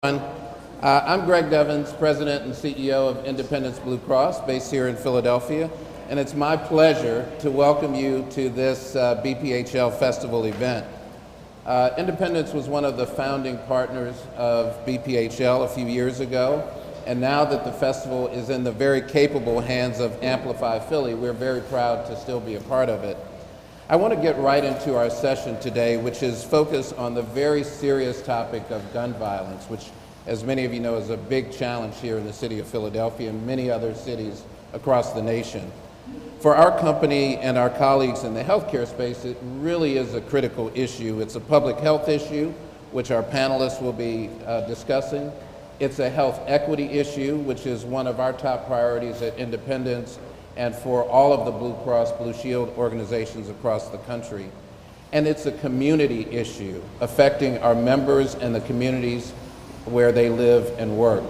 I'm Greg Deavens, President and CEO of Independence Blue Cross, based here in Philadelphia, and it's my pleasure to welcome you to this BPHL Festival event. Independence was one of the founding partners of BPHL a few years ago, and now that the festival is in the very capable hands of Amplify Philly, we're very proud to still be a part of it. I want to get right into our session today, which is focused on the very serious topic of gun violence, which, as many of you know, is a big challenge here in the city of Philadelphia and many other cities across the nation. For our company and our colleagues in the healthcare space, it really is a critical issue. It's a public health issue, which our panelists will be discussing. It's a health equity issue, which is one of our top priorities at Independence and for all of the Blue Cross Blue Shield organizations across the country. And it's a community issue affecting our members and the communities where they live and work.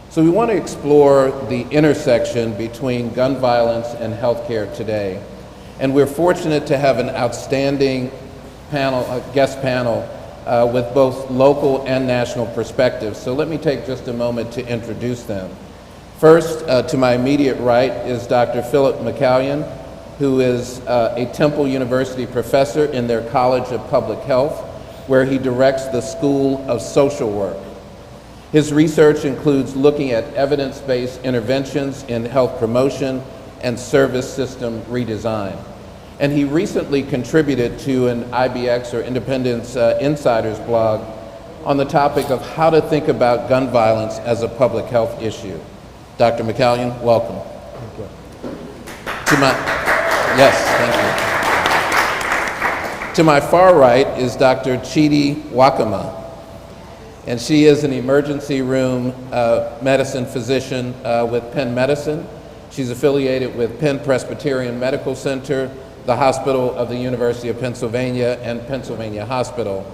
So we want to explore the intersection between gun violence and healthcare today. And we're fortunate to have an outstanding panel, guest panel with both local and national perspectives. So let me take just a moment to introduce them. First, to my immediate right is Dr. Philip McCallion, who is a Temple University professor in their College of Public Health, where he directs the School of Social Work. His research includes looking at evidence-based interventions in health promotion and service system redesign. And he recently contributed to an IBX, or Independence Insiders blog, on the topic of how to think about gun violence as a public health issue. Dr. McCallion, welcome. Thank you. Thank you. To my far right is Dr. Chidi Wakama, and she is an emergency room medicine physician with Penn Medicine. She's affiliated with Penn Presbyterian Medical Center, the Hospital of the University of Pennsylvania, and Pennsylvania Hospital.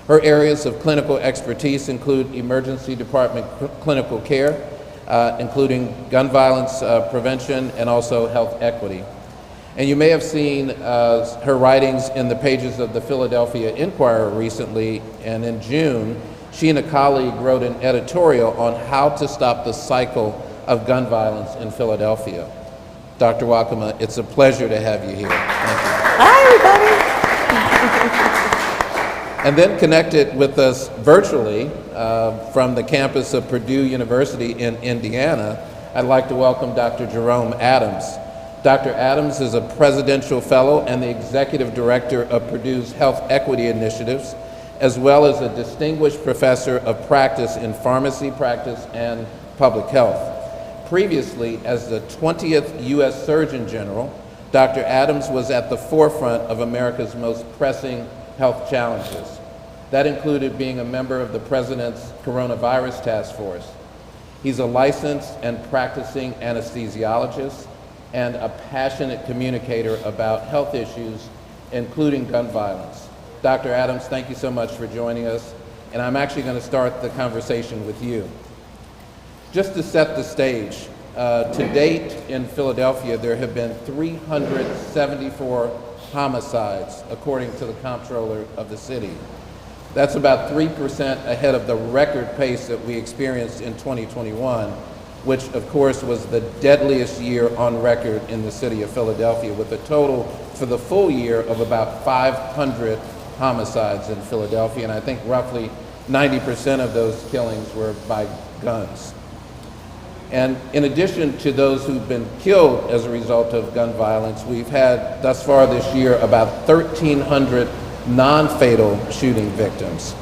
Her areas of clinical expertise include emergency department clinical care, including gun violence prevention and also health equity. And you may have seen her writings in the pages of the Philadelphia Inquirer recently, and in June, she and a colleague wrote an editorial on how to stop the cycle of gun violence in Philadelphia. Dr. Wakama, it's a pleasure to have you here. Thank you. Hi, everybody. And then connected with us virtually from the campus of Purdue University in Indiana, I'd like to welcome Dr. Jerome Adams. Dr. Adams is a presidential fellow and the executive director of Purdue's Health Equity Initiatives, as well as a distinguished professor of practice in pharmacy practice and public health. Previously, as the 20th U.S. Surgeon General, Dr. Adams was at the forefront of America's most pressing health challenges. That included being a member of the President's Coronavirus Task Force. He's a licensed and practicing anesthesiologist and a passionate communicator about health issues, including gun violence. Dr. Adams, thank you so much for joining us, and I'm actually going to start the conversation with you. Just to set the stage, to date in Philadelphia, there have been 374 homicides, according to the comptroller of the city. That's about 3% ahead of the record pace that we experienced in 2021, which of course was the deadliest year on record in the city of Philadelphia, with a total for the full year of about 500 homicides in Philadelphia, and I think roughly 90% of those killings were by guns. And in addition to those who've been killed as a result of gun violence, we've had thus far this year about 1,300 non-fatal shooting victims.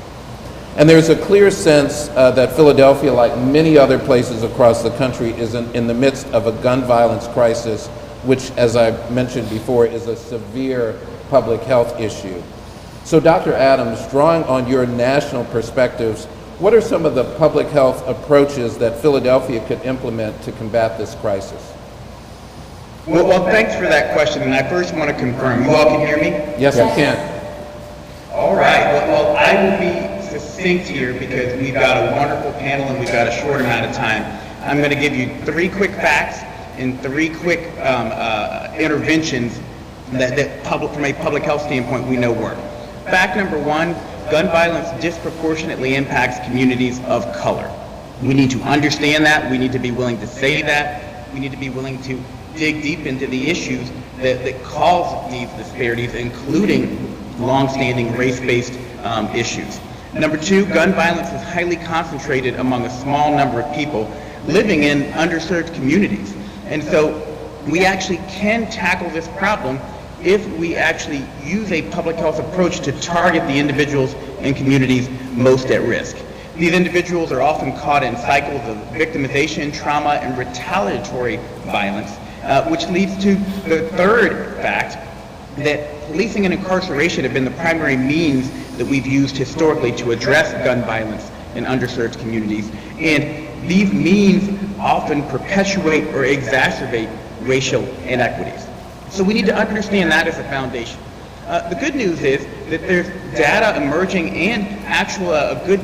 And there's a clear sense that Philadelphia, like many other places across the country, is in the midst of a gun violence crisis, which, as I mentioned before, is a severe public health issue. So Dr. Adams, drawing on your national perspectives, what are some of the public health approaches that Philadelphia could implement to combat this crisis? Well, thanks for that question, and I first want to confirm, you all can hear me? Yes, we can. All right, well, I will be succinct here because we've got a wonderful panel and we've got a short amount of time. I'm going to give you 3 quick facts and 3 quick interventions that from a public health standpoint we know work. Fact number 1, gun violence disproportionately impacts communities of color. We need to understand that. We need to be willing to say that. We need to be willing to dig deep into the issues that cause these disparities, including long-standing race-based issues. Number two, gun violence is highly concentrated among a small number of people living in underserved communities. And so we actually can tackle this problem if we actually use a public health approach to target the individuals and communities most at risk. These individuals are often caught in cycles of victimization, trauma, and retaliatory violence, which leads to the third fact that policing and incarceration have been the primary means that we've used historically to address gun violence in underserved communities. And these means often perpetuate or exacerbate racial inequities. So we need to understand that as a foundation. The good news is that there's data emerging and a good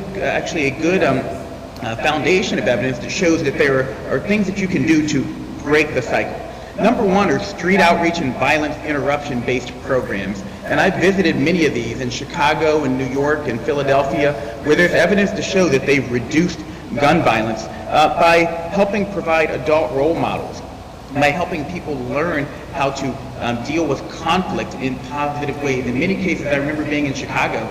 foundation of evidence that shows that there are things that you can do to break the cycle. Number one are street outreach and violence interruption-based programs. And I've visited many of these in Chicago and New York and Philadelphia, where there's evidence to show that they've reduced gun violence by helping provide adult role models, by helping people learn how to deal with conflict in positive ways. In many cases, I remember being in Chicago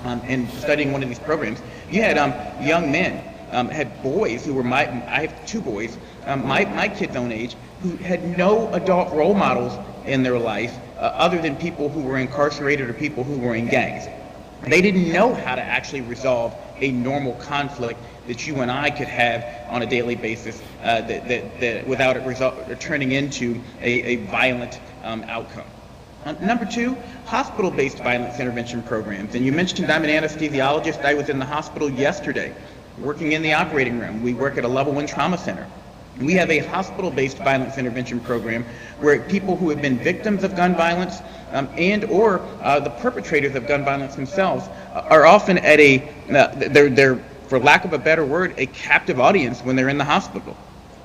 and studying one of these programs. You had young men, had boys who were I have two boys, my kid's own age, who had no adult role models in their life other than people who were incarcerated or people who were in gangs. They didn't know how to actually resolve a normal conflict that you and I could have on a daily basis that without it turning into a violent outcome. Number two, hospital-based violence intervention programs. And you mentioned I'm an anesthesiologist. I was in the hospital yesterday working in the operating room. We work at a level 1 trauma center. We have a hospital-based violence intervention program where people who have been victims of gun violence and or the perpetrators of gun violence themselves are often at they're, for lack of a better word, a captive audience when they're in the hospital.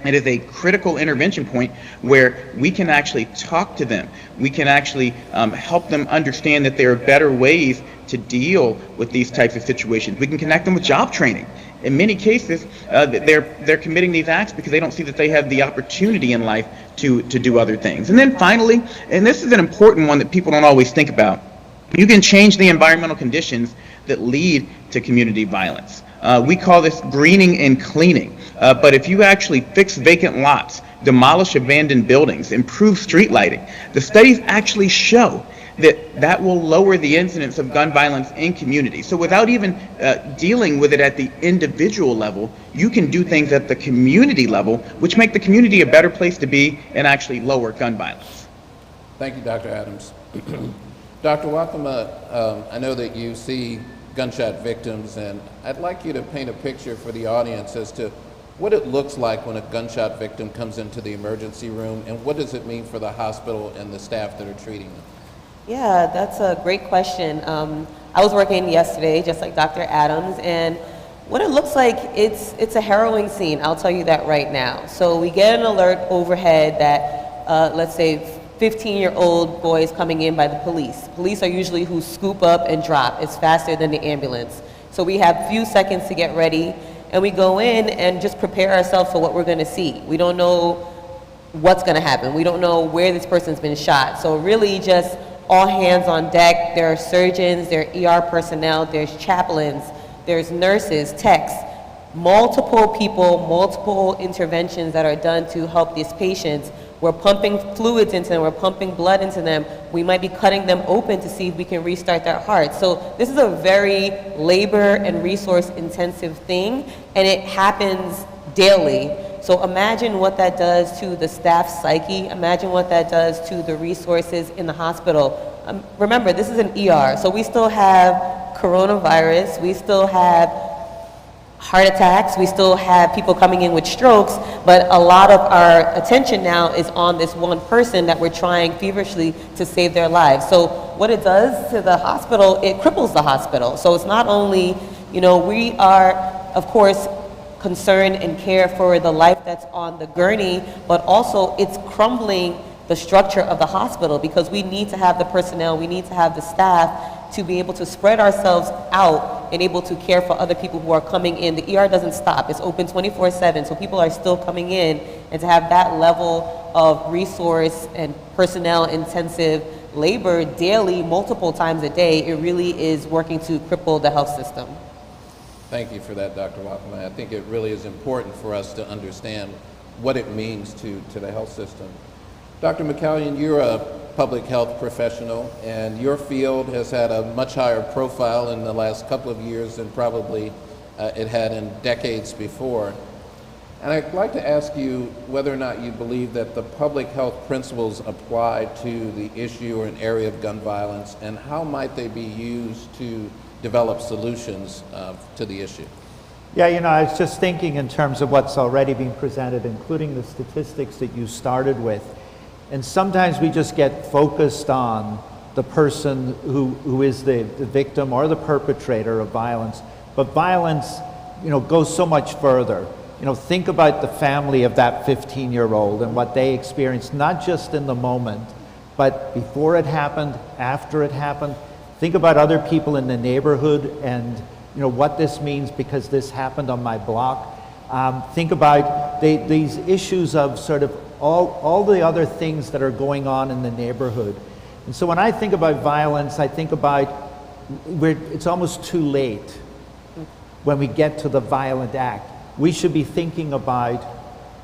It is a critical intervention point where we can actually talk to them. We can actually help them understand that there are better ways to deal with these types of situations. We can connect them with job training. In many cases, they're committing these acts because they don't see that they have the opportunity in life to do other things. And then finally, and this is an important one that people don't always think about, you can change the environmental conditions that lead to community violence. We call this greening and cleaning. But if you actually fix vacant lots, demolish abandoned buildings, improve street lighting, the studies actually show that will lower the incidence of gun violence in communities. So without even dealing with it at the individual level, you can do things at the community level, which make the community a better place to be and actually lower gun violence. Thank you, Dr. Adams. Dr. Wakama, I know that you see gunshot victims, and I'd like you to paint a picture for the audience as to what it looks like when a gunshot victim comes into the emergency room, and what does it mean for the hospital and the staff that are treating them? Yeah, that's a great question. I was working yesterday, just like Dr. Adams, and what it looks like, it's a harrowing scene, I'll tell you that right now. So we get an alert overhead that, let's say, 15-year-old boys coming in by the police. Police are usually who scoop up and drop. It's faster than the ambulance. So we have few seconds to get ready, and we go in and just prepare ourselves for what we're gonna see. We don't know what's gonna happen. We don't know where this person's been shot. So really just all hands on deck. There are surgeons, there are ER personnel, there's chaplains, there's nurses, techs, multiple people, multiple interventions that are done to help these patients. We're pumping fluids into them, we're pumping blood into them. We might be cutting them open to see if we can restart their heart. So this is a very labor and resource intensive thing, and it happens daily. So imagine what that does to the staff's psyche. Imagine what that does to the resources in the hospital. Remember, this is an ER, so we still have coronavirus, we still have heart attacks, we still have people coming in with strokes, but a lot of our attention now is on this one person that we're trying feverishly to save their lives. So what it does to the hospital, it cripples the hospital. So it's not only, we are, of course, concern and care for the life that's on the gurney, but also it's crumbling the structure of the hospital because we need to have the personnel, we need to have the staff to be able to spread ourselves out and able to care for other people who are coming in. The ER doesn't stop. It's open 24/7, so people are still coming in, and to have that level of resource and personnel intensive labor daily, multiple times a day, it really is working to cripple the health system. Thank you for that, Dr. Walkerman. I think it really is important for us to understand what it means to the health system. Dr. McCallion, you're a public health professional, and your field has had a much higher profile in the last couple of years than probably it had in decades before. And I'd like to ask you whether or not you believe that the public health principles apply to the issue or an area of gun violence, and how might they be used to develop solutions to the issue? Yeah, I was just thinking in terms of what's already been presented, including the statistics that you started with. And sometimes we just get focused on the person who is the victim or the perpetrator of violence. But violence, goes so much further. Think about the family of that 15-year-old and what they experienced, not just in the moment, but before it happened, after it happened. Think about other people in the neighborhood and what this means because this happened on my block. Think about these issues of sort of all the other things that are going on in the neighborhood. And so when I think about violence, I think about it's almost too late when we get to the violent act. We should be thinking about,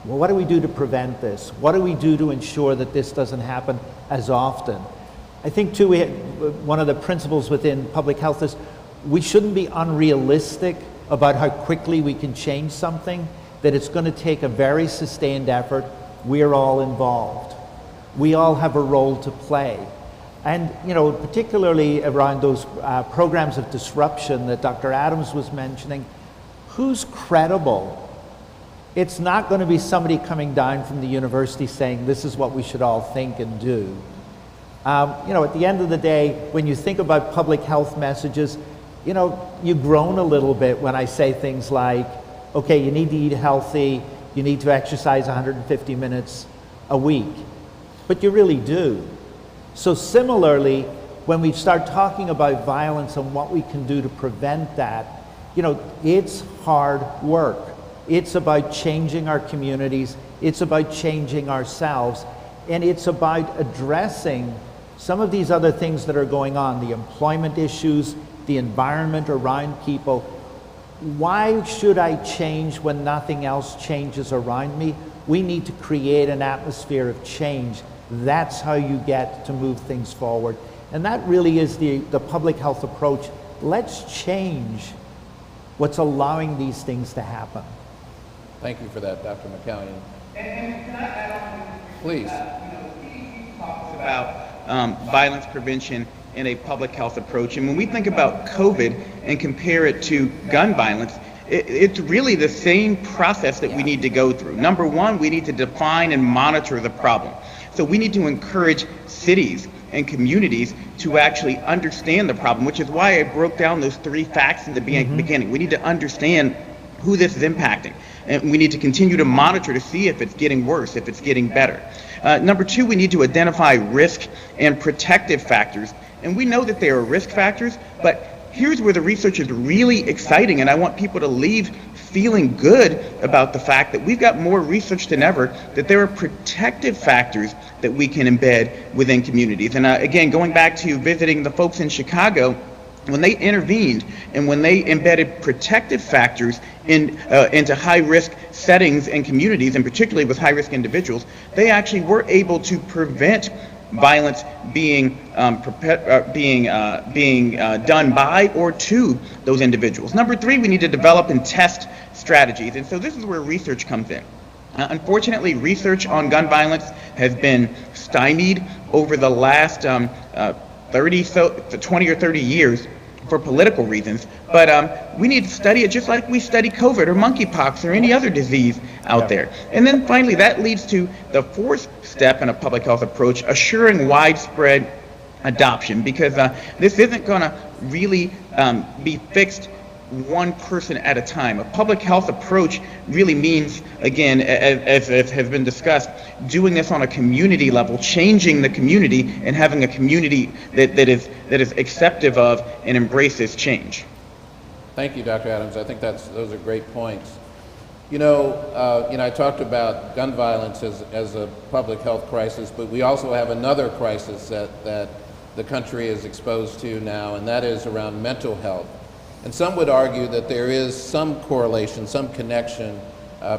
well, what do we do to prevent this? What do we do to ensure that this doesn't happen as often? I think too, one of the principles within public health is we shouldn't be unrealistic about how quickly we can change something, that it's going to take a very sustained effort. We're all involved. We all have a role to play. And, particularly around those programs of disruption that Dr. Adams was mentioning, who's credible? It's not going to be somebody coming down from the university saying, this is what we should all think and do. At the end of the day, when you think about public health messages, you groan a little bit when I say things like, okay, you need to eat healthy, you need to exercise 150 minutes a week, but you really do. So similarly, when we start talking about violence and what we can do to prevent that, it's hard work. It's about changing our communities, it's about changing ourselves, and it's about addressing some of these other things that are going on, the employment issues, the environment around people. Why should I change when nothing else changes around me? We need to create an atmosphere of change. That's how you get to move things forward. And that really is the public health approach. Let's change what's allowing these things to happen. Thank you for that, Dr. McCallion. And can I add on? Please. He talks about violence prevention in a public health approach. And when we think about COVID and compare it to gun violence, it's really the same process that we need to go through. Number one, we need to define and monitor the problem. So we need to encourage cities and communities to actually understand the problem, which is why I broke down those 3 facts in the beginning. We need to understand who this is impacting. And we need to continue to monitor to see if it's getting worse, if it's getting better. Number 2, we need to identify risk and protective factors. And we know that there are risk factors, but here's where the research is really exciting, and I want people to leave feeling good about the fact that we've got more research than ever, that there are protective factors that we can embed within communities. And again, going back to visiting the folks in Chicago, when they intervened and when they embedded protective factors into high-risk settings and communities, and particularly with high-risk individuals, they actually were able to prevent violence being done by or to those individuals. Number 3, we need to develop and test strategies, and so this is where research comes in. Unfortunately, research on gun violence has been stymied over the last 20 or 30 years for political reasons, but we need to study it just like we study COVID or monkeypox or any other disease out there. And then finally, that leads to the 4th step in a public health approach, assuring widespread adoption, because this isn't going to really be fixed one person at a time. A public health approach really means, again, as has been discussed, doing this on a community level, changing the community, and having a community that is acceptive of and embraces change. Thank you, Dr. Adams. I think those are great points. I talked about gun violence as a public health crisis, but we also have another crisis that the country is exposed to now, and that is around mental health. And some would argue that there is some correlation, some connection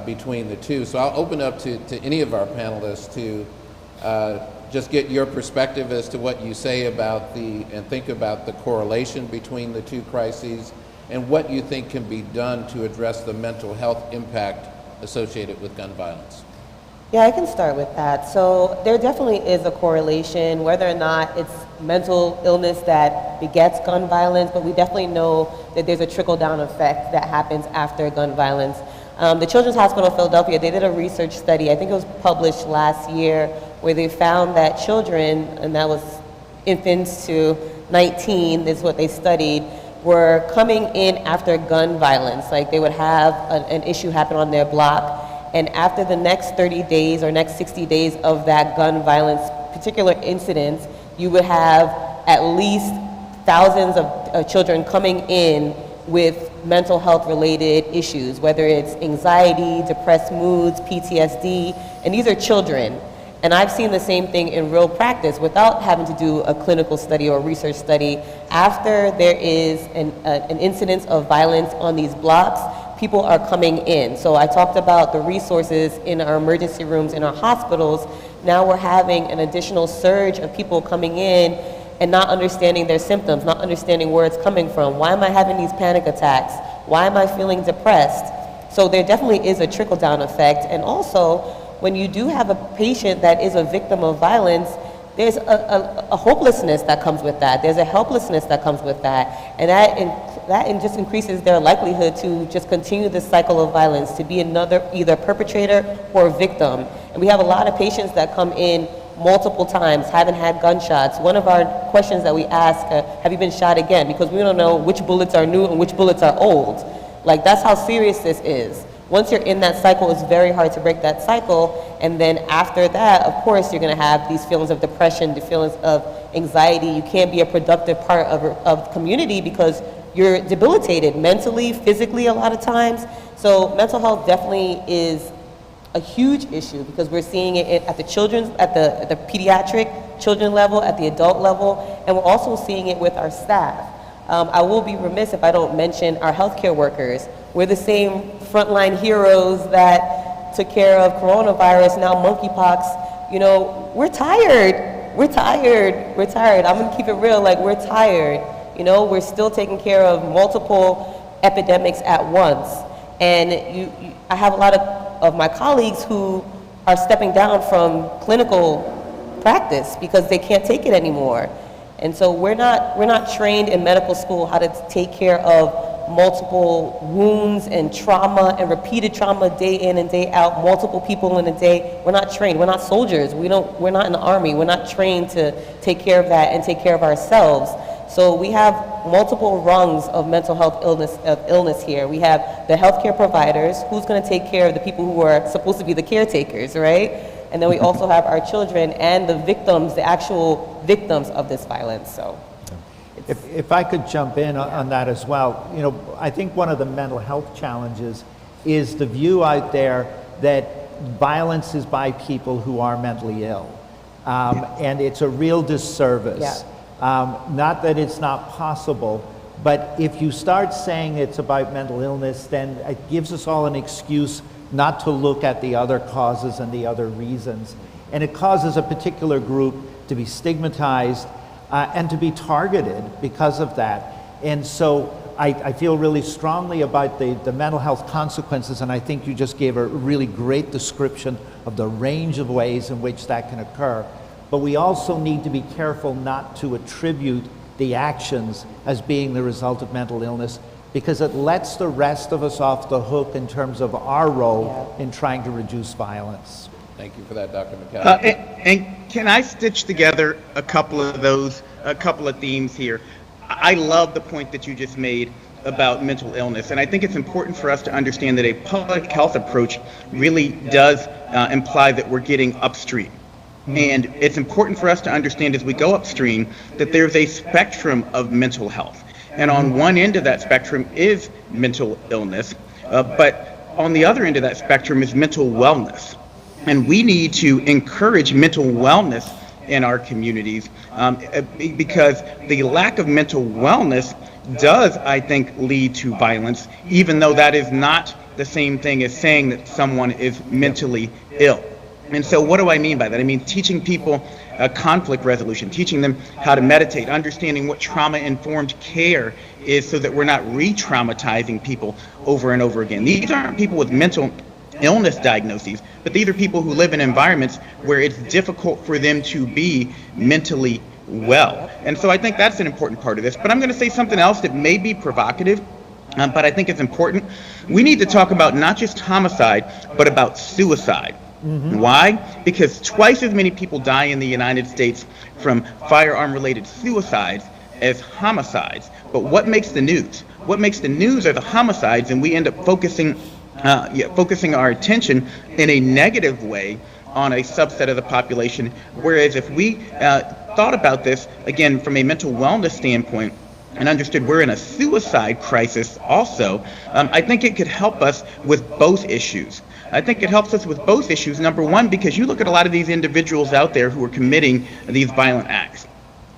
between the two. So I'll open up to any of our panelists to just get your perspective as to what you say about and think about the correlation between the two crises, and what you think can be done to address the mental health impact associated with gun violence. Yeah, I can start with that. So there definitely is a correlation, whether or not it's mental illness that begets gun violence, but we definitely know that there's a trickle-down effect that happens after gun violence. The Children's Hospital of Philadelphia, they did a research study, I think it was published last year, where they found that children, and that was infants to 19, is what they studied, were coming in after gun violence. Like they would have an issue happen on their block, and after the next 30 days or next 60 days of that gun violence particular incident, you would have at least thousands of children coming in with mental health related issues, whether it's anxiety, depressed moods, PTSD, and these are children. And I've seen the same thing in real practice without having to do a clinical study or a research study. After there is an incidence of violence on these blocks, people are coming in. So I talked about the resources in our emergency rooms in our hospitals. Now we're having an additional surge of people coming in and not understanding their symptoms, not understanding where it's coming from. Why am I having these panic attacks? Why am I feeling depressed? So there definitely is a trickle-down effect. And also, when you do have a patient that is a victim of violence, there's a hopelessness that comes with that. There's a helplessness that comes with that. And that just increases their likelihood to just continue this cycle of violence, to be another either perpetrator or victim. And we have a lot of patients that come in multiple times, haven't had gunshots. One of our questions that we ask, have you been shot again? Because we don't know which bullets are new and which bullets are old. Like, that's how serious this is. Once you're in that cycle, it's very hard to break that cycle. And then after that, of course, you're going to have these feelings of depression, the feelings of anxiety. You can't be a productive part of community because you're debilitated mentally, physically a lot of times. So mental health definitely is a huge issue because we're seeing it at the pediatric children level, at the adult level, and we're also seeing it with our staff. I will be remiss if I don't mention our healthcare workers. We're the same frontline heroes that took care of coronavirus, now monkeypox. You know, we're tired. We're tired. We're tired. I'm gonna keep it real, like we're tired. You know, we're still taking care of multiple epidemics at once. And I have a lot of my colleagues who are stepping down from clinical practice because they can't take it anymore. And so we're not trained in medical school how to take care of multiple wounds and trauma and repeated trauma day in and day out, multiple people in a day. We're not trained. We're not soldiers. We're not in the army. We're not trained to take care of that and take care of ourselves. So we have multiple rungs of mental health illness here. We have the healthcare providers, who's going to take care of the people who are supposed to be the caretakers, right? And then we also have our children and the victims, the actual victims of this violence. So, if I could jump in on that as well, you know, I think one of the mental health challenges is the view out there that violence is by people who are mentally ill, and it's a real disservice. Yeah. Not that it's not possible, but if you start saying it's about mental illness, then it gives us all an excuse not to look at the other causes and the other reasons. And it causes a particular group to be stigmatized and to be targeted because of that. And so I feel really strongly about the mental health consequences, and I think you just gave a really great description of the range of ways in which that can occur. But we also need to be careful not to attribute the actions as being the result of mental illness, because it lets the rest of us off the hook in terms of our role in trying to reduce violence. Thank you for that, Dr. McCallum. And can I stitch together a couple of themes here? I love the point that you just made about mental illness, and I think it's important for us to understand that a public health approach really does imply that we're getting upstream. And it's important for us to understand as we go upstream that there's a spectrum of mental health. And on one end of that spectrum is mental illness, but on the other end of that spectrum is mental wellness. And we need to encourage mental wellness in our communities because the lack of mental wellness does, I think, lead to violence, even though that is not the same thing as saying that someone is mentally ill. And so what do I mean by that? I mean teaching people conflict resolution, teaching them how to meditate, understanding what trauma-informed care is so that we're not re-traumatizing people over and over again. These aren't people with mental illness diagnoses, but these are people who live in environments where it's difficult for them to be mentally well. And so I think that's an important part of this. But I'm going to say something else that may be provocative, but I think it's important. We need to talk about not just homicide, but about suicide. Why? Because twice as many people die in the United States from firearm-related suicides as homicides. But what makes the news? What makes the news are the homicides, and we end up focusing our attention in a negative way on a subset of the population. Whereas if we thought about this, again, from a mental wellness standpoint, and understood we're in a suicide crisis also, I think it could help us with both issues. I think it helps us with both issues. Number one, because you look at a lot of these individuals out there who are committing these violent acts.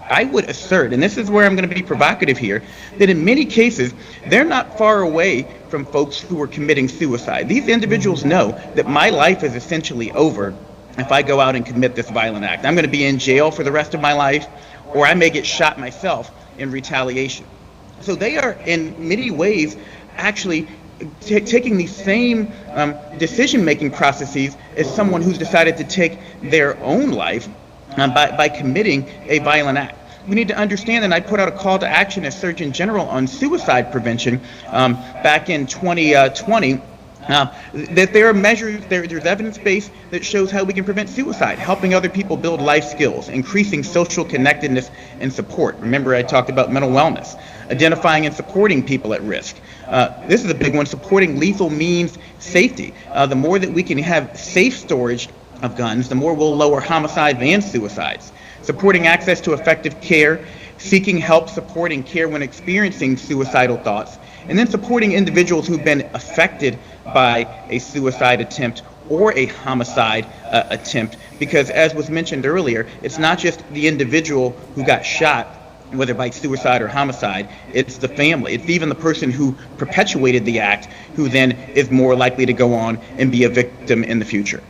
I would assert, and this is where I'm going to be provocative here, that in many cases, they're not far away from folks who are committing suicide. These individuals know that my life is essentially over if I go out and commit this violent act. I'm going to be in jail for the rest of my life, or I may get shot myself in retaliation. So they are, in many ways, actually taking these same decision-making processes as someone who's decided to take their own life by committing a violent act. We need to understand, and I put out a call to action as Surgeon General on suicide prevention back in 2020, that there are measures, there's evidence base that shows how we can prevent suicide, helping other people build life skills, increasing social connectedness and support. Remember, I talked about mental wellness, identifying and supporting people at risk. This is a big one, supporting lethal means safety. The more that we can have safe storage of guns, the more we'll lower homicides and suicides. Supporting access to effective care, seeking help supporting care when experiencing suicidal thoughts, and then supporting individuals who've been affected by a suicide attempt or a homicide attempt, because as was mentioned earlier, it's not just the individual who got shot, whether by suicide or homicide, it's the family. It's even the person who perpetuated the act who then is more likely to go on and be a victim in the future.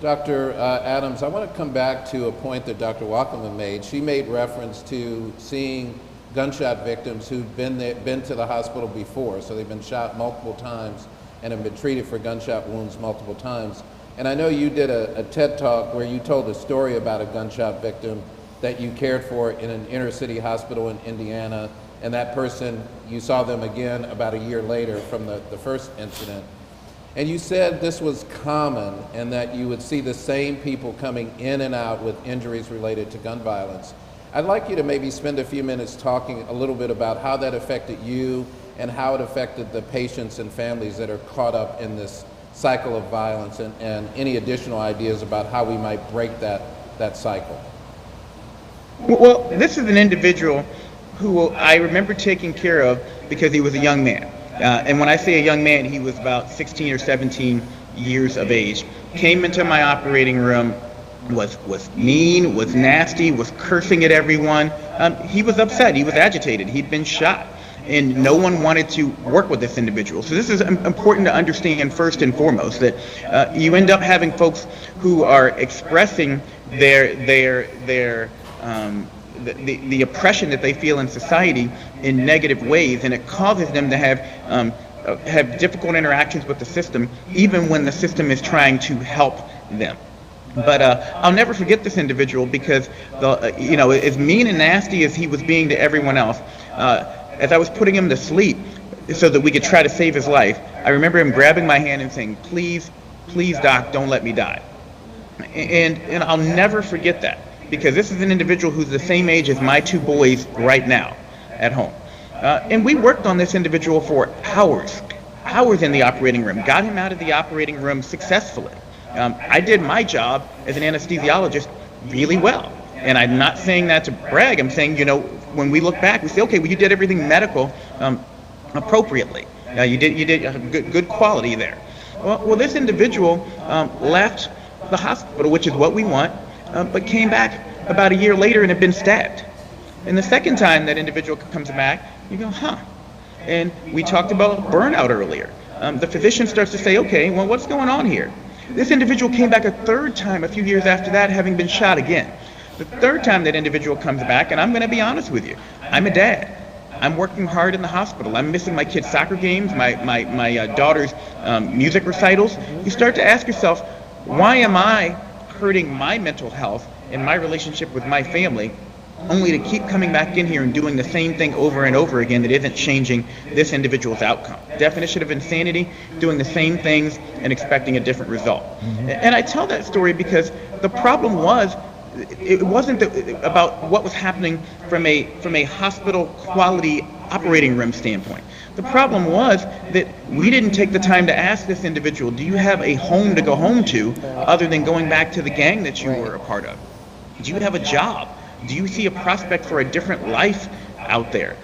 Dr. Adams, I want to come back to a point that Dr. Wackerman made. She made reference to seeing gunshot victims who've been to the hospital before, so they've been shot multiple times and have been treated for gunshot wounds multiple times. And I know you did a TED Talk where you told a story about a gunshot victim that you cared for in an inner city hospital in Indiana, and that person, you saw them again about a year later from the first incident. And you said this was common and that you would see the same people coming in and out with injuries related to gun violence. I'd like you to maybe spend a few minutes talking a little bit about how that affected you and how it affected the patients and families that are caught up in this cycle of violence, and any additional ideas about how we might break that cycle. Well, this is an individual who I remember taking care of because he was a young man. And when I say a young man, he was about 16 or 17 years of age. Came into my operating room, was mean, was nasty, was cursing at everyone. He was upset, he was agitated, he'd been shot, and no one wanted to work with this individual. So this is important to understand first and foremost, that you end up having folks who are expressing the oppression that they feel in society in negative ways, and it causes them to have difficult interactions with the system, even when the system is trying to help them. But I'll never forget this individual because, as mean and nasty as he was being to everyone else, as I was putting him to sleep so that we could try to save his life, I remember him grabbing my hand and saying, "Please, please, doc, don't let me die." And I'll never forget that, because this is an individual who's the same age as my two boys right now at home. And we worked on this individual for hours in the operating room, got him out of the operating room successfully. I did my job as an anesthesiologist really well. And I'm not saying that to brag. I'm saying, when we look back, we say, okay, well, you did everything medical appropriately. You did good quality there. Well, this individual left the hospital, which is what we want, but came back about a year later and had been stabbed. And the second time that individual comes back, you go, huh. And we talked about burnout earlier. The physician starts to say, okay, well, what's going on here? This individual came back a third time a few years after that, having been shot again. The third time that individual comes back, and I'm going to be honest with you, I'm a dad. I'm working hard in the hospital. I'm missing my kids' soccer games, my daughter's music recitals. You start to ask yourself, why am I hurting my mental health and my relationship with my family, only to keep coming back in here and doing the same thing over and over again that isn't changing this individual's outcome? Definition of insanity, doing the same things and expecting a different result. And I tell that story because the problem was, it wasn't about what was happening from a hospital quality operating room standpoint. The problem was that we didn't take the time to ask this individual, do you have a home to go home to other than going back to the gang that you were a part of? Do you have a job? Do you see a prospect for a different life out there?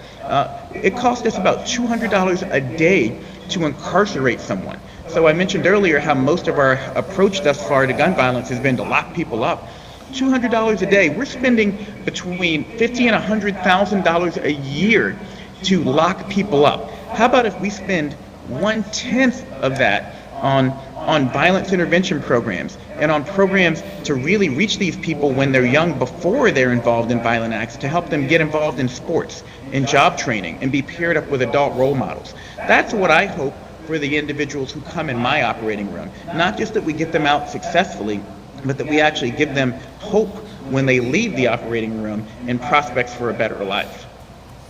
It cost us about $200 a day to incarcerate someone. So I mentioned earlier how most of our approach thus far to gun violence has been to lock people up. $200 a day. We're spending between $50,000 and $100,000 a year to lock people up. How about if we spend 1/10 of that on violence intervention programs and on programs to really reach these people when they're young, before they're involved in violent acts, to help them get involved in sports, in job training, and be paired up with adult role models. That's what I hope for the individuals who come in my operating room. Not just that we get them out successfully, but that we actually give them hope when they leave the operating room and prospects for a better life.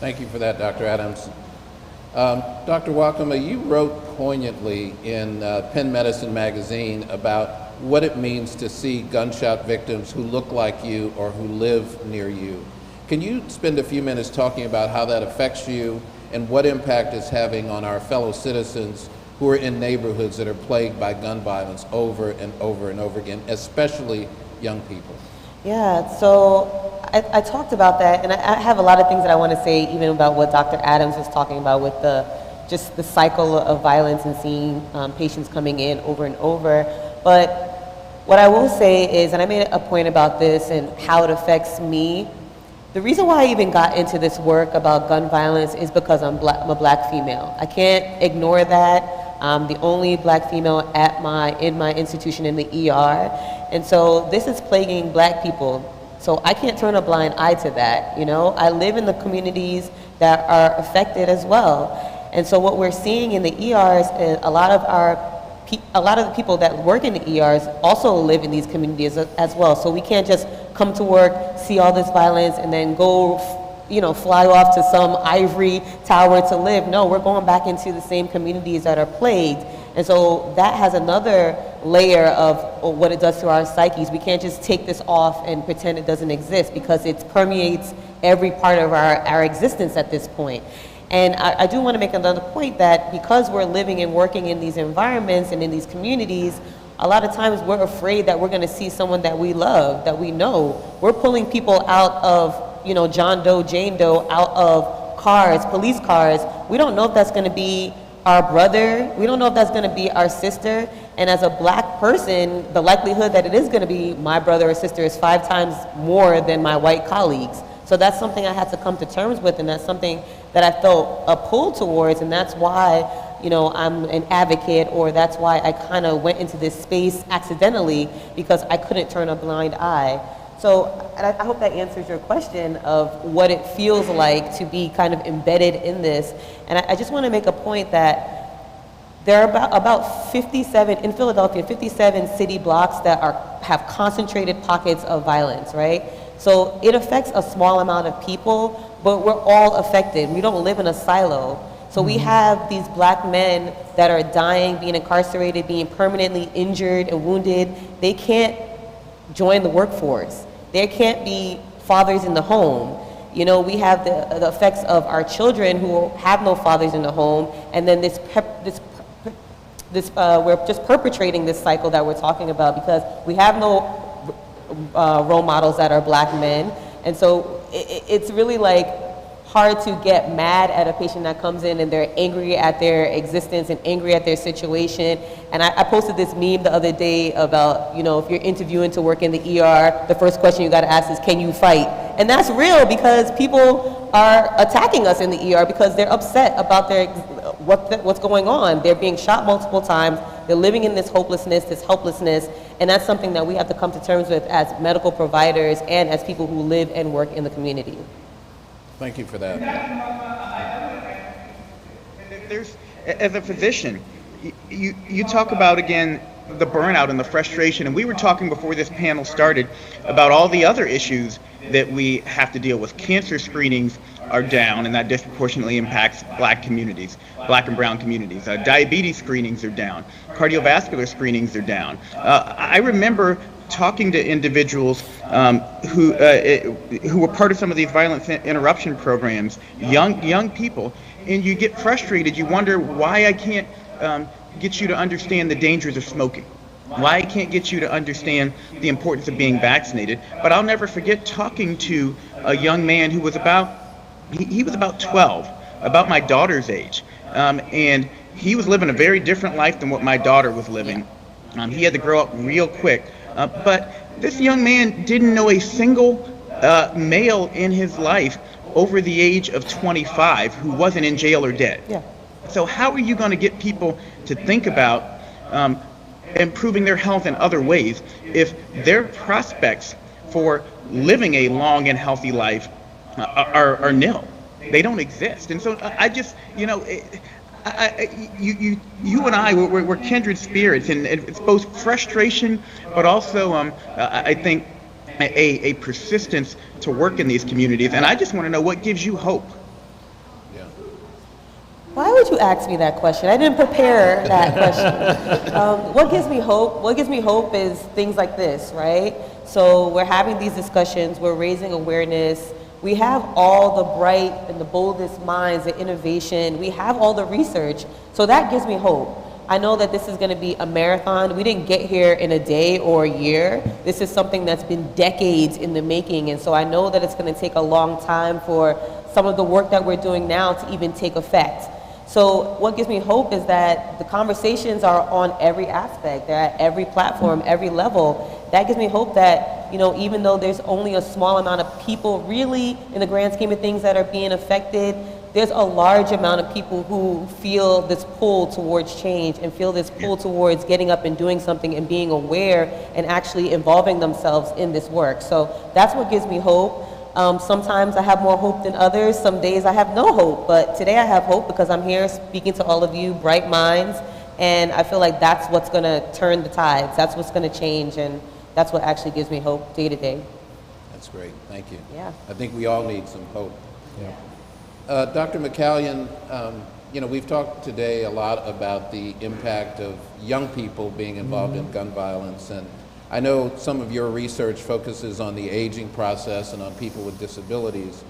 Thank you for that, Dr. Adams. Dr. Wakama, you wrote poignantly in Penn Medicine magazine about what it means to see gunshot victims who look like you or who live near you. Can you spend a few minutes talking about how that affects you and what impact it's having on our fellow citizens who are in neighborhoods that are plagued by gun violence over and over and over again, especially young people? Yeah, so I talked about that, and I have a lot of things that I want to say even about what Dr. Adams was talking about with just the cycle of violence and seeing patients coming in over and over. But what I will say is, and I made a point about this and how it affects me, the reason why I even got into this work about gun violence is because I'm a black female. I can't ignore that. I'm the only black female in my institution in the ER. And so this is plaguing black people. So I can't turn a blind eye to that, I live in the communities that are affected as well. And so what we're seeing in the ERs is a lot of the people that work in the ERs also live in these communities as well. So we can't just come to work, see all this violence, and then go fly off to some ivory tower to live. No, we're going back into the same communities that are plagued. And so that has another layer of what it does to our psyches. We can't just take this off and pretend it doesn't exist, because it permeates every part of our existence at this point. And I do want to make another point that because we're living and working in these environments and in these communities, a lot of times we're afraid that we're going to see someone that we love, that we know. We're pulling people out of John Doe, Jane Doe, out of cars, police cars. We don't know if that's going to be our brother. We don't know if that's going to be our sister. And as a black person, the likelihood that it is going to be my brother or sister is 5 times more than my white colleagues. So that's something I had to come to terms with, and that's something that I felt a pull towards, and that's why I'm an advocate, or that's why I kind of went into this space accidentally, because I couldn't turn a blind eye. So I hope that answers your question of what it feels like to be kind of embedded in this. And I just want to make a point that there are about 57, in Philadelphia, 57 city blocks that have concentrated pockets of violence, right? So it affects a small amount of people, but we're all affected. We don't live in a silo. So we have these black men that are dying, being incarcerated, being permanently injured and wounded. They can't join the workforce. There can't be fathers in the home. You know, we have the effects of our children who have no fathers in the home, and then we're just perpetrating this cycle that we're talking about because we have no role models that are black men. And so it's really like hard to get mad at a patient that comes in and they're angry at their existence and angry at their situation. And I posted this meme the other day about, you know, if you're interviewing to work in the ER, the first question you got to ask is, can you fight? And that's real because people are attacking us in the ER because they're upset about what's going on. They're being shot multiple times. They're living in this hopelessness, this helplessness, and that's something that we have to come to terms with as medical providers and as people who live and work in the community. Thank you for that. There's, as a physician, you talk about, again, the burnout and the frustration, and we were talking before this panel started about all the other issues that we have to deal with. Cancer screenings are down, and that disproportionately impacts black communities, black and brown communities. Diabetes screenings are down. Cardiovascular screenings are down. I remember talking to individuals who were part of some of these violence interruption programs, young people, and you get frustrated. You wonder why I can't get you to understand the dangers of smoking, why I can't get you to understand the importance of being vaccinated. But I'll never forget talking to a young man who was he was about 12, about my daughter's age, and he was living a very different life than what my daughter was living. He had to grow up real quick. But this young man didn't know a single male in his life over the age of 25 who wasn't in jail or dead. Yeah. So how are you going to get people to think about improving their health in other ways if their prospects for living a long and healthy life are nil? They don't exist. And so I just, you know, you and I, we're kindred spirits, and it's both frustration, but also I think a persistence to work in these communities. And I just want to know what gives you hope. Yeah. Why would you ask me that question? I didn't prepare that question. What gives me hope? What gives me hope is things like this, right? So we're having these discussions, we're raising awareness. We have all the bright and the boldest minds, the innovation. We have all the research. So that gives me hope. I know that this is going to be a marathon. We didn't get here in a day or a year. This is something that's been decades in the making. And so I know that it's going to take a long time for some of the work that we're doing now to even take effect. So what gives me hope is that the conversations are on every aspect. They're at every platform, every level. That gives me hope that, you know, even though there's only a small amount of people really in the grand scheme of things that are being affected, there's a large amount of people who feel this pull towards change and feel this pull towards getting up and doing something and being aware and actually involving themselves in this work. So that's what gives me hope. Sometimes I have more hope than others. Some days I have no hope, but today I have hope because I'm here speaking to all of you, bright minds, and I feel like that's what's going to turn the tides. That's what's going to change, and that's what actually gives me hope day to day. That's great. Thank you. Yeah. I think we all need some hope. Yeah. Dr. McCallion, you know, we've talked today a lot about the impact of young people being involved in gun violence, and I know some of your research focuses on the aging process and on people with disabilities.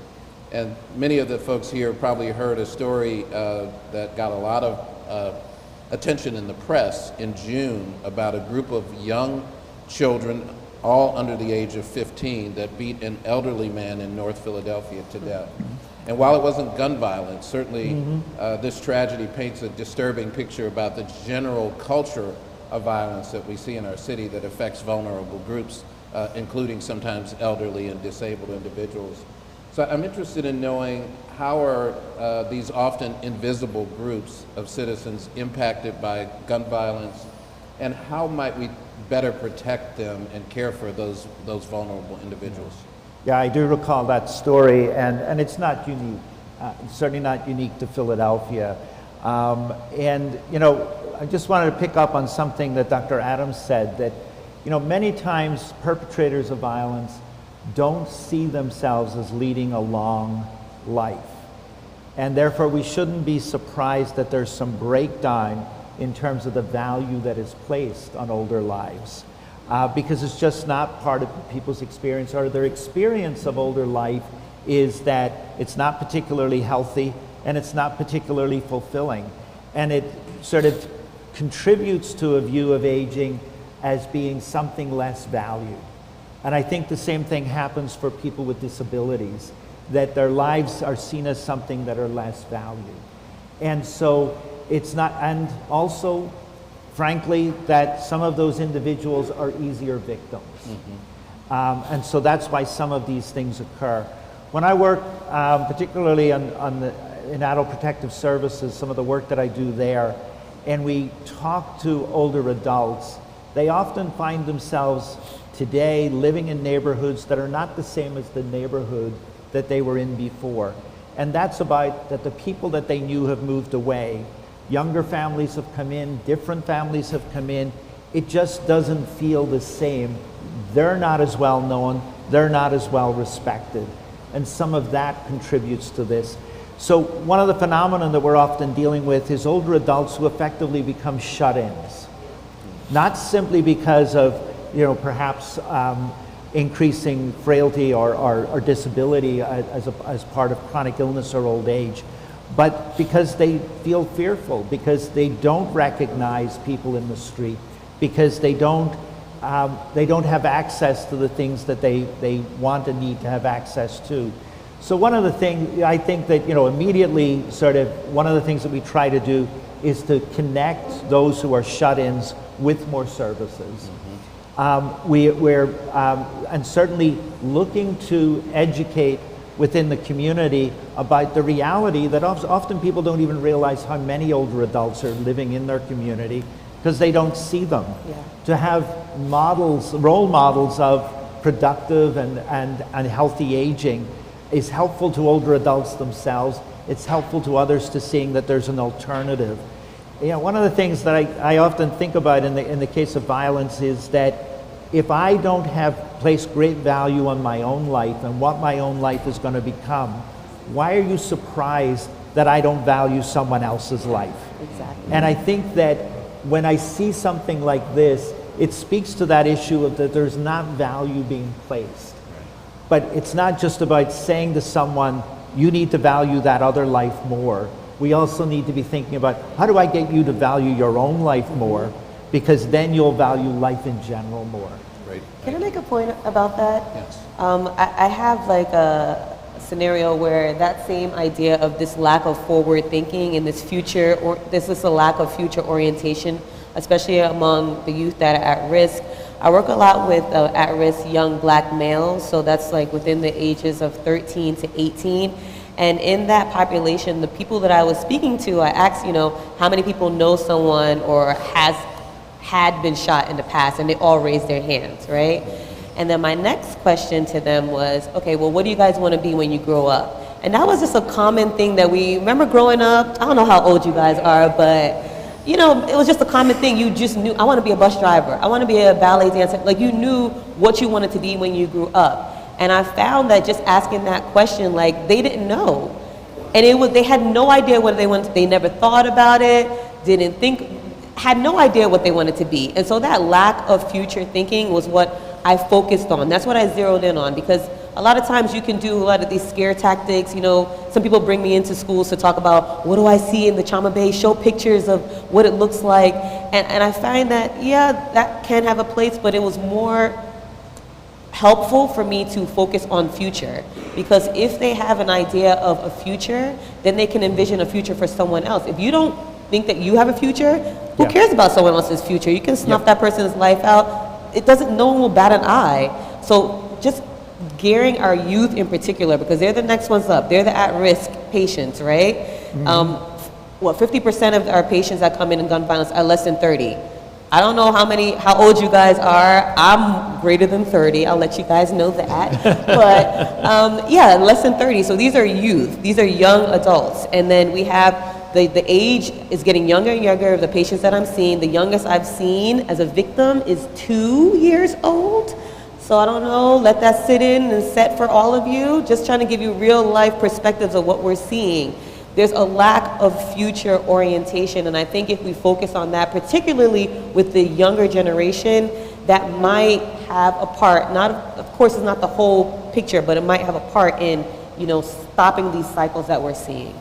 And many of the folks here probably heard a story that got a lot of attention in the press in June about a group of young children, all under the age of 15, that beat an elderly man in North Philadelphia to death. And while it wasn't gun violence, certainly this tragedy paints a disturbing picture about the general culture of violence that we see in our city that affects vulnerable groups, including sometimes elderly and disabled individuals. So I'm interested in knowing how are these often invisible groups of citizens impacted by gun violence, and how might we better protect them and care for those vulnerable individuals? Yeah, I do recall that story, and it's not unique. It's certainly not unique to Philadelphia. And, you know, I just wanted to pick up on something that Dr. Adams said, that, you know, many times perpetrators of violence don't see themselves as leading a long life. And therefore, we shouldn't be surprised that there's some breakdown in terms of the value that is placed on older lives. Because it's just not part of people's experience, or their experience of older life is that it's not particularly healthy and it's not particularly fulfilling. And it sort of contributes to a view of aging as being something less valued. And I think the same thing happens for people with disabilities, that their lives are seen as something that are less valued. And so it's not, and also, frankly, that some of those individuals are easier victims. And so that's why some of these things occur. When I work, particularly in adult protective services, some of the work that I do there, and we talk to older adults, they often find themselves today living in neighborhoods that are not the same as the neighborhood that they were in before. And that's about that the people that they knew have moved away. Younger families have come in, different families have come in. It just doesn't feel the same. They're not as well known, they're not as well respected. And some of that contributes to this. So one of the phenomena that we're often dealing with is older adults who effectively become shut-ins. Not simply because of, perhaps increasing frailty or disability as part of chronic illness or old age, but because they feel fearful, because they don't recognize people in the street, because they don't have access to the things that they want and need to have access to. So one of the things, I think that, immediately sort of one of the things that we try to do is to connect those who are shut-ins with more services. We're and certainly looking to educate within the community about the reality that often people don't even realize how many older adults are living in their community because they don't see them. To have models, role models of productive and healthy aging is helpful to older adults themselves. It's helpful to others to seeing that there's an alternative. One of the things that I often think about in the case of violence is that if I don't have placed great value on my own life and what my own life is going to become, why are you surprised that I don't value someone else's life? Exactly. And I think that when I see something like this, it speaks to that issue of that there's not value being placed. But it's not just about saying to someone, you need to value that other life more. We also need to be thinking about, how do I get you to value your own life more? Because then you'll value life in general more. Great. Can I make a point about that? Yes. I have like a scenario where that same idea of this lack of forward thinking and this future, or this is a lack of future orientation, especially among the youth that are at risk. I work a lot with at-risk young black males, so that's like within the ages of 13 to 18. And in that population, the people that I was speaking to, I asked, how many people know someone or had been shot in the past, and they all raised their hands, right? And then my next question to them was, okay, well, what do you guys want to be when you grow up? And that was just a common thing that we remember growing up. I don't know how old you guys are, but it was just a common thing. You just knew, I want to be a bus driver. I want to be a ballet dancer. Like, you knew what you wanted to be when you grew up. And I found that just asking that question, like, they didn't know. And they had no idea what they wanted. They never thought about it, didn't think, had no idea what they wanted to be. And so that lack of future thinking was what I focused on. That's what I zeroed in on, because a lot of times you can do a lot of these scare tactics. Some people bring me into schools to talk about, what do I see in the trauma bay, show pictures of what it looks like. And I find that, yeah, that can have a place, but it was more helpful for me to focus on future, because if they have an idea of a future, then they can envision a future for someone else. If you don't think that you have a future, who cares about someone else's future? You can snuff that person's life out. No one will bat an eye. So just gearing our youth in particular, because they're the next ones up. They're the at-risk patients, right? 50% of our patients that come in gun violence are less than 30. I don't know how old you guys are. I'm greater than 30. I'll let you guys know that. But yeah, less than 30. So these are youth. These are young adults. And then we have the age is getting younger and younger of the patients that I'm seeing. The youngest I've seen as a victim is 2 years old. So I don't know, let that sit in and set for all of you. Just trying to give you real life perspectives of what we're seeing. There's a lack of future orientation, and I think if we focus on that, particularly with the younger generation, that might have a part, of course it's not the whole picture, but it might have a part in stopping these cycles that we're seeing.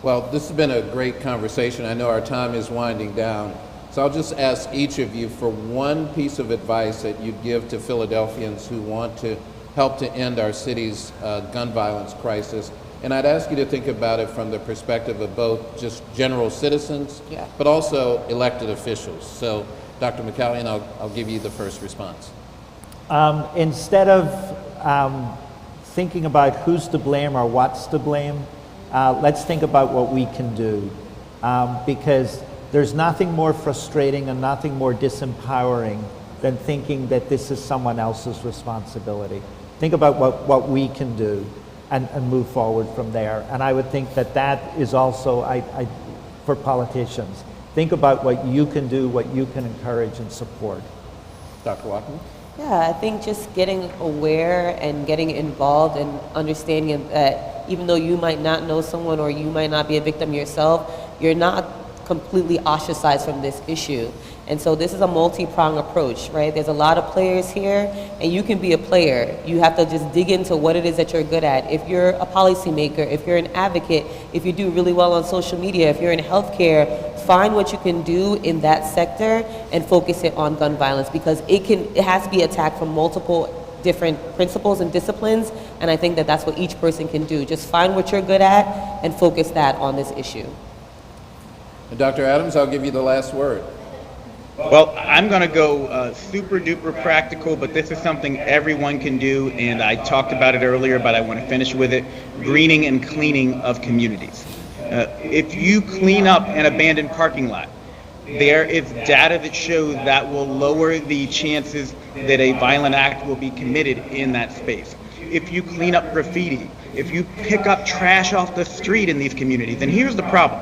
Well, this has been a great conversation. I know our time is winding down. So I'll just ask each of you for one piece of advice that you'd give to Philadelphians who want to help to end our city's gun violence crisis. And I'd ask you to think about it from the perspective of both just general citizens, but also elected officials. So, Dr. McCallion, I'll give you the first response. Instead of thinking about who's to blame or what's to blame, let's think about what we can do. Because there's nothing more frustrating and nothing more disempowering than thinking that this is someone else's responsibility. Think about what we can do and move forward from there. And I would think that is also, for politicians, think about what you can do, what you can encourage and support. Dr. Walker? Yeah, I think just getting aware and getting involved and understanding that even though you might not know someone or you might not be a victim yourself, you're not completely ostracized from this issue. And so this is a multi-pronged approach, right? There's a lot of players here, and you can be a player. You have to just dig into what it is that you're good at. If you're a policymaker, if you're an advocate, if you do really well on social media, if you're in healthcare, find what you can do in that sector and focus it on gun violence, because it has to be attacked from multiple different principles and disciplines, and I think that's what each person can do. Just find what you're good at and focus that on this issue. And Dr. Adams, I'll give you the last word. Well, I'm going to go super duper practical, but this is something everyone can do, and I talked about it earlier, but I want to finish with it. Greening and cleaning of communities. If you clean up an abandoned parking lot, there is data that shows that will lower the chances that a violent act will be committed in that space. If you clean up graffiti, if you pick up trash off the street in these communities, and here's the problem.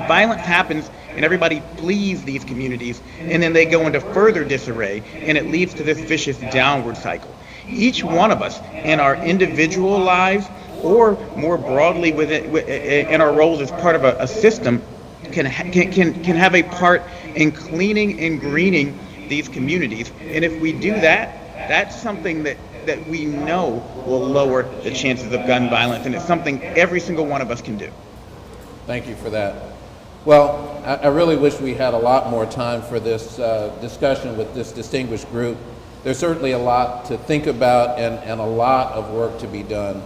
Violence happens and everybody flees these communities, and then they go into further disarray, and it leads to this vicious downward cycle. Each one of us in our individual lives, or more broadly in our roles as part of a system, can have a part in cleaning and greening these communities. And if we do that, that's something that we know will lower the chances of gun violence, and it's something every single one of us can do. Thank you for that. Well, I really wish we had a lot more time for this discussion with this distinguished group. There's certainly a lot to think about and a lot of work to be done.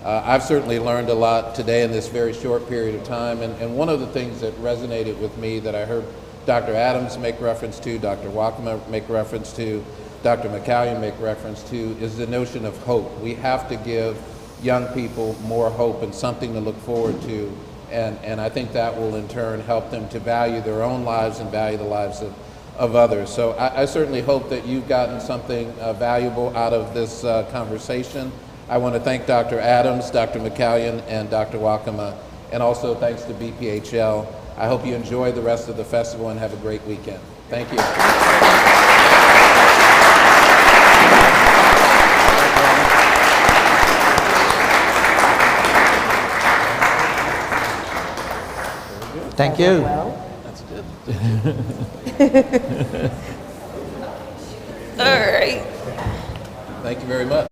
I've certainly learned a lot today in this very short period of time, and one of the things that resonated with me that I heard Dr. Adams make reference to, Dr. Wakema make reference to, Dr. McCallion make reference to, is the notion of hope. We have to give young people more hope and something to look forward to. And I think that will in turn help them to value their own lives and value the lives of others. So I certainly hope that you've gotten something valuable out of this conversation. I want to thank Dr. Adams, Dr. McCallion, and Dr. Wakema, and also thanks to BPHL. I hope you enjoy the rest of the festival and have a great weekend. Thank you. Thank you. That's good. All right. Thank you very much.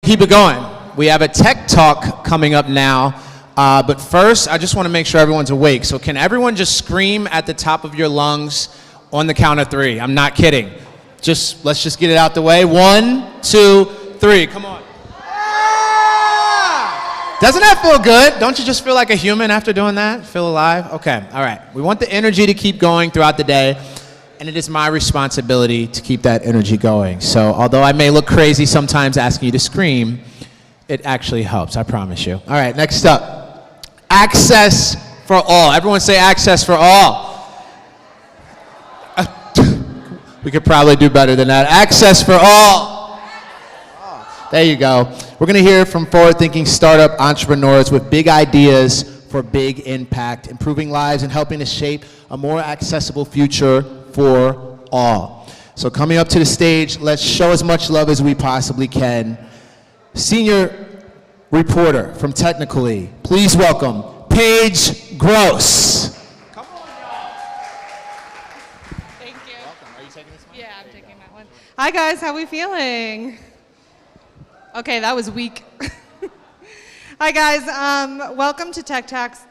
keep it going. We have a tech talk coming up now. But first, I just want to make sure everyone's awake. So can everyone just scream at the top of your lungs on the count of 3? I'm not kidding. Let's just get it out the way. 1, 2, 3. Come on. Doesn't that feel good? Don't you just feel like a human after doing that? Feel alive? Okay, all right. We want the energy to keep going throughout the day, and it is my responsibility to keep that energy going. So although I may look crazy sometimes asking you to scream, it actually helps, I promise you. All right, next up. Access for all. Everyone say access for all. We could probably do better than that. Access for all. There you go. We're going to hear from forward-thinking startup entrepreneurs with big ideas for big impact, improving lives and helping to shape a more accessible future for all. So coming up to the stage, let's show as much love as we possibly can. Senior reporter from Technically, please welcome Paige Gross. Thank you. Welcome. Are you taking this one? Yeah, I'm taking that one. Hi guys, how we feeling? Okay, that was weak. Hi guys, welcome to Tech Talks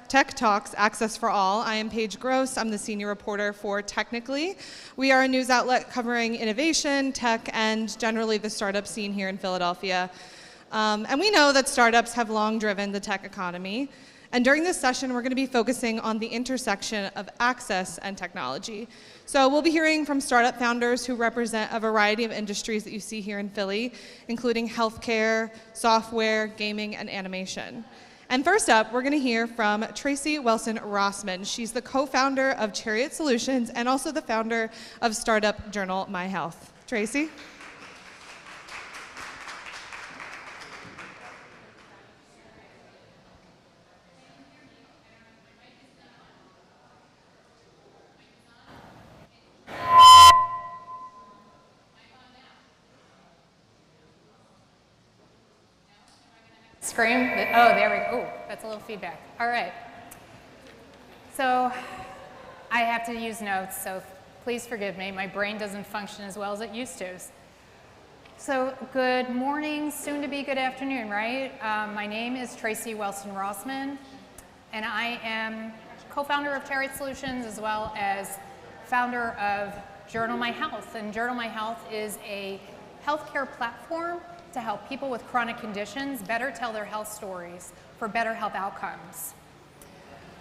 Access for All. I am Paige Gross. I'm the senior reporter for Technically. We are a news outlet covering innovation, tech, and generally the startup scene here in Philadelphia. And we know that startups have long driven the tech economy. And during this session, we're going to be focusing on the intersection of access and technology. So we'll be hearing from startup founders who represent a variety of industries that you see here in Philly, including healthcare, software, gaming, and animation. And first up, we're going to hear from Tracy Wilson-Rossman. She's the co-founder of Chariot Solutions and also the founder of startup journal My Health. Tracy? Scream? Oh, there we go. Oh, that's a little feedback. All right. So I have to use notes, so please forgive me. My brain doesn't function as well as it used to. So good morning, soon to be good afternoon, right? My name is Tracy Wilson-Rossman, and I am co-founder of Chariot Solutions as well as founder of Journal My Health. And Journal My Health is a healthcare platform to help people with chronic conditions better tell their health stories for better health outcomes.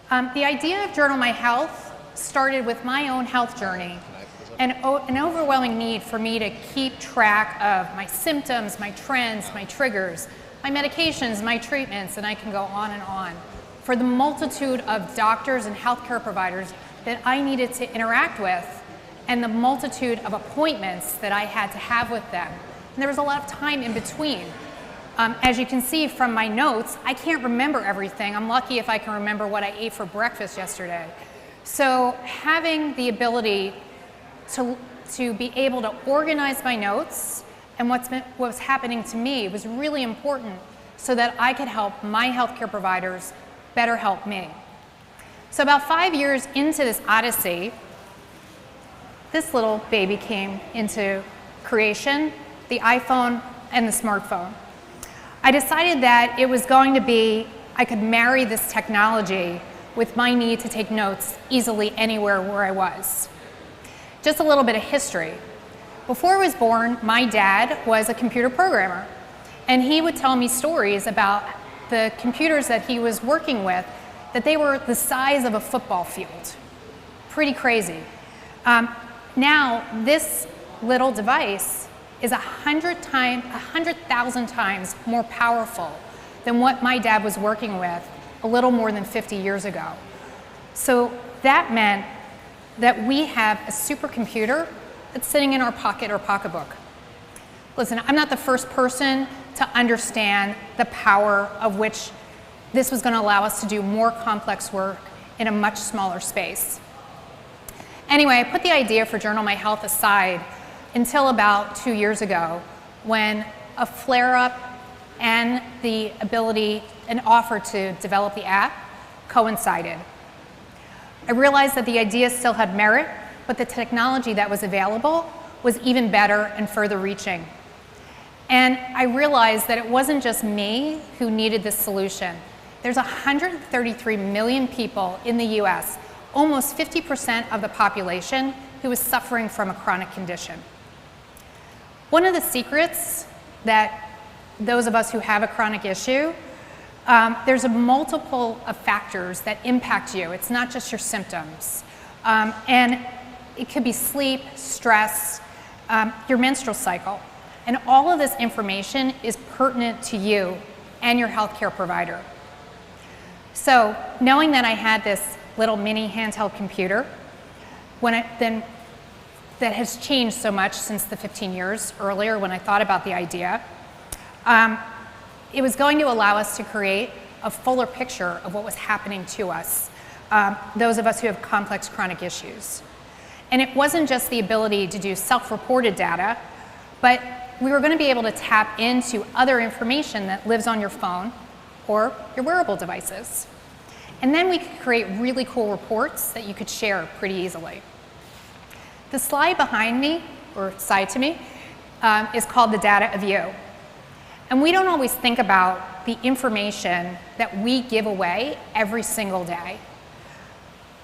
The idea of Journal My Health started with my own health journey and an overwhelming need for me to keep track of my symptoms, my trends, my triggers, my medications, my treatments, and I can go on, for the multitude of doctors and healthcare providers that I needed to interact with and the multitude of appointments that I had to have with them. And there was a lot of time in between. As you can see from my notes, I can't remember everything. I'm lucky if I can remember what I ate for breakfast yesterday. So having the ability to be able to organize my notes and what's happening to me was really important so that I could help my healthcare providers better help me. So about 5 years into this odyssey, this little baby came into creation, the iPhone and the smartphone. I decided that it was going to be, I could marry this technology with my need to take notes easily anywhere where I was. Just a little bit of history. Before I was born, my dad was a computer programmer, and he would tell me stories about the computers that he was working with, that they were the size of a football field. Pretty crazy. Now, this little device is 100,000 times more powerful than what my dad was working with a little more than 50 years ago. So that meant that we have a supercomputer that's sitting in our pocket or pocketbook. Listen, I'm not the first person to understand the power of which this was going to allow us to do more complex work in a much smaller space. Anyway, I put the idea for Journal My Health aside until about 2 years ago when a flare-up and the ability and offer to develop the app coincided. I realized that the idea still had merit, but the technology that was available was even better and further reaching. And I realized that it wasn't just me who needed this solution. There's 133 million people in the US, almost 50% of the population, who is suffering from a chronic condition. One of the secrets that those of us who have a chronic issue, there's a multiple of factors that impact you. It's not just your symptoms. And it could be sleep, stress, your menstrual cycle. And all of this information is pertinent to you and your healthcare provider. So knowing that I had this little mini handheld computer, that has changed so much since the 15 years earlier when I thought about the idea, it was going to allow us to create a fuller picture of what was happening to us, those of us who have complex chronic issues. And it wasn't just the ability to do self-reported data, but we were going to be able to tap into other information that lives on your phone or your wearable devices. And then we could create really cool reports that you could share pretty easily. The slide behind me, or side to me, is called the data of you. And we don't always think about the information that we give away every single day,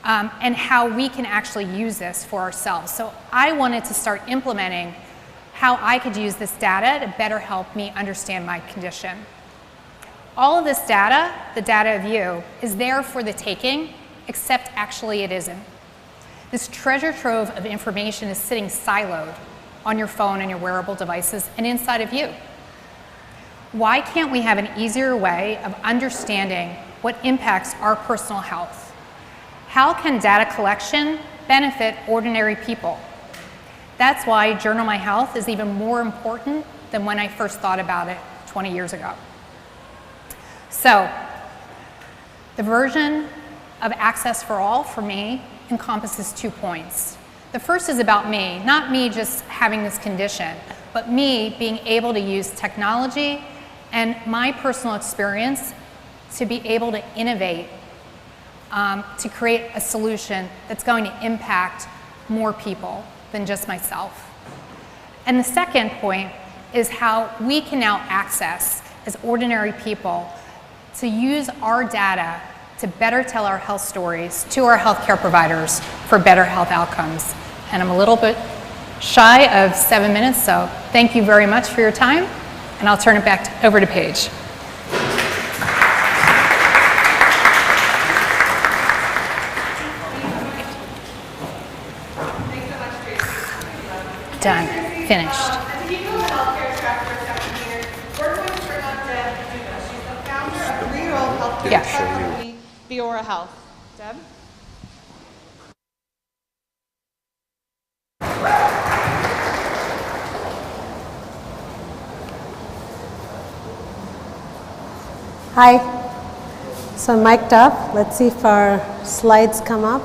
and how we can actually use this for ourselves. So I wanted to start implementing how I could use this data to better help me understand my condition. All of this data, the data of you, is there for the taking, except actually it isn't. This treasure trove of information is sitting siloed on your phone and your wearable devices and inside of you. Why can't we have an easier way of understanding what impacts our personal health? How can data collection benefit ordinary people? That's why Journal My Health is even more important than when I first thought about it 20 years ago. So, the version of Access for All for me encompasses 2 points. The first is about me, not me just having this condition, but me being able to use technology and my personal experience to be able to innovate, to create a solution that's going to impact more people than just myself. And the second point is how we can now access, as ordinary people, to use our data to better tell our health stories to our healthcare providers for better health outcomes. And I'm a little bit shy of 7 minutes, so thank you very much for your time, and I'll turn it back over to Paige. Done. Finished. As a people in the healthcare sector for 7 years, we're going to bring on Deavens. She's the founder of 3-year-old healthcare tech company, Viora Health. Deb? Hi. So I'm mic'd up. Let's see if our slides come up.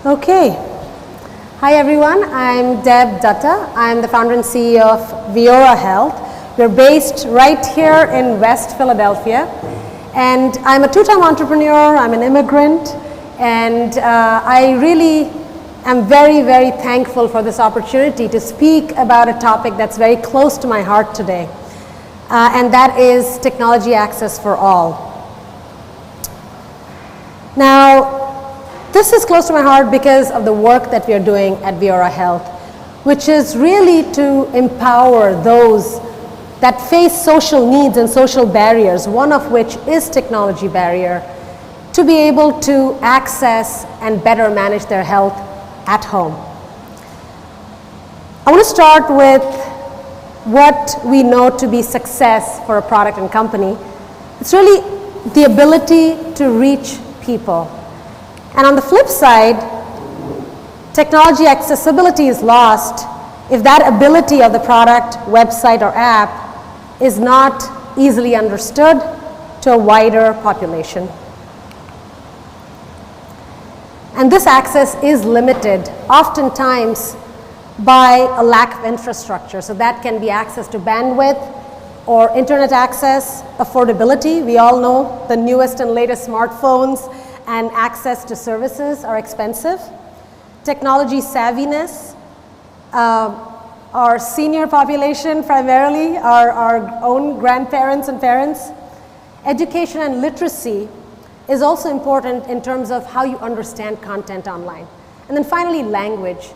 Okay. Hi everyone, I'm Deb Dutta. I'm the founder and CEO of Viora Health. We're based right here in West Philadelphia. And I'm a two-time entrepreneur, I'm an immigrant, and I really am very, very thankful for this opportunity to speak about a topic that's very close to my heart today. And that is technology access for all. Now, this is close to my heart because of the work that we are doing at Viora Health, which is really to empower those that face social needs and social barriers, one of which is technology barrier, to be able to access and better manage their health at home. I want to start with what we know to be success for a product and company. It's really the ability to reach people. And on the flip side, technology accessibility is lost if that ability of the product, website, or app is not easily understood to a wider population. And this access is limited, oftentimes by a lack of infrastructure. So that can be access to bandwidth or internet access, affordability. We all know the newest and latest smartphones and access to services are expensive. technology savviness, our senior population primarily, our own grandparents and parents. Education and literacy is also important in terms of how you understand content online. And then finally, language.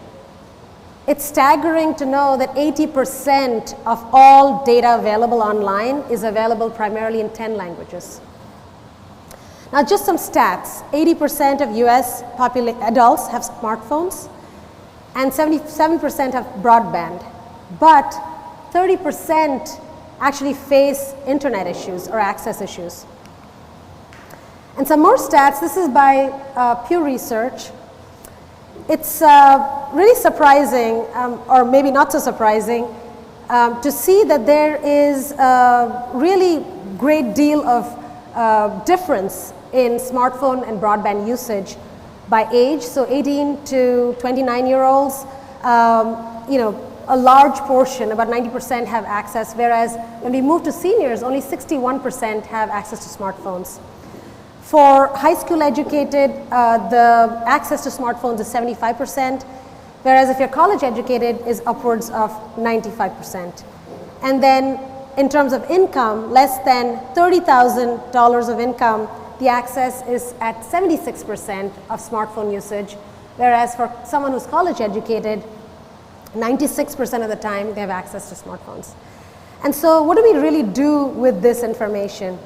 It's staggering to know that 80% of all data available online is available primarily in 10 languages. Now, just some stats. 80% of US adults have smartphones, and 77% have broadband. But 30% actually face internet issues or access issues. And some more stats. This is by Pew Research. It's really surprising, or maybe not so surprising, to see that there is a really great deal of difference in smartphone and broadband usage by age. So 18 to 29-year-olds, a large portion, about 90% have access, whereas when we move to seniors, only 61% have access to smartphones. For high school educated, the access to smartphones is 75%, whereas if you're college educated, is upwards of 95%. And then in terms of income, less than $30,000 of income, the access is at 76% of smartphone usage, whereas for someone who's college educated, 96% of the time they have access to smartphones. And so what do we really do with this information?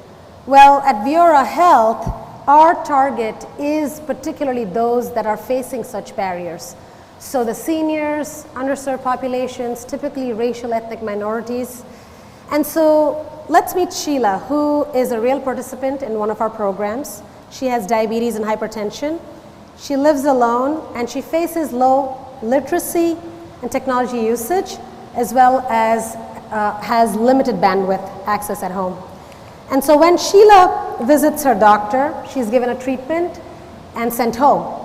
Well, at Viora Health, our target is particularly those that are facing such barriers. So the seniors, underserved populations, typically racial ethnic minorities. And so let's meet Sheila, who is a real participant in one of our programs. She has diabetes and hypertension. She lives alone, and she faces low literacy and technology usage, as well as has limited bandwidth access at home. And so when Sheila visits her doctor, she's given a treatment and sent home.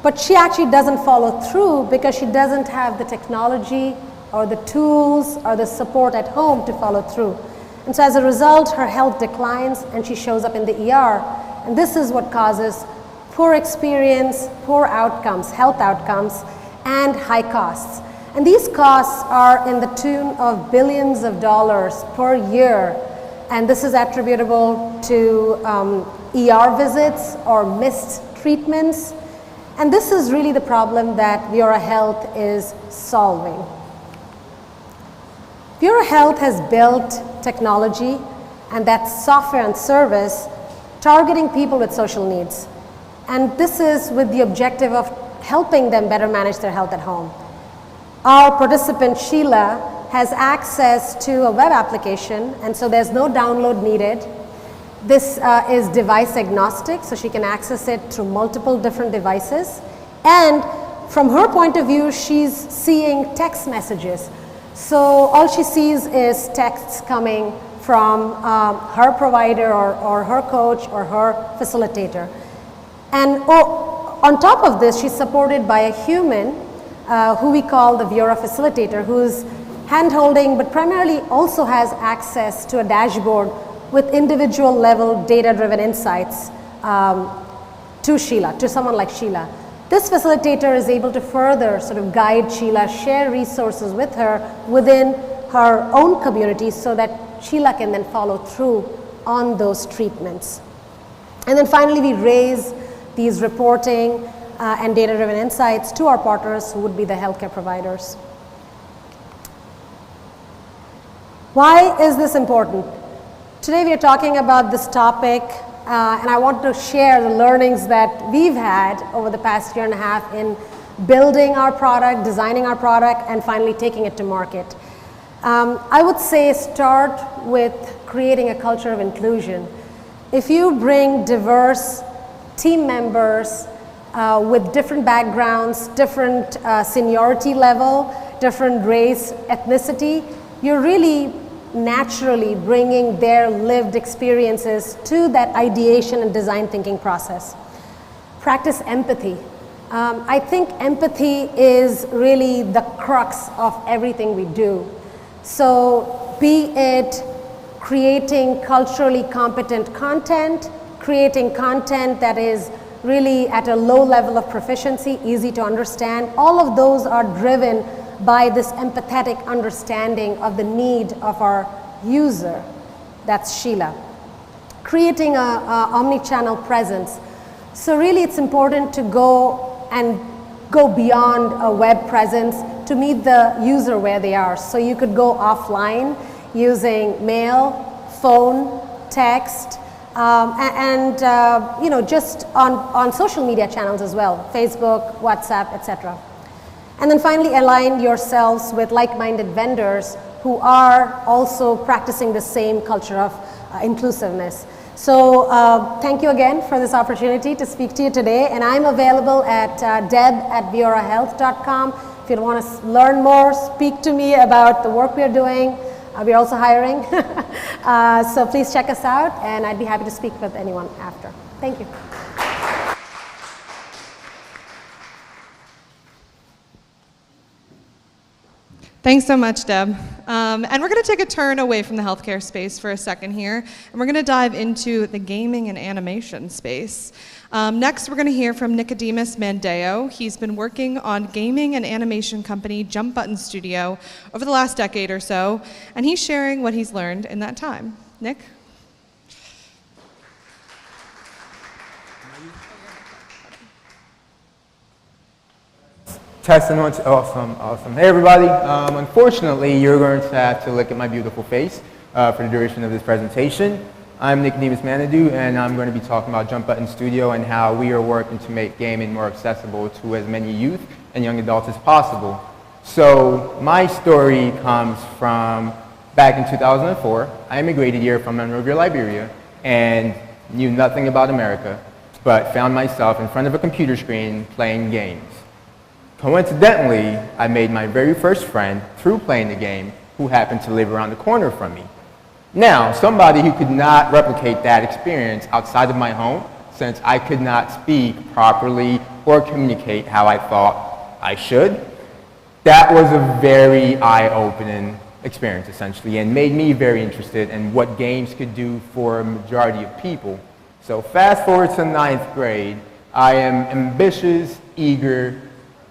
But she actually doesn't follow through because she doesn't have the technology or the tools or the support at home to follow through. And so as a result, her health declines and she shows up in the ER. And this is what causes poor experience, poor outcomes, health outcomes, and high costs. And these costs are in the tune of billions of dollars per year. And this is attributable to ER visits or missed treatments. And this is really the problem that Viora Health is solving. Viora Health has built technology, and that's software and service, targeting people with social needs. And this is with the objective of helping them better manage their health at home. Our participant, Sheila, has access to a web application, and so there's no download needed. This is device agnostic, so she can access it through multiple different devices. And from her point of view, she's seeing text messages. So all she sees is texts coming from her provider or her coach or her facilitator. And on top of this, she's supported by a human who we call the Viora facilitator, who's hand-holding, but primarily also has access to a dashboard with individual level data-driven insights to Sheila, to someone like Sheila. This facilitator is able to further sort of guide Sheila, share resources with her within her own community so that Sheila can then follow through on those treatments. And then finally, we raise these reporting and data-driven insights to our partners, who would be the healthcare providers. Why is this important? Today we are talking about this topic, and I want to share the learnings that we've had over the past year and a half in building our product, designing our product, and finally taking it to market. I would say start with creating a culture of inclusion. If you bring diverse team members with different backgrounds, different seniority level, different race, ethnicity, you're really naturally bringing their lived experiences to that ideation and design thinking process. Practice empathy. I think empathy is really the crux of everything we do. So be it creating culturally competent content, creating content that is really at a low level of proficiency, easy to understand. All of those are driven by this empathetic understanding of the need of our user. That's Sheila. Creating a omni-channel presence. So really it's important to go beyond a web presence to meet the user where they are. So you could go offline using mail, phone, text, and you know, just on social media channels as well, Facebook, WhatsApp, etc. And then finally, align yourselves with like-minded vendors who are also practicing the same culture of inclusiveness. So thank you again for this opportunity to speak to you today, and I'm available at deb@viorahealth.com. If you want to learn more, speak to me about the work we're doing. We're also hiring, so please check us out, and I'd be happy to speak with anyone after. Thank you. Thanks so much, Deb. And we're going to take a turn away from the healthcare space for a second here, and we're going to dive into the gaming and animation space. Next, we're going to hear from Nicodemus Mandeo. He's been working on gaming and animation company Jump Button Studio over the last decade or so, and he's sharing what he's learned in that time. Nick? Testing once, awesome. Hey everybody, unfortunately you're going to have to look at my beautiful face for the duration of this presentation. I'm Nicodemus Manadu, and I'm going to be talking about Jump Button Studio and how we are working to make gaming more accessible to as many youth and young adults as possible. So my story comes from back in 2004. I immigrated here from Monrovia, Liberia, and knew nothing about America, but found myself in front of a computer screen playing games. Coincidentally, I made my very first friend through playing the game who happened to live around the corner from me. Now, somebody who could not replicate that experience outside of my home, since I could not speak properly or communicate how I thought I should, that was a very eye-opening experience, essentially, and made me very interested in what games could do for a majority of people. So fast forward to 9th grade, I am ambitious, eager.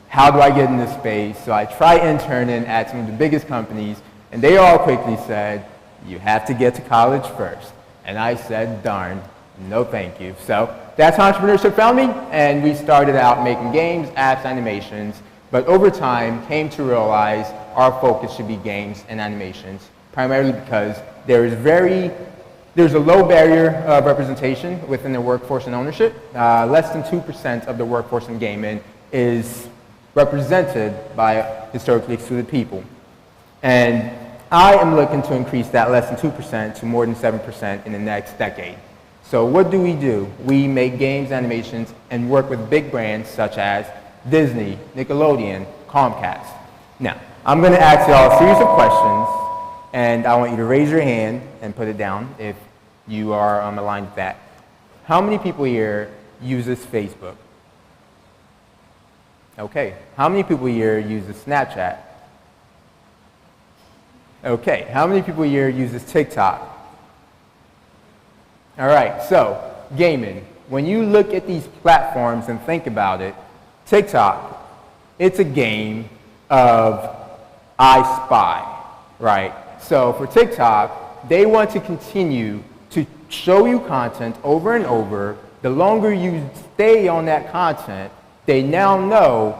How do I get in this space? So I tried interning at some of the biggest companies, and they all quickly said, you have to get to college first. And I said, darn, no thank you. So that's how entrepreneurship found me, and we started out making games, apps, animations, but over time came to realize our focus should be games and animations, primarily because there's a low barrier of representation within the workforce and ownership. Less than 2% of the workforce in gaming is represented by historically excluded people. And I am looking to increase that less than 2% to more than 7% in the next decade. So what do? We make games, animations, and work with big brands such as Disney, Nickelodeon, Comcast. Now, I'm going to ask you all a series of questions, and I want you to raise your hand and put it down if you are aligned with that. How many people here uses Facebook? Okay. How many people here uses Snapchat? Okay. How many people here uses TikTok? All right. So, gaming. When you look at these platforms and think about it, TikTok, it's a game of I Spy, right? So for TikTok, they want to continue to show you content over and over. The longer you stay on that content, they now know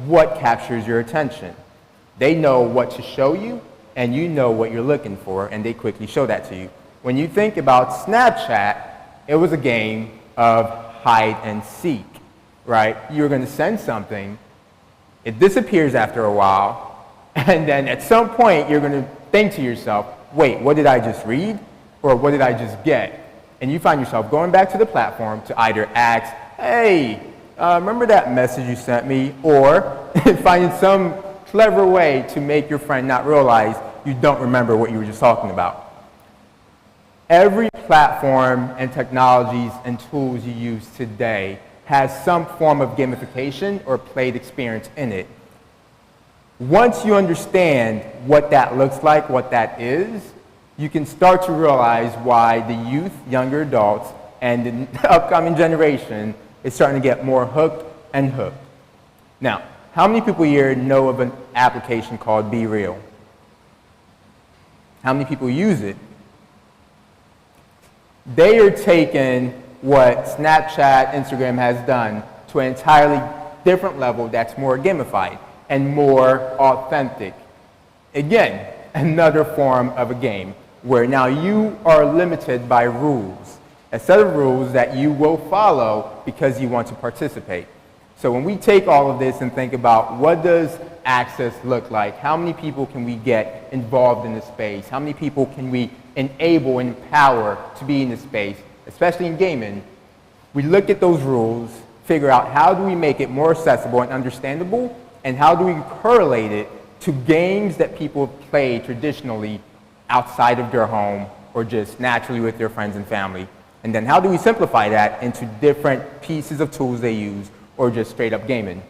what captures your attention. They know what to show you, and you know what you're looking for, and they quickly show that to you. When you think about Snapchat, it was a game of hide and seek, right? You're going to send something, it disappears after a while, and then at some point you're going to think to yourself, wait, what did I just read? Or what did I just get? And you find yourself going back to the platform to either ask, hey, remember that message you sent me? Or finding some clever way to make your friend not realize you don't remember what you were just talking about. Every platform and technologies and tools you use today has some form of gamification or played experience in it. Once you understand what that looks like, what that is, you can start to realize why the youth, younger adults, and the upcoming generation it's starting to get more hooked and hooked. Now, how many people here know of an application called Be Real? How many people use it? They are taking what Snapchat, Instagram has done to an entirely different level that's more gamified and more authentic. Again, another form of a game where now you are limited by rules, a set of rules that you will follow because you want to participate. So when we take all of this and think about what does access look like, how many people can we get involved in this space, how many people can we enable and empower to be in this space, especially in gaming, we look at those rules, figure out how do we make it more accessible and understandable, and how do we correlate it to games that people play traditionally outside of their home or just naturally with their friends and family. And then how do we simplify that into different pieces of tools they use or just straight up gaming?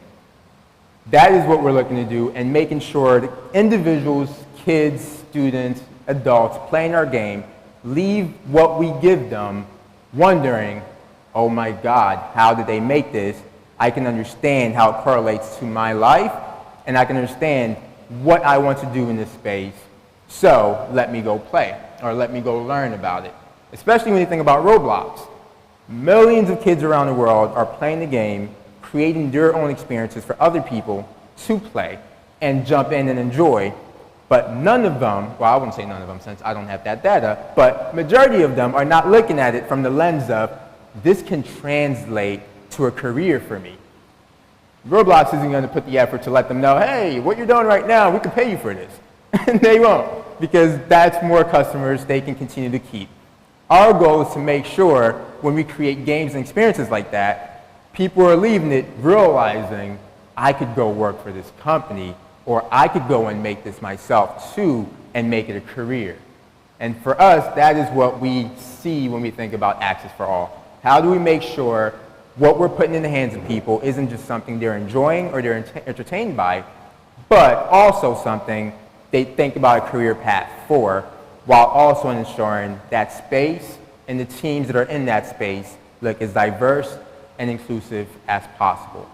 That is what we're looking to do, and making sure that individuals, kids, students, adults playing our game leave what we give them wondering, oh my God, how did they make this? I can understand how it correlates to my life, and I can understand what I want to do in this space, so let me go play, or let me go learn about it. Especially when you think about Roblox. Millions of kids around the world are playing the game, creating their own experiences for other people to play and jump in and enjoy, but none of them, well, I wouldn't say none of them since I don't have that data, but majority of them are not looking at it from the lens of, this can translate to a career for me. Roblox isn't going to put the effort to let them know, hey, what you're doing right now, we can pay you for this. And they won't, because that's more customers they can continue to keep. Our goal is to make sure when we create games and experiences like that, people are leaving it realizing, I could go work for this company, or I could go and make this myself too and make it a career. And for us, that is what we see when we think about Access for All. How do we make sure what we're putting in the hands of people isn't just something they're enjoying or they're entertained by, but also something they think about a career path for, while also ensuring that space and the teams that are in that space look as diverse and inclusive as possible.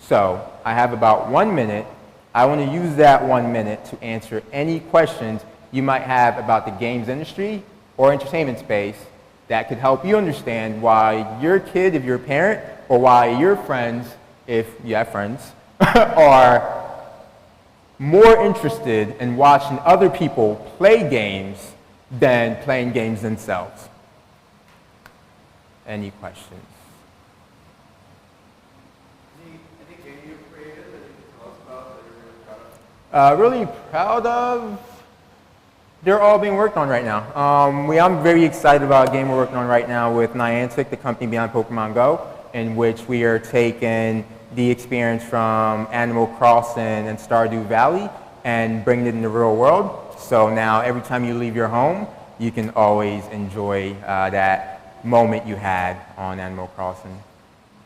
So I have about 1 minute. I want to use that 1 minute to answer any questions you might have about the games industry or entertainment space that could help you understand why your kid, if you're a parent, or why your friends, if you have friends, are more interested in watching other people play games than playing games themselves. Any questions? Any game you've created that you can tell us about that you're really proud of? Really proud of? They're all being worked on right now. I'm very excited about a game we're working on right now with Niantic, the company behind Pokemon Go, in which we are taking the experience from Animal Crossing and Stardew Valley and bringing it in the real world. So now every time you leave your home, you can always enjoy that moment you had on Animal Crossing.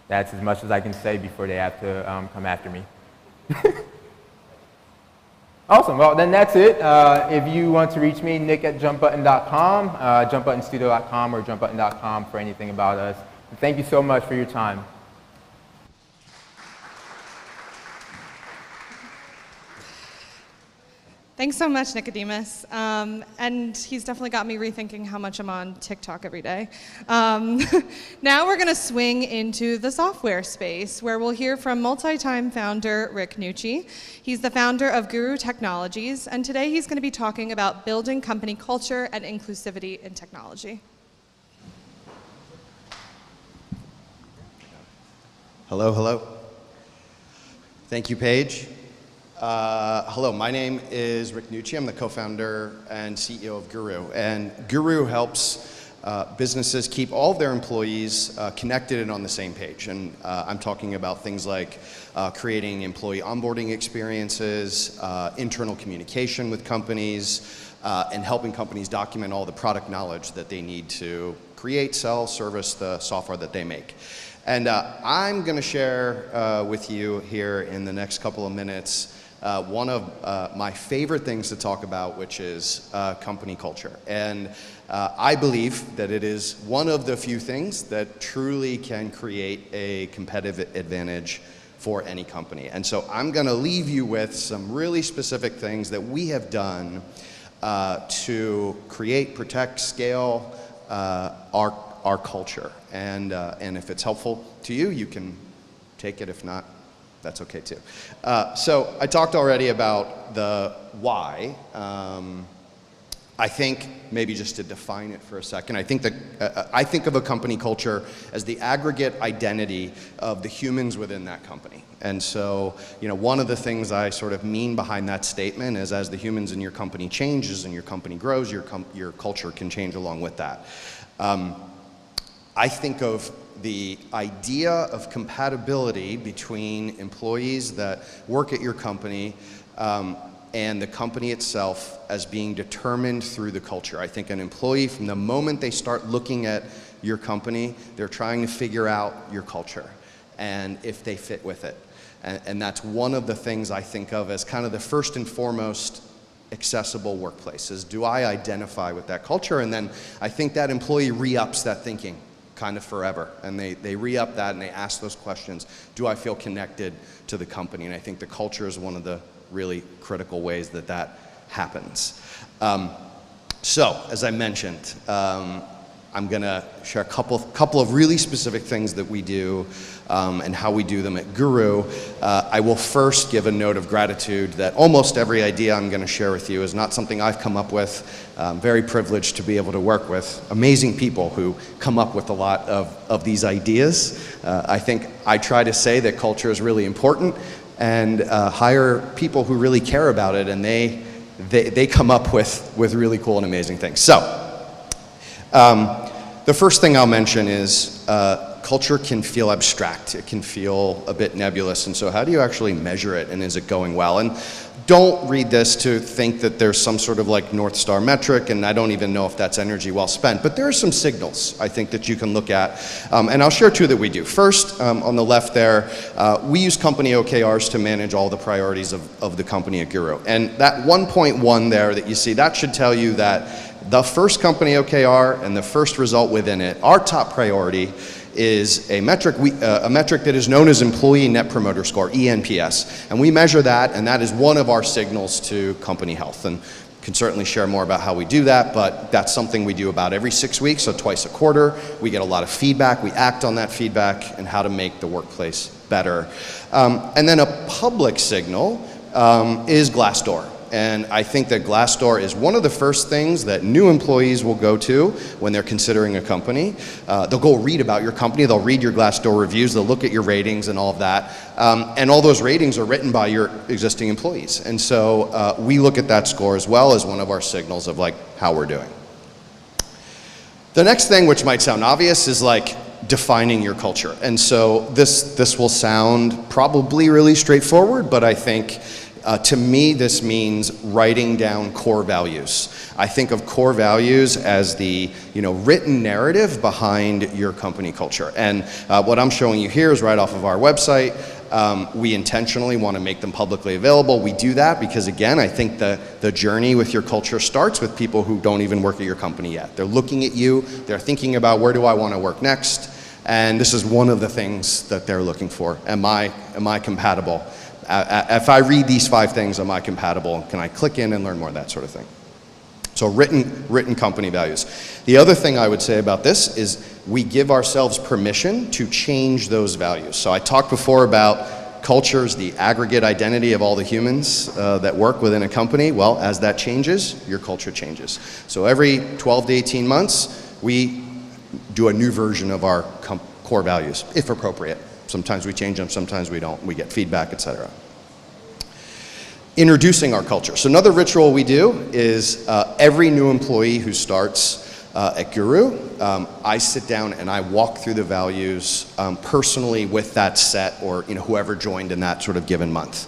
That's as much as I can say before they have to come after me. Awesome. Well, then that's it. If you want to reach me, nick@jumpbutton.com, jumpbuttonstudio.com, or jumpbutton.com for anything about us. And thank you so much for your time. Thanks so much, Nicodemus. And he's definitely got me rethinking how much I'm on TikTok every day. Now we're going to swing into the software space, where we'll hear from multi-time founder Rick Nucci. He's the founder of Guru Technologies, and today he's going to be talking about building company culture and inclusivity in technology. Hello, hello. Thank you, Paige. Hello, my name is Rick Nucci. I'm the co-founder and CEO of Guru. And Guru helps businesses keep all of their employees connected and on the same page. And I'm talking about things like creating employee onboarding experiences, internal communication with companies, and helping companies document all the product knowledge that they need to create, sell, service the software that they make. And I'm going to share with you here in the next couple of minutes one of my favorite things to talk about, which is company culture. And I believe that it is one of the few things that truly can create a competitive advantage for any company. And so I'm going to leave you with some really specific things that we have done to create, protect, scale our culture. And if it's helpful to you, you can take it. If not, that's okay too. So I talked already about the why. I think maybe just to define it for a second, I think that I think of a company culture as the aggregate identity of the humans within that company. And so, one of the things I sort of mean behind that statement is as the humans in your company changes and your company grows, your culture can change along with that. I think of the idea of compatibility between employees that work at your company and the company itself as being determined through the culture. I think an employee, from the moment they start looking at your company, they're trying to figure out your culture and if they fit with it. And that's one of the things I think of as kind of the first and foremost accessible workplace is, do I identify with that culture? And then I think that employee re-ups that thinking kind of forever. And they re-up that and they ask those questions. Do I feel connected to the company? And I think the culture is one of the really critical ways that that happens. So, as I mentioned, I'm going to share a couple of really specific things that we do and how we do them at Guru. I will first give a note of gratitude that almost every idea I'm going to share with you is not something I've come up with. I'm very privileged to be able to work with amazing people who come up with a lot of these ideas. I think I try to say that culture is really important and hire people who really care about it, and they come up with really cool and amazing things. So, the first thing I'll mention is culture can feel abstract. It can feel a bit nebulous. And so how do you actually measure it, and is it going well? And don't read this to think that there's some sort of like North Star metric, and I don't even know if that's energy well spent. But there are some signals, I think, that you can look at. And I'll share two that we do. First, on the left there, we use company OKRs to manage all the priorities of the company at Guru. And that 1.1 there that you see, that should tell you that the first company OKR and the first result within it, our top priority is a metric that is known as Employee Net Promoter Score, ENPS. And we measure that, and that is one of our signals to company health. And can certainly share more about how we do that, but that's something we do about every 6 weeks, so twice a quarter. We get a lot of feedback. We act on that feedback and how to make the workplace better. And then a public signal is Glassdoor. And I think that Glassdoor is one of the first things that new employees will go to when they're considering a company. They'll go read about your company, they'll read your Glassdoor reviews, they'll look at your ratings and all of that. And all those ratings are written by your existing employees. And so we look at that score as well as one of our signals of like how we're doing. The next thing, which might sound obvious, is like defining your culture. And so this will sound probably really straightforward, but I think to me, this means writing down core values. I think of core values as the written narrative behind your company culture. And what I'm showing you here is right off of our website. We intentionally want to make them publicly available. We do that because, again, I think the journey with your culture starts with people who don't even work at your company yet. They're looking at you. They're thinking about, where do I want to work next? And this is one of the things that they're looking for. Am I compatible? If I read these 5 things, am I compatible? Can I click in and learn more, that sort of thing? So written company values. The other thing I would say about this is we give ourselves permission to change those values. So I talked before about cultures, the aggregate identity of all the humans that work within a company. Well, as that changes, your culture changes. So every 12 to 18 months, we do a new version of our core values, if appropriate. Sometimes we change them, sometimes we don't. We get feedback, etc. Introducing our culture. So another ritual we do is every new employee who starts at Guru, I sit down and I walk through the values personally with that set, or whoever joined in that sort of given month.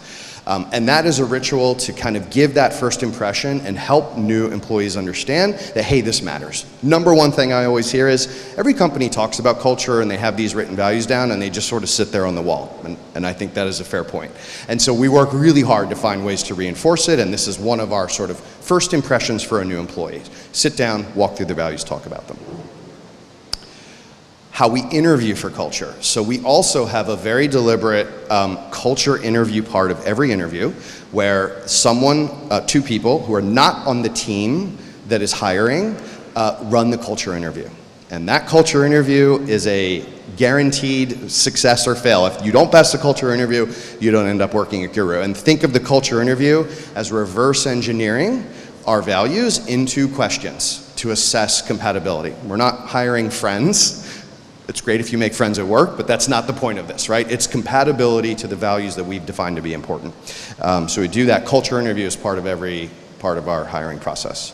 And that is a ritual to kind of give that first impression and help new employees understand that, hey, this matters. Number one thing I always hear is every company talks about culture and they have these written values down and they just sort of sit there on the wall. And I think that is a fair point. And so we work really hard to find ways to reinforce it, and this is one of our sort of first impressions for a new employee. Sit down, walk through the values, talk about them. How we interview for culture. So we also have a very deliberate culture interview part of every interview where two people who are not on the team that is hiring run the culture interview. And that culture interview is a guaranteed success or fail. If you don't pass the culture interview, you don't end up working at Guru. And think of the culture interview as reverse engineering our values into questions to assess compatibility. We're not hiring friends. It's great if you make friends at work, but that's not the point of this, right? It's compatibility to the values that we've defined to be important. So we do that culture interview as part of every part of our hiring process.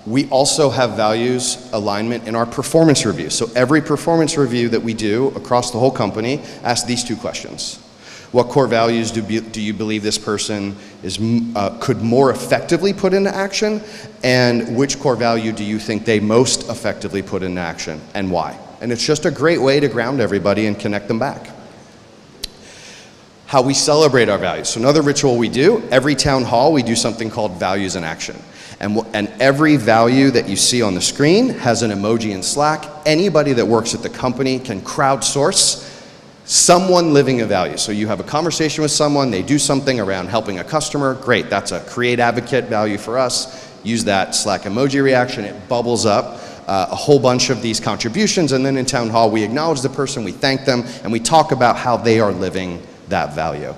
We also have values alignment in our performance review. So every performance review that we do across the whole company asks these two questions. What core values do you believe this person could more effectively put into action? And which core value do you think they most effectively put into action and why? And it's just a great way to ground everybody and connect them back. How we celebrate our values. So another ritual we do, every town hall we do something called values in action. And every value that you see on the screen has an emoji in Slack. Anybody that works at the company can crowdsource someone living a value. So you have a conversation with someone, they do something around helping a customer, great, that's a create advocate value for us. Use that Slack emoji reaction, it bubbles up a whole bunch of these contributions, and then in town hall we acknowledge the person, we thank them, and we talk about how they are living that value.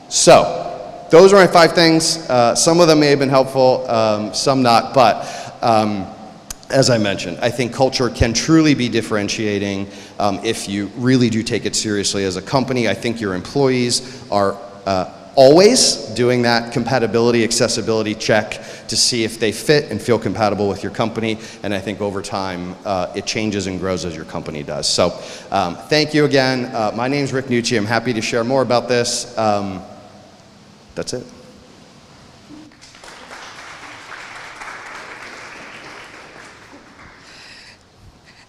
So those are my 5 things. Some of them may have been helpful, some not, but as I mentioned, I think culture can truly be differentiating if you really do take it seriously as a company. I think your employees are always doing that compatibility, accessibility check to see if they fit and feel compatible with your company. And I think over time, it changes and grows as your company does. So thank you again. My name's Rick Nucci. I'm happy to share more about this. That's it.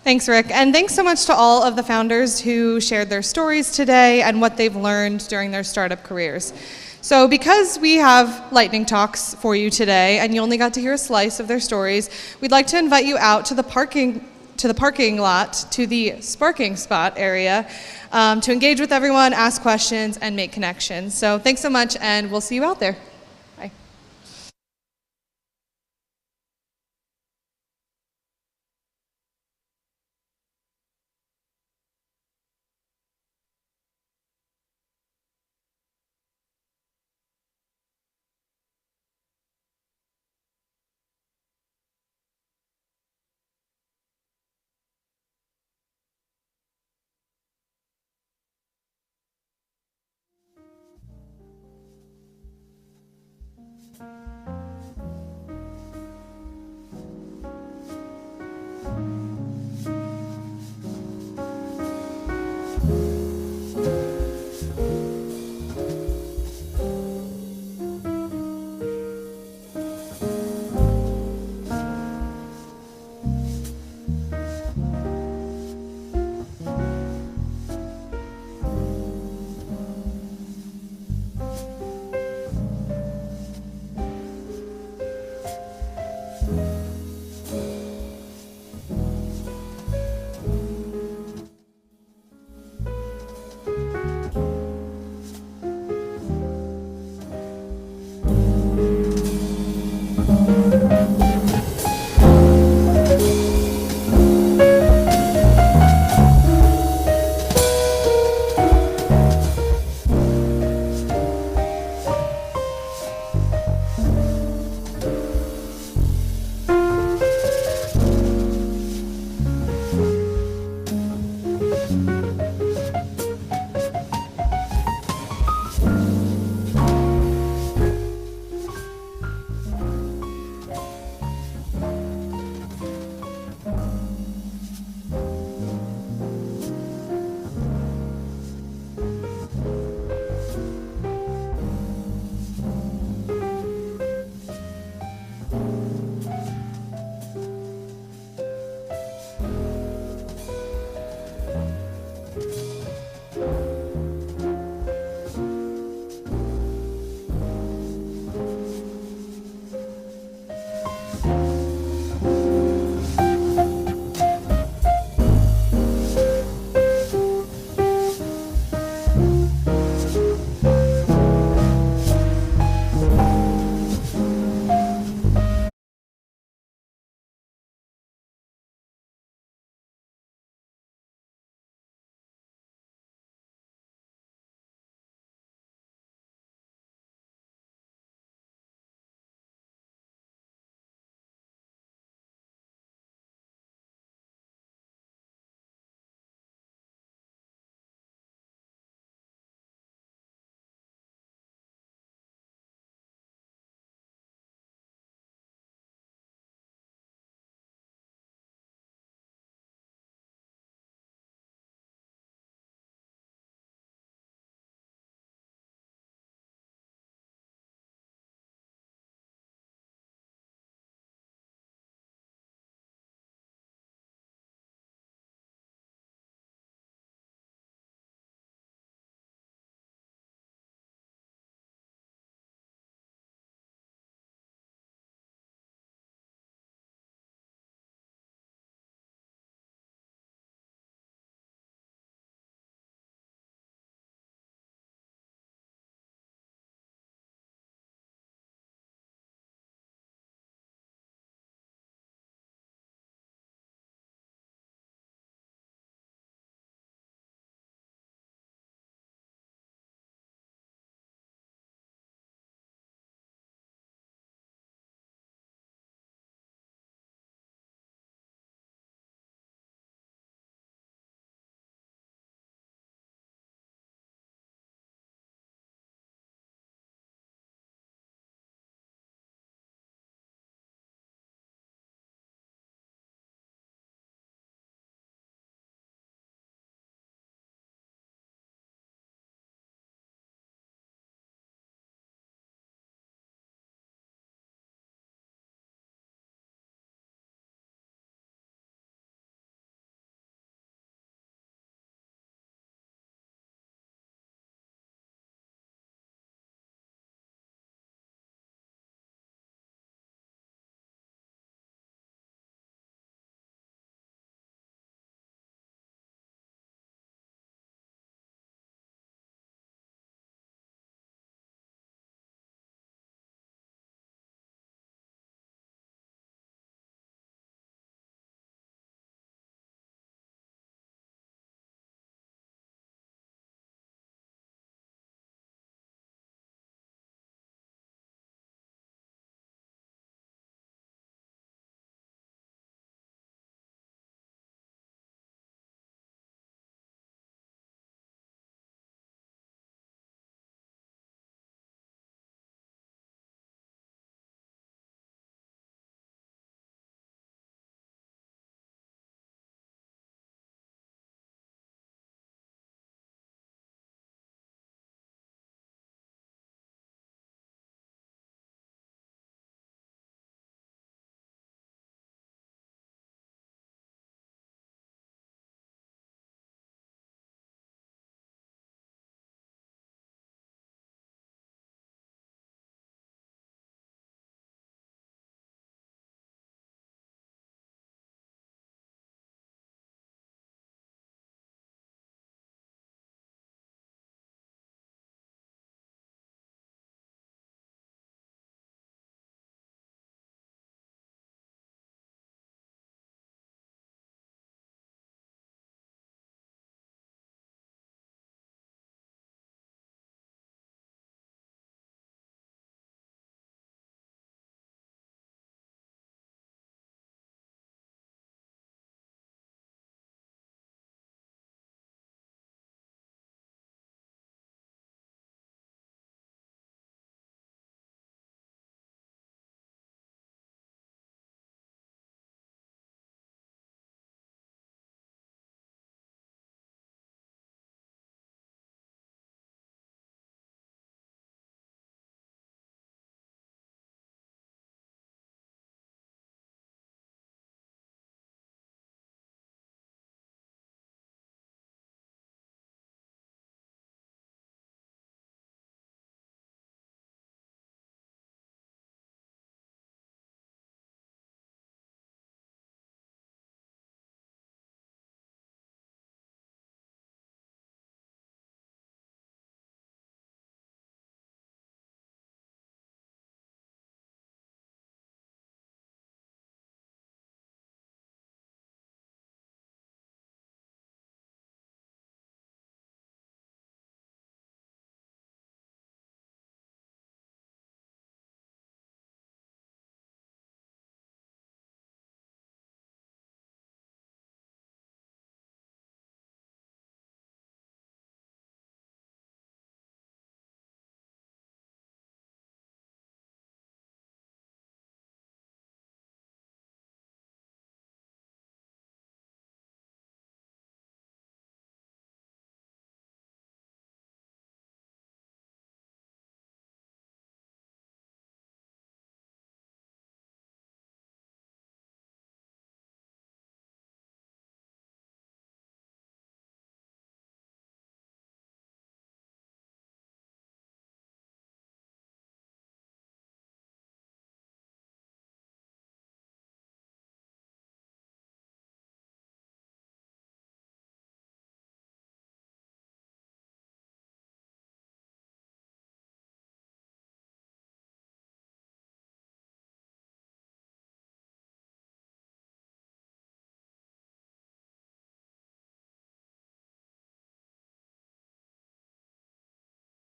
Thanks, Rick. And thanks so much to all of the founders who shared their stories today and what they've learned during their startup careers. So because we have lightning talks for you today, and you only got to hear a slice of their stories, we'd like to invite you out to the parking lot, to the sparking spot area, to engage with everyone, ask questions, and make connections. So thanks so much, and we'll see you out there. Bye.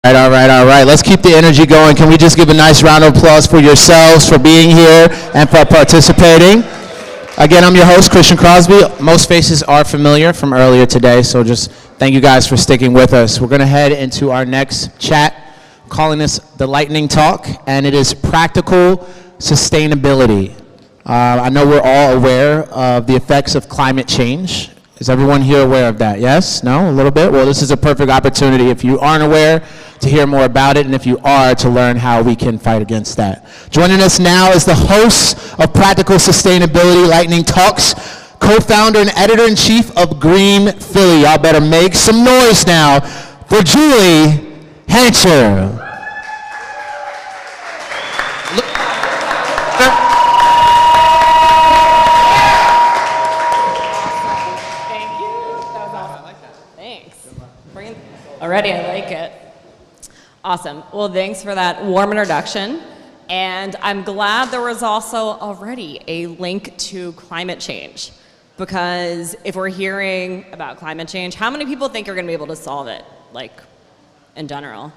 All right. Let's keep the energy going. Can we just give a nice round of applause for yourselves, for being here, and for participating? Again, I'm your host, Christian Crosby. Most faces are familiar from earlier today, so just thank you guys for sticking with us. We're going to head into our next chat, calling this the Lightning Talk, and it is practical sustainability. I know we're all aware of the effects of climate change. Is everyone here aware of that? Yes? No? A little bit? Well, this is a perfect opportunity, if you aren't aware, to hear more about it, and if you are, to learn how we can fight against that. Joining us now is the host of Practical Sustainability Lightning Talks, co-founder and editor-in-chief of Green Philly. Y'all better make some noise now for Julie Hancher. Already, I like it. Awesome. Well, thanks for that warm introduction. And I'm glad there was also already a link to climate change. Because if we're hearing about climate change, how many people think you're going to be able to solve it? Like, in general?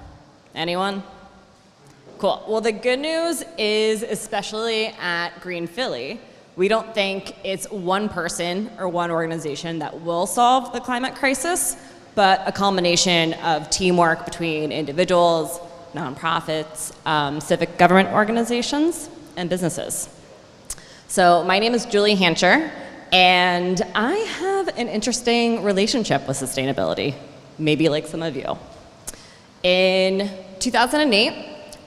Anyone? Cool. Well, the good news is, especially at Green Philly, we don't think it's one person or one organization that will solve the climate crisis, but a combination of teamwork between individuals, nonprofits, civic government organizations, and businesses. So my name is Julie Hancher, and I have an interesting relationship with sustainability, maybe like some of you. In 2008,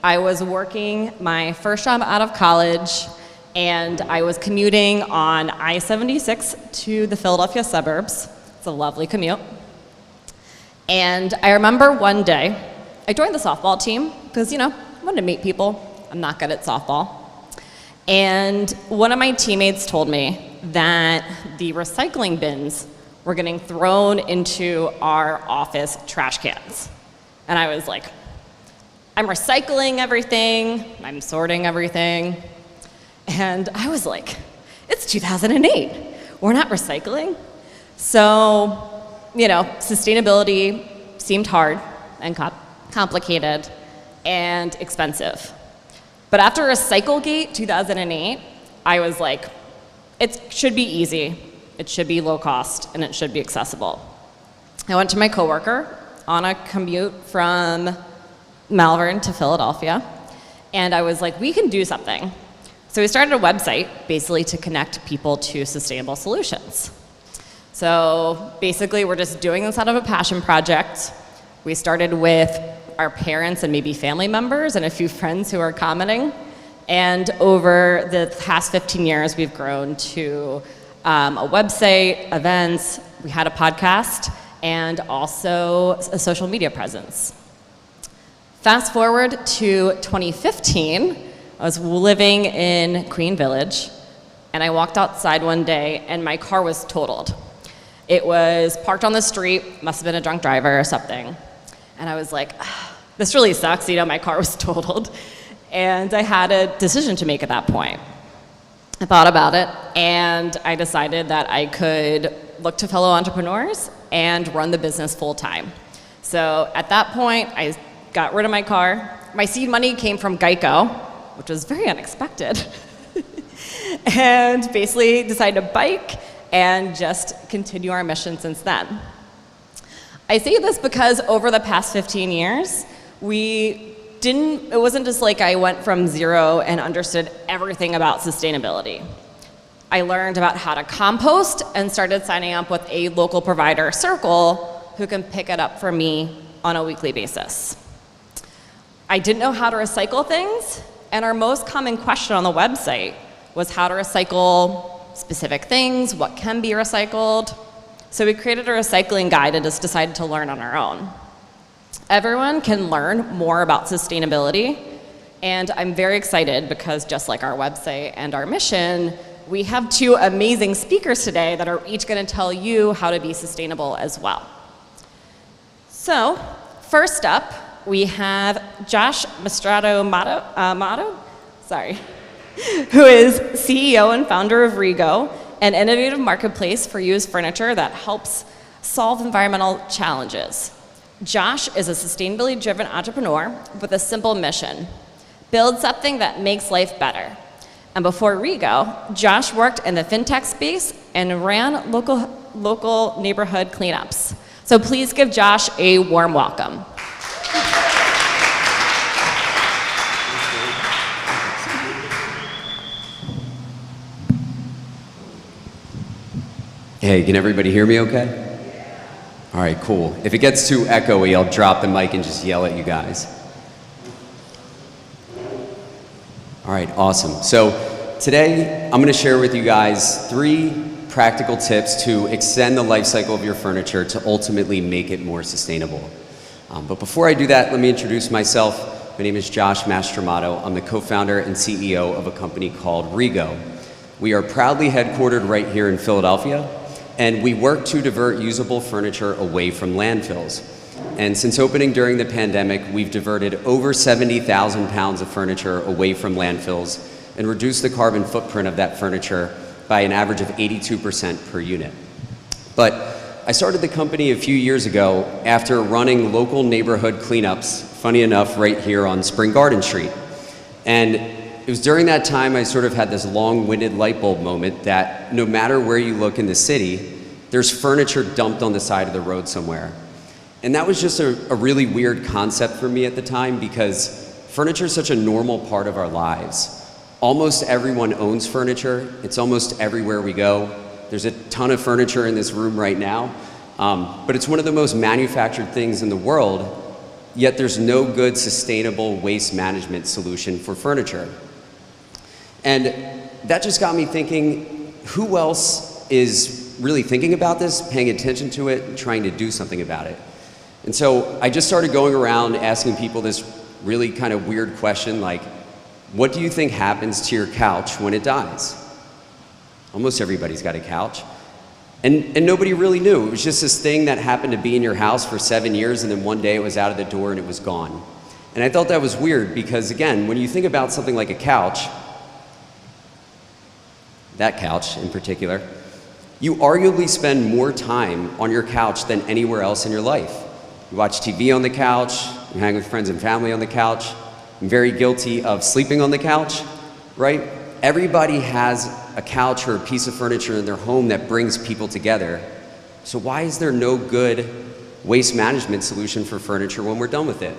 I was working my first job out of college, and I was commuting on I-76 to the Philadelphia suburbs. It's a lovely commute. And I remember one day, I joined the softball team because, I wanted to meet people. I'm not good at softball. And one of my teammates told me that the recycling bins were getting thrown into our office trash cans. And I was like, I'm recycling everything, I'm sorting everything. And I was like, it's 2008, we're not recycling. So, sustainability seemed hard and complicated and expensive. But after Recyclegate 2008, I was like, it should be easy, it should be low cost, and it should be accessible. I went to my coworker on a commute from Malvern to Philadelphia, and I was like, we can do something. So we started a website basically to connect people to sustainable solutions. So basically, we're just doing this out of a passion project. We started with our parents and maybe family members and a few friends who are commenting. And over the past 15 years, we've grown to a website, events, we had a podcast, and also a social media presence. Fast forward to 2015, I was living in Queen Village, and I walked outside one day, and my car was totaled. It was parked on the street, must have been a drunk driver or something. And I was like, this really sucks, my car was totaled. And I had a decision to make at that point. I thought about it, and I decided that I could look to fellow entrepreneurs and run the business full time. So at that point, I got rid of my car. My seed money came from Geico, which was very unexpected. And basically decided to bike and just continue our mission since then. I say this because over the past 15 years, it wasn't just like I went from zero and understood everything about sustainability. I learned about how to compost and started signing up with a local provider, Circle, who can pick it up for me on a weekly basis. I didn't know how to recycle things, and our most common question on the website was how to recycle specific things, what can be recycled. So we created a recycling guide and just decided to learn on our own. Everyone can learn more about sustainability, and I'm very excited because just like our website and our mission, we have two amazing speakers today that are each going to tell you how to be sustainable as well. So first up, we have Josh Mastrato-Mato, who is CEO and founder of Rego, an innovative marketplace for used furniture that helps solve environmental challenges. Josh is a sustainability driven entrepreneur with a simple mission: build something that makes life better. And before Rego, Josh worked in the fintech space and ran local neighborhood cleanups. So please give Josh a warm welcome. Hey, can everybody hear me okay? All right, cool. If it gets too echoey, I'll drop the mic and just yell at you guys. All right, awesome. So today, I'm gonna share with you guys 3 practical tips to extend the life cycle of your furniture to ultimately make it more sustainable. But before I do that, let me introduce myself. My name is Josh Mastromato. I'm the co-founder and CEO of a company called Rego. We are proudly headquartered right here in Philadelphia, and we work to divert usable furniture away from landfills. And since opening during the pandemic, we've diverted over 70,000 pounds of furniture away from landfills and reduced the carbon footprint of that furniture by an average of 82% per unit. But I started the company a few years ago after running local neighborhood cleanups, funny enough, right here on Spring Garden Street. And it was during that time I sort of had this long-winded light bulb moment that no matter where you look in the city, there's furniture dumped on the side of the road somewhere. And that was just a really weird concept for me at the time, because furniture is such a normal part of our lives. Almost everyone owns furniture. It's almost everywhere we go. There's a ton of furniture in this room right now, but it's one of the most manufactured things in the world, yet there's no good sustainable waste management solution for furniture. And that just got me thinking, who else is really thinking about this, paying attention to it, and trying to do something about it? And so I just started going around asking people this really kind of weird question, like, what do you think happens to your couch when it dies? Almost everybody's got a couch. And nobody really knew. It was just this thing that happened to be in your house for 7 years, and then one day it was out of the door and it was gone. And I thought that was weird because, again, when you think about something like a couch, that couch in particular, you arguably spend more time on your couch than anywhere else in your life. You watch TV on the couch, you hang with friends and family on the couch. I'm very guilty of sleeping on the couch, right? Everybody has a couch or a piece of furniture in their home that brings people together. So why is there no good waste management solution for furniture when we're done with it?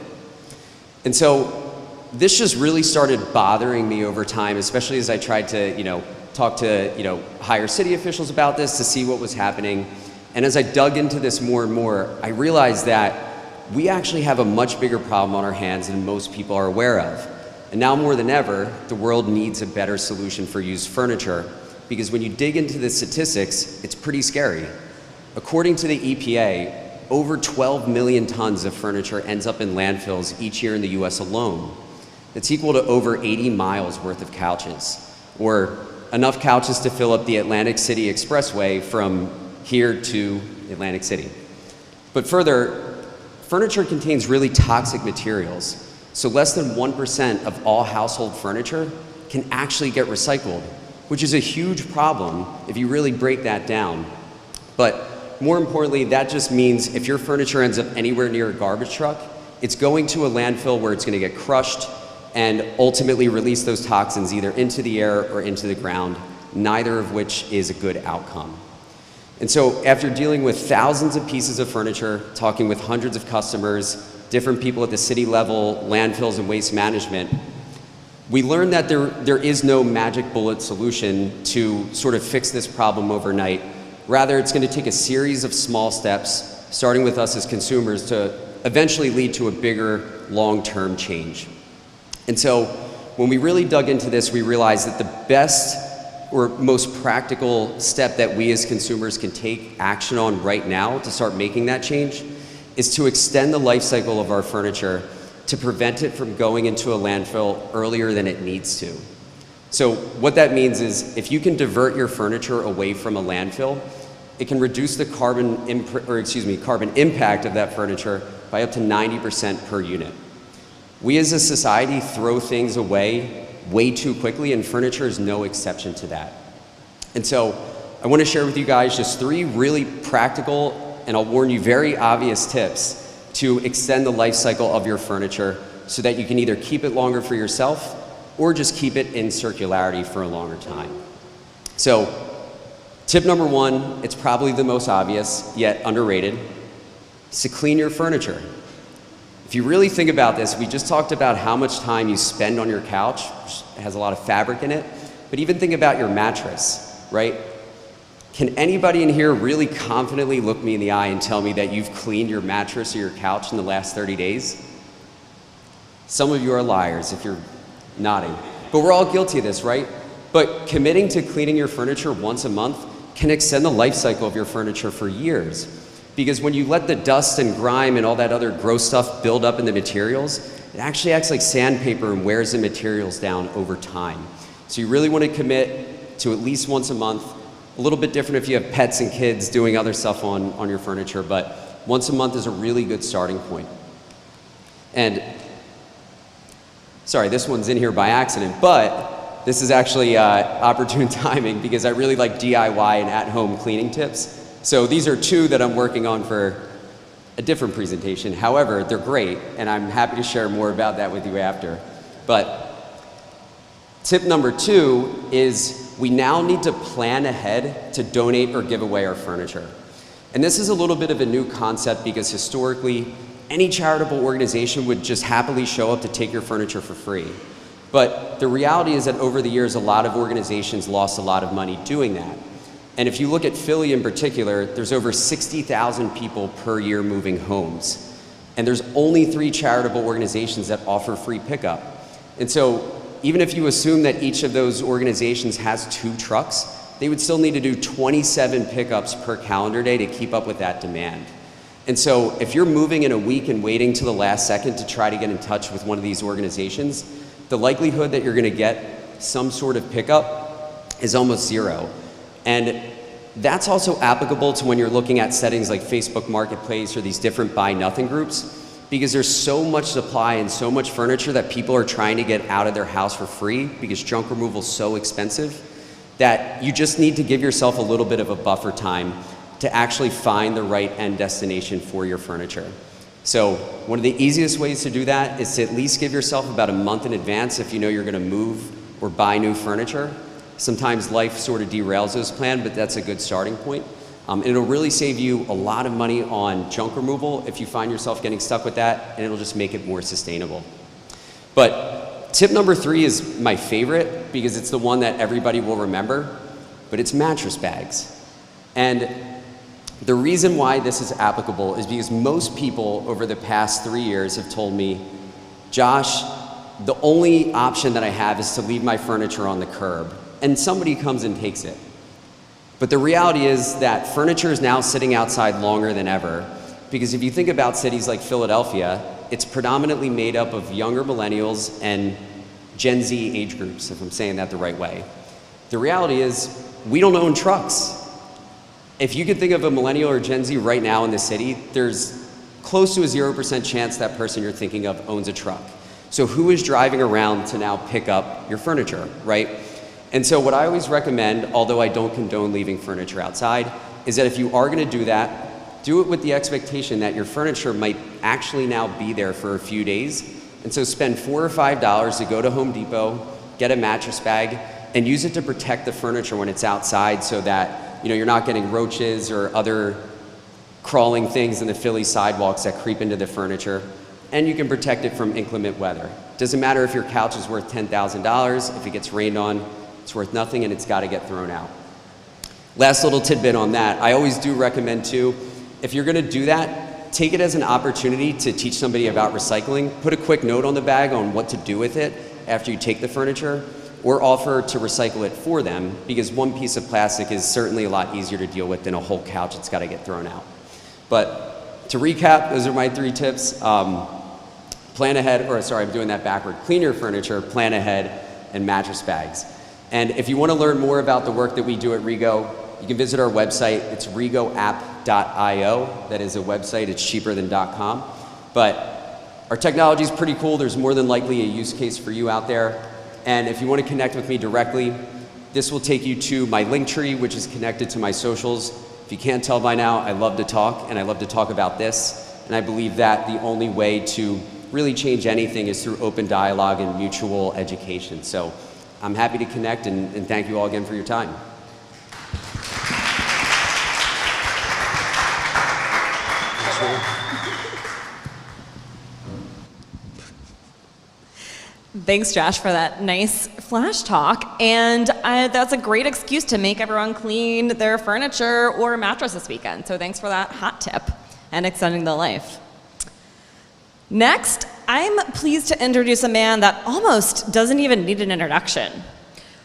And so this just really started bothering me over time, especially as I tried to, talk to, higher city officials about this to see what was happening. And as I dug into this more and more, I realized that we actually have a much bigger problem on our hands than most people are aware of. And now more than ever, the world needs a better solution for used furniture, because when you dig into the statistics, it's pretty scary. According to the EPA, over 12 million tons of furniture ends up in landfills each year in the US alone. That's equal to over 80 miles worth of couches, or enough couches to fill up the Atlantic City Expressway from here to Atlantic City. But further, furniture contains really toxic materials. So less than 1% of all household furniture can actually get recycled, which is a huge problem if you really break that down. But more importantly, that just means if your furniture ends up anywhere near a garbage truck, it's going to a landfill where it's going to get crushed and ultimately release those toxins either into the air or into the ground, neither of which is a good outcome. And so after dealing with thousands of pieces of furniture, talking with hundreds of customers, different people at the city level, landfills and waste management, we learned that there is no magic bullet solution to sort of fix this problem overnight. Rather, it's going to take a series of small steps, starting with us as consumers, to eventually lead to a bigger long-term change. And so when we really dug into this, we realized that the best or most practical step that we as consumers can take action on right now to start making that change is to extend the life cycle of our furniture to prevent it from going into a landfill earlier than it needs to. So what that means is if you can divert your furniture away from a landfill, it can reduce the carbon impact of that furniture by up to 90% per unit. We as a society throw things away way too quickly, and furniture is no exception to that. And so I want to share with you guys just 3 really practical, and I'll warn you, very obvious tips to extend the life cycle of your furniture so that you can either keep it longer for yourself or just keep it in circularity for a longer time. So, tip number one, it's probably the most obvious, yet underrated, is to clean your furniture. If you really think about this, we just talked about how much time you spend on your couch, which has a lot of fabric in it, but even think about your mattress, right? Can anybody in here really confidently look me in the eye and tell me that you've cleaned your mattress or your couch in the last 30 days? Some of you are liars if you're nodding, but we're all guilty of this, right? But committing to cleaning your furniture once a month can extend the life cycle of your furniture for years. Because when you let the dust and grime and all that other gross stuff build up in the materials, it actually acts like sandpaper and wears the materials down over time. So you really want to commit to at least once a month. A little bit different if you have pets and kids doing other stuff on your furniture, but once a month is a really good starting point. And sorry, this one's in here by accident, but this is actually opportune timing because I really like DIY and at-home cleaning tips. So these are two that I'm working on for a different presentation. However, they're great, and I'm happy to share more about that with you after. But tip number two is we now need to plan ahead to donate or give away our furniture. And this is a little bit of a new concept because historically, any charitable organization would just happily show up to take your furniture for free. But the reality is that over the years, a lot of organizations lost a lot of money doing that. And if you look at Philly in particular, there's over 60,000 people per year moving homes. And there's only 3 charitable organizations that offer free pickup. And so even if you assume that each of those organizations has 2 trucks, they would still need to do 27 pickups per calendar day to keep up with that demand. And so if you're moving in a week and waiting till the last second to try to get in touch with one of these organizations, the likelihood that you're going to get some sort of pickup is almost zero. And that's also applicable to when you're looking at settings like Facebook Marketplace or these different buy nothing groups, because there's so much supply and so much furniture that people are trying to get out of their house for free because junk removal is so expensive that you just need to give yourself a little bit of a buffer time to actually find the right end destination for your furniture. So one of the easiest ways to do that is to at least give yourself about a month in advance if you know you're going to move or buy new furniture. Sometimes life sort of derails those plans, but that's a good starting point. And it'll really save you a lot of money on junk removal if you find yourself getting stuck with that, and it'll just make it more sustainable. But tip number 3 is my favorite because it's the one that everybody will remember, but it's mattress bags. And the reason why this is applicable is because most people over the past 3 years have told me, Josh, the only option that I have is to leave my furniture on the curb, and somebody comes and takes it. But the reality is that furniture is now sitting outside longer than ever, because if you think about cities like Philadelphia, it's predominantly made up of younger millennials and Gen Z age groups, if I'm saying that the right way. The reality is we don't own trucks. If you could think of a millennial or Gen Z right now in the city, there's close to a 0% chance that person you're thinking of owns a truck. So who is driving around to now pick up your furniture, right? And so what I always recommend, although I don't condone leaving furniture outside, is that if you are going to do that, do it with the expectation that your furniture might actually now be there for a few days. And so spend $4 or $5 to go to Home Depot, get a mattress bag, and use it to protect the furniture when it's outside so that you're not getting roaches or other crawling things in the Philly sidewalks that creep into the furniture. And you can protect it from inclement weather. Doesn't matter if your couch is worth $10,000, if it gets rained on, it's worth nothing and it's got to get thrown out. Last little tidbit on that, I always do recommend too, if you're going to do that, take it as an opportunity to teach somebody about recycling. Put a quick note on the bag on what to do with it after you take the furniture, or offer to recycle it for them, because one piece of plastic is certainly a lot easier to deal with than a whole couch that's got to get thrown out. But to recap, those are my 3 tips. Plan ahead, or sorry, I'm doing that backward. Clean your furniture, plan ahead, and mattress bags. And if you want to learn more about the work that we do at Rego, you can visit our website. It's regoapp.io. That is a website. It's cheaper than .com. But our technology is pretty cool. There's more than likely a use case for you out there. And if you want to connect with me directly, this will take you to my Linktree, which is connected to my socials. If you can't tell by now, I love to talk, and I love to talk about this. And I believe that the only way to really change anything is through open dialogue and mutual education. So I'm happy to connect, and thank you all again for your time. Thanks, Josh, for that nice flash talk. And that's a great excuse to make everyone clean their furniture or mattress this weekend. So thanks for that hot tip and extending the life. Next, I'm pleased to introduce a man that almost doesn't even need an introduction.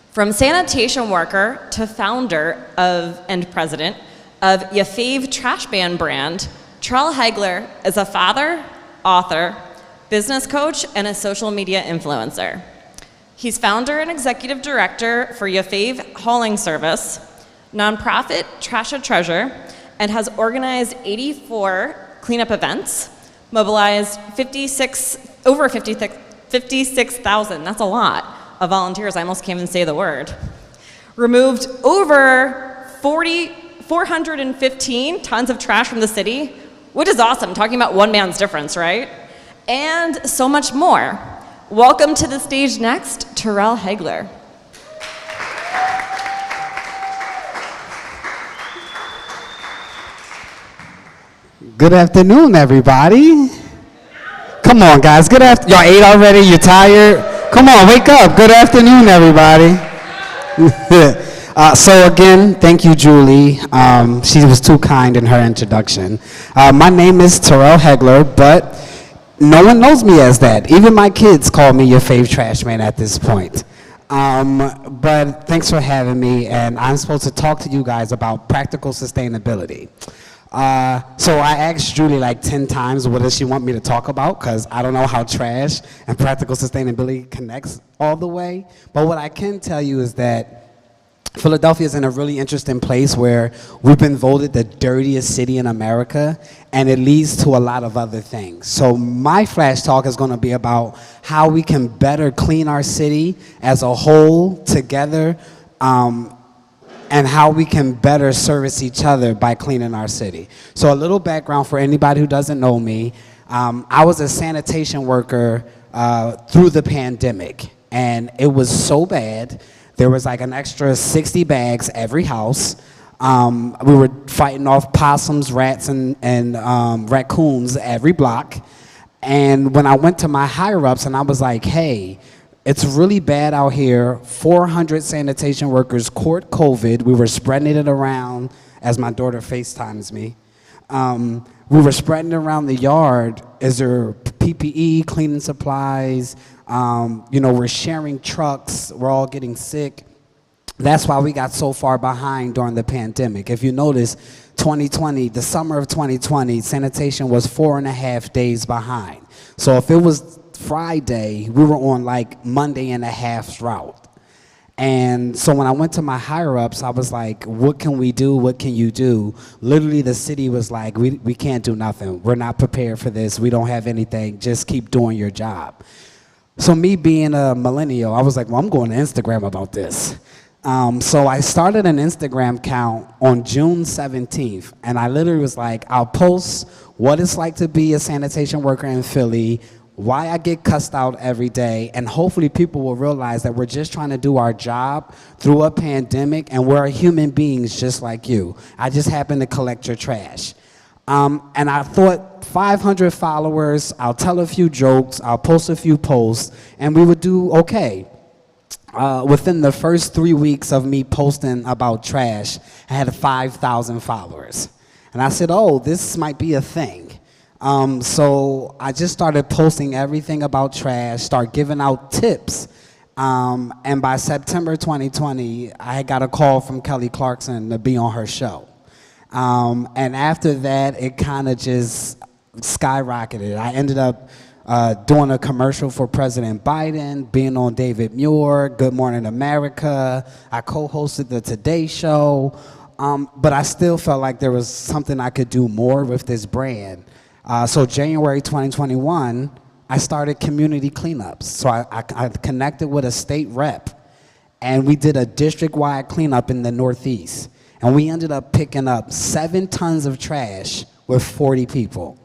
From sanitation worker to founder of and president of Your Fave Trash Ban brand, Terrell Hegler is a father, author, business coach, and a social media influencer. He's founder and executive director for Your Fave Hauling Service, nonprofit Trash a Treasure, and has organized 84 cleanup events, mobilized over 56,000, that's a lot, of volunteers. I almost can't even say the word. Removed over 415 tons of trash from the city, which is awesome, talking about one man's difference, right? And so much more. Welcome to the stage next, Terrell Hegler. Good afternoon, everybody. Come on, guys. Good afternoon. Y'all ate already? You tired? Come on, wake up. Good afternoon, everybody. So again, thank you, Julie. She was too kind in her introduction. My name is Terrell Hegler, but no one knows me as that. Even my kids call me Your Fave Trash Man at this point. But thanks for having me, and I'm supposed to talk to you guys about practical sustainability. So I asked Julie like 10 times what does she want me to talk about, because I don't know how trash and practical sustainability connects all the way. But what I can tell you is that Philadelphia is in a really interesting place where we've been voted the dirtiest city in America, and it leads to a lot of other things. So my flash talk is going to be about how we can better clean our city as a whole together, and how we can better service each other by cleaning our city. So a little background for anybody who doesn't know me. I was a sanitation worker through the pandemic, and it was so bad. There was like an extra 60 bags every house. We were fighting off possums, rats, and raccoons every block. And when I went to my higher-ups and I was like, hey, it's really bad out here. 400 sanitation workers caught COVID. We were spreading it around, as my daughter FaceTimes me. We were spreading it around the yard. Is there PPE, cleaning supplies? We're sharing trucks. We're all getting sick. That's why we got so far behind during the pandemic. If you notice, 2020, the summer of 2020, sanitation was 4.5 days behind. So if it was Friday, we were on like Monday and a half's route. And so when I went to my higher-ups, I was like, what can we do? What can you do? Literally, the city was like, we can't do nothing. We're not prepared for this. We don't have anything. Just keep doing your job. So me being a millennial, I was like, well, I'm going to Instagram about this. So I started an Instagram account on June 17th, and I literally was like, I'll post what it's like to be a sanitation worker in Philly, why I get cussed out every day, and hopefully people will realize that we're just trying to do our job through a pandemic, and we're human beings just like you. I just happen to collect your trash. And I thought 500 followers, I'll tell a few jokes, I'll post a few posts, and we would do okay. Within the first 3 weeks of me posting about trash, I had 5,000 followers. And I said, oh, this might be a thing. So I just started posting everything about trash, start giving out tips. And by September 2020, I got a call from Kelly Clarkson to be on her show. And after that, it kind of just skyrocketed. I ended up doing a commercial for President Biden, being on David Muir, Good Morning America. I co-hosted the Today Show. But I still felt like there was something I could do more with this brand. So January 2021, I started community cleanups. So I connected with a state rep, and we did a district-wide cleanup in the Northeast. And we ended up picking up 7 tons of trash with 40 people.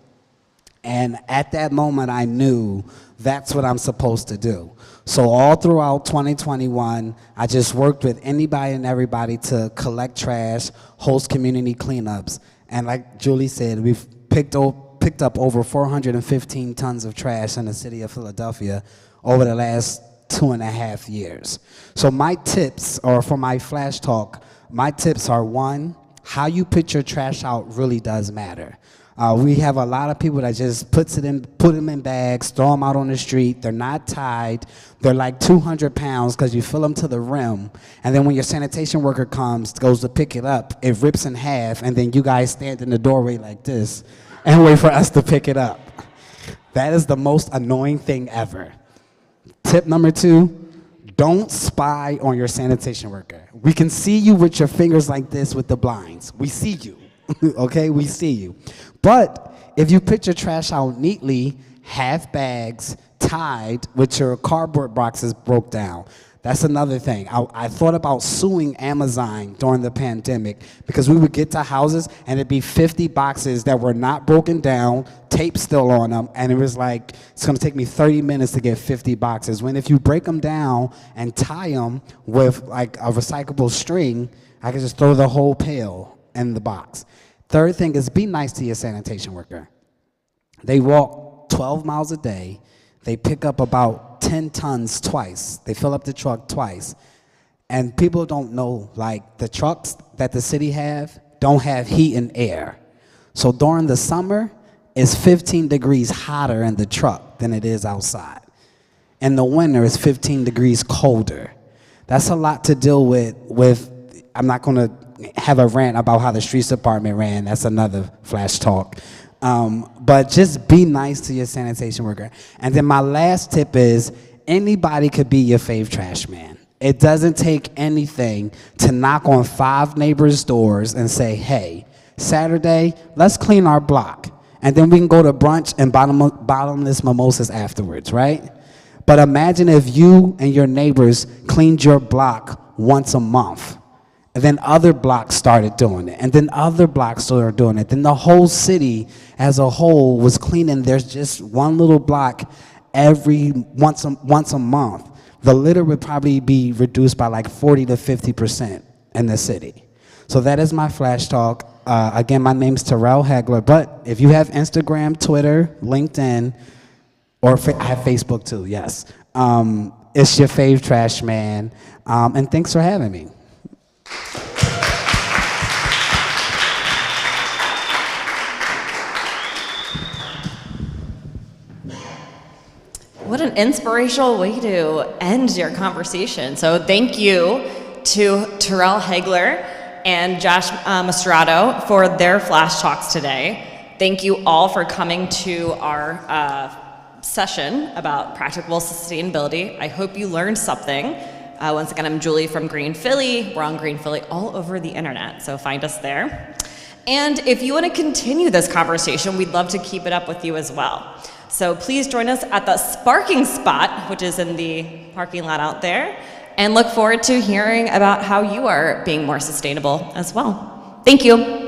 And at that moment, I knew that's what I'm supposed to do. So all throughout 2021, I just worked with anybody and everybody to collect trash, host community cleanups. And like Julie said, we've picked up over 415 tons of trash in the city of Philadelphia over the last 2.5 years. So my tips, or for my flash talk, my tips are: one, how you put your trash out really does matter. We have a lot of people that just put them in bags, throw them out on the street. They're not tied. They're like 200 pounds because you fill them to the rim. And then when your sanitation worker goes to pick it up, it rips in half, and then you guys stand in the doorway like this and wait for us to pick it up. That is the most annoying thing ever. Tip number 2, don't spy on your sanitation worker. We can see you with your fingers like this with the blinds. We see you, okay? We see you. But if you put your trash out neatly, half bags, tied, with your cardboard boxes broke down. That's another thing. I thought about suing Amazon during the pandemic because we would get to houses and it'd be 50 boxes that were not broken down, tape still on them, and it was like, it's gonna take me 30 minutes to get 50 boxes. When if you break them down and tie them with like a recyclable string, I can just throw the whole pail in the box. Third thing is be nice to your sanitation worker. They walk 12 miles a day. They pick up about 10 tons twice. They fill up the truck twice. And people don't know, like, the trucks that the city don't have heat and air. So during the summer, it's 15 degrees hotter in the truck than it is outside. In the winter, it's 15 degrees colder. That's a lot to deal with. I'm not going to have a rant about how the streets department ran. That's another flash talk. But just be nice to your sanitation worker. And then my last tip is anybody could be your fave trash man. It doesn't take anything to knock on 5 neighbors' doors and say, hey, Saturday, let's clean our block. And then we can go to brunch and bottomless mimosas afterwards, right? But imagine if you and your neighbors cleaned your block once a month. And then other blocks started doing it. And then other blocks started doing it. Then the whole city as a whole was cleaning. There's just one little block once a month. The litter would probably be reduced by like 40 to 50% in the city. So that is my flash talk. Again, my name's Terrell Hagler. But if you have Instagram, Twitter, LinkedIn, or I have Facebook too, yes. It's your fave trash man. And thanks for having me. What an inspirational way to end your conversation. So thank you to Terrell Hagler and Josh Mastrato for their flash talks today. Thank you all for coming to our session about practical sustainability. I hope you learned something. Once again, I'm Julie from Green Philly. We're on Green Philly all over the internet, so find us there. And if you want to continue this conversation, we'd love to keep it up with you as well. So please join us at the Sparking Spot, which is in the parking lot out there, and look forward to hearing about how you are being more sustainable as well. Thank you.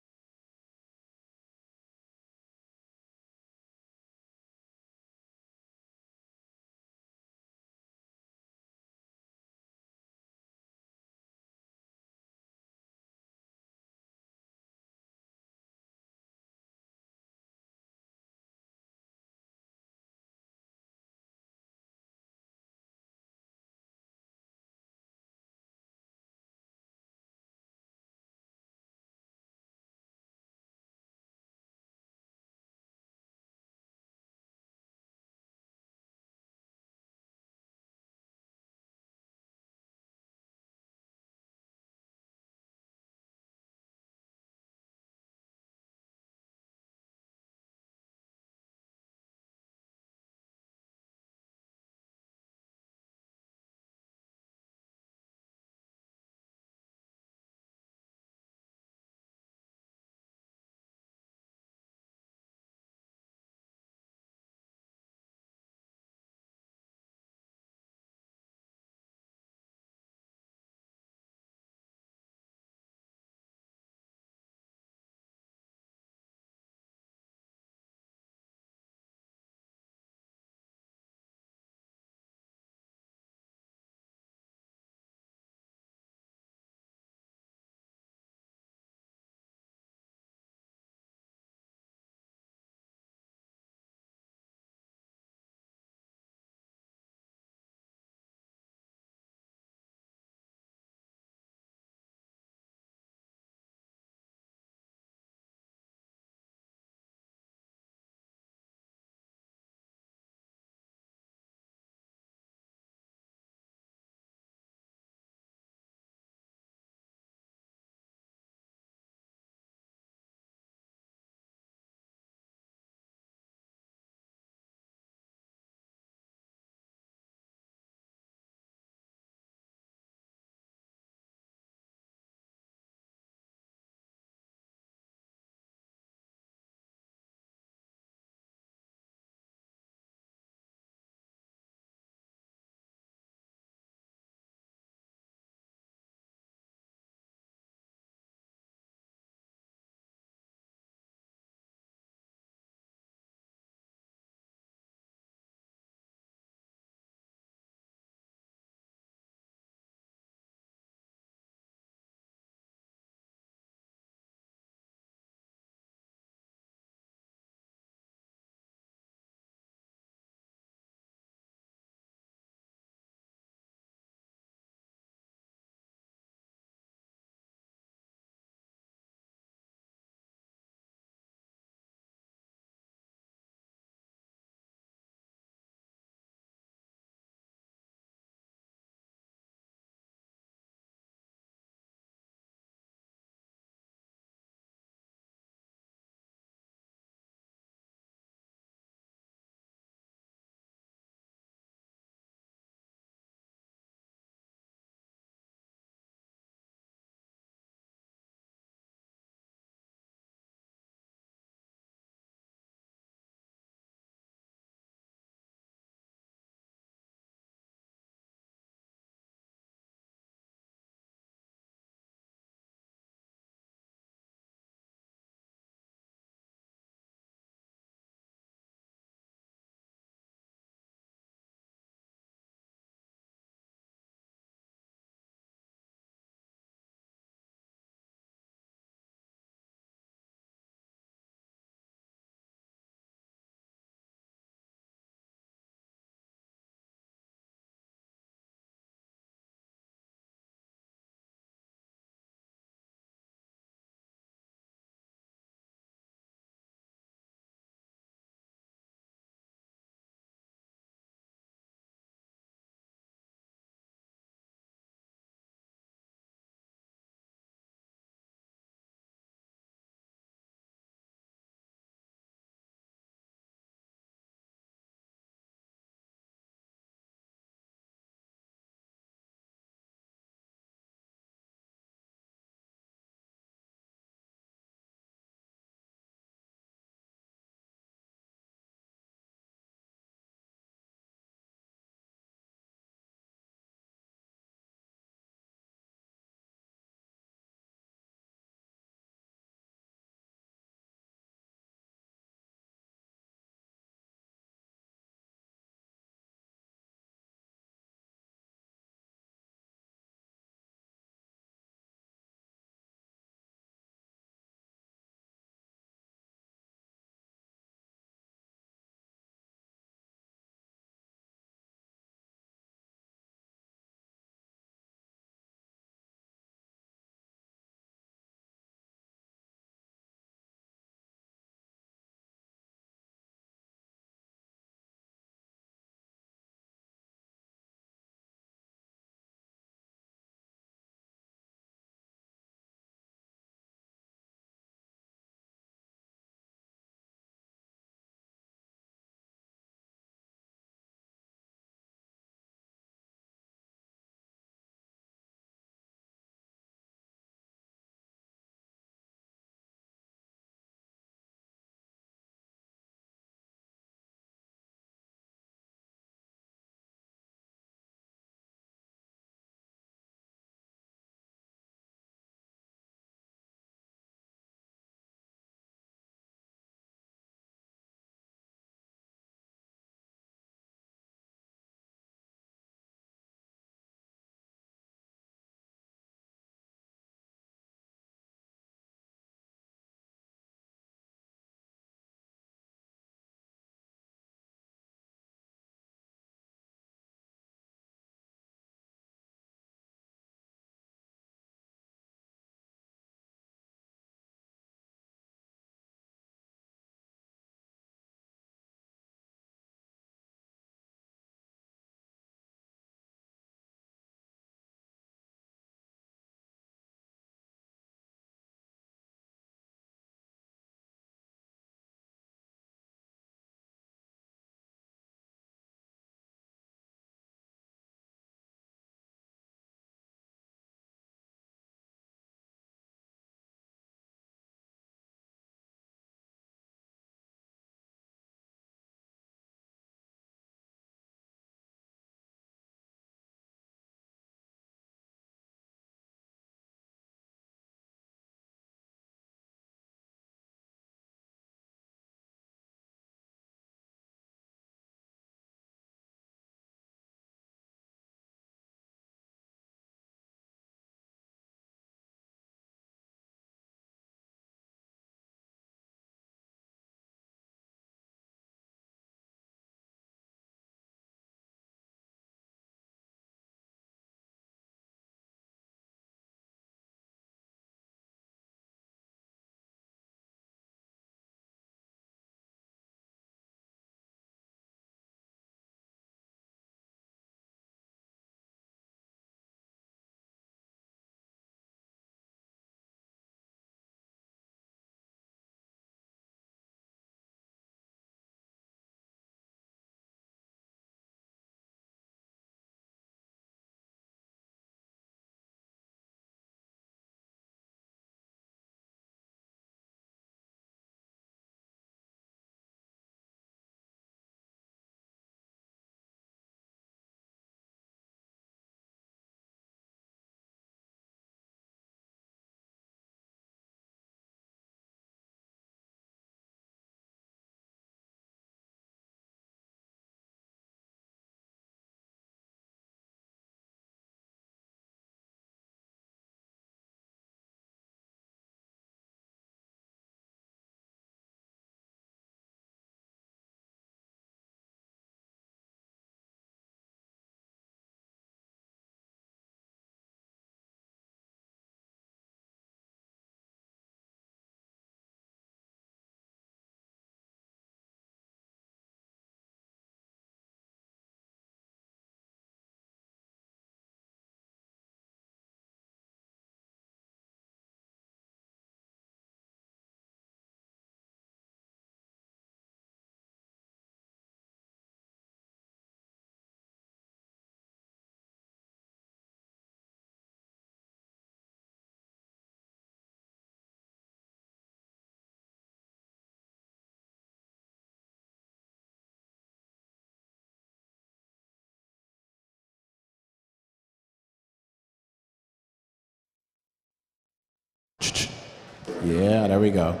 Yeah, there we go.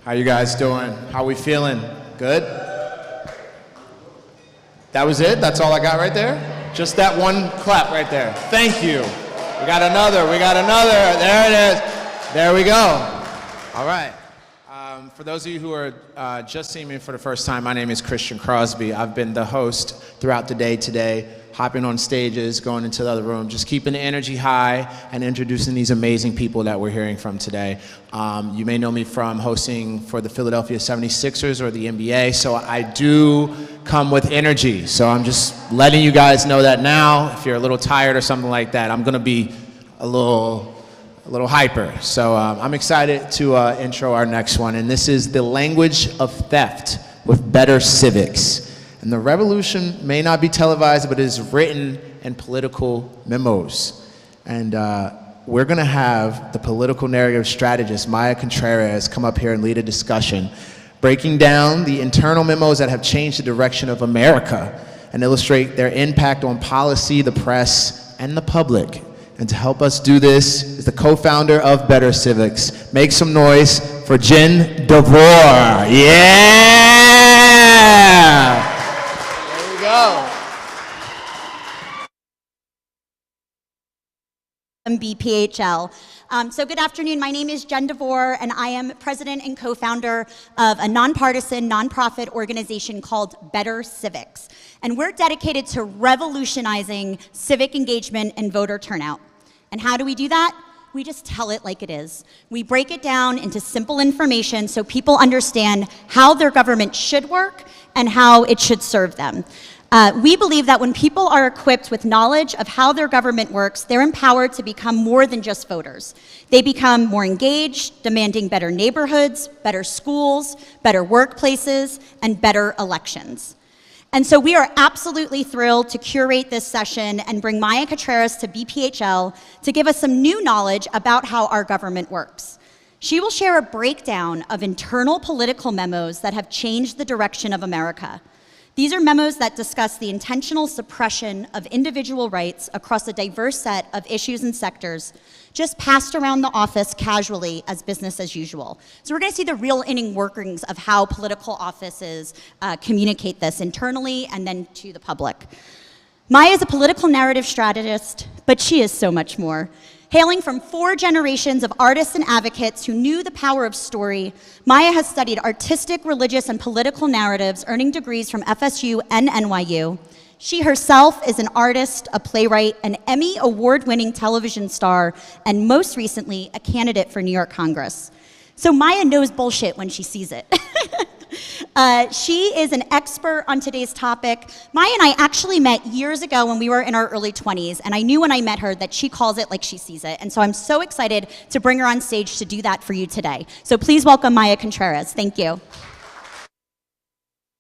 How you guys doing? How we feeling? Good? That was it? That's all I got right there? Just that one clap right there. Thank you. We got another. There it is. There we go. All right. For those of you who are just seeing me for the first time, my name is Christian Crosby. I've been the host throughout the day today, hopping on stages, going into the other room, just keeping the energy high and introducing these amazing people that we're hearing from today. You may know me from hosting for the Philadelphia 76ers or the NBA, so I do come with energy. So I'm just letting you guys know that now. If you're a little tired or something like that, I'm gonna be a little hyper. So I'm excited to intro our next one, and this is The Language of Theft with Better Civics. And the revolution may not be televised, but it is written in political memos. And we're gonna have the political narrative strategist, Maya Contreras, come up here and lead a discussion, breaking down the internal memos that have changed the direction of America and illustrate their impact on policy, the press, and the public. And to help us do this is the co-founder of Better Civics. Make some noise for Jen DeVore. Yeah! There we go. PHL. So good afternoon, my name is Jen DeVore, and I am president and co-founder of a nonpartisan, nonprofit organization called Better Civics. And we're dedicated to revolutionizing civic engagement and voter turnout. And how do we do that? We just tell it like it is. We break it down into simple information so people understand how their government should work and how it should serve them. We believe that when people are equipped with knowledge of how their government works, they're empowered to become more than just voters. They become more engaged, demanding better neighborhoods, better schools, better workplaces, and better elections. And so we are absolutely thrilled to curate this session and bring Maya Contreras to BPHL to give us some new knowledge about how our government works. She will share a breakdown of internal political memos that have changed the direction of America. These are memos that discuss the intentional suppression of individual rights across a diverse set of issues and sectors, just passed around the office casually as business as usual. So we're going to see the real inning workings of how political offices communicate this internally and then to the public. Maya is a political narrative strategist, but she is so much more. Hailing from 4 generations of artists and advocates who knew the power of story, Maya has studied artistic, religious, and political narratives, earning degrees from FSU and NYU. She herself is an artist, a playwright, an Emmy award-winning television star, and most recently, a candidate for New York Congress. So Maya knows bullshit when she sees it. She is an expert on today's topic. Maya and I actually met years ago when we were in our early 20s, and I knew when I met her that she calls it like she sees it. And so I'm so excited to bring her on stage to do that for you today. So please welcome Maya Contreras. Thank you.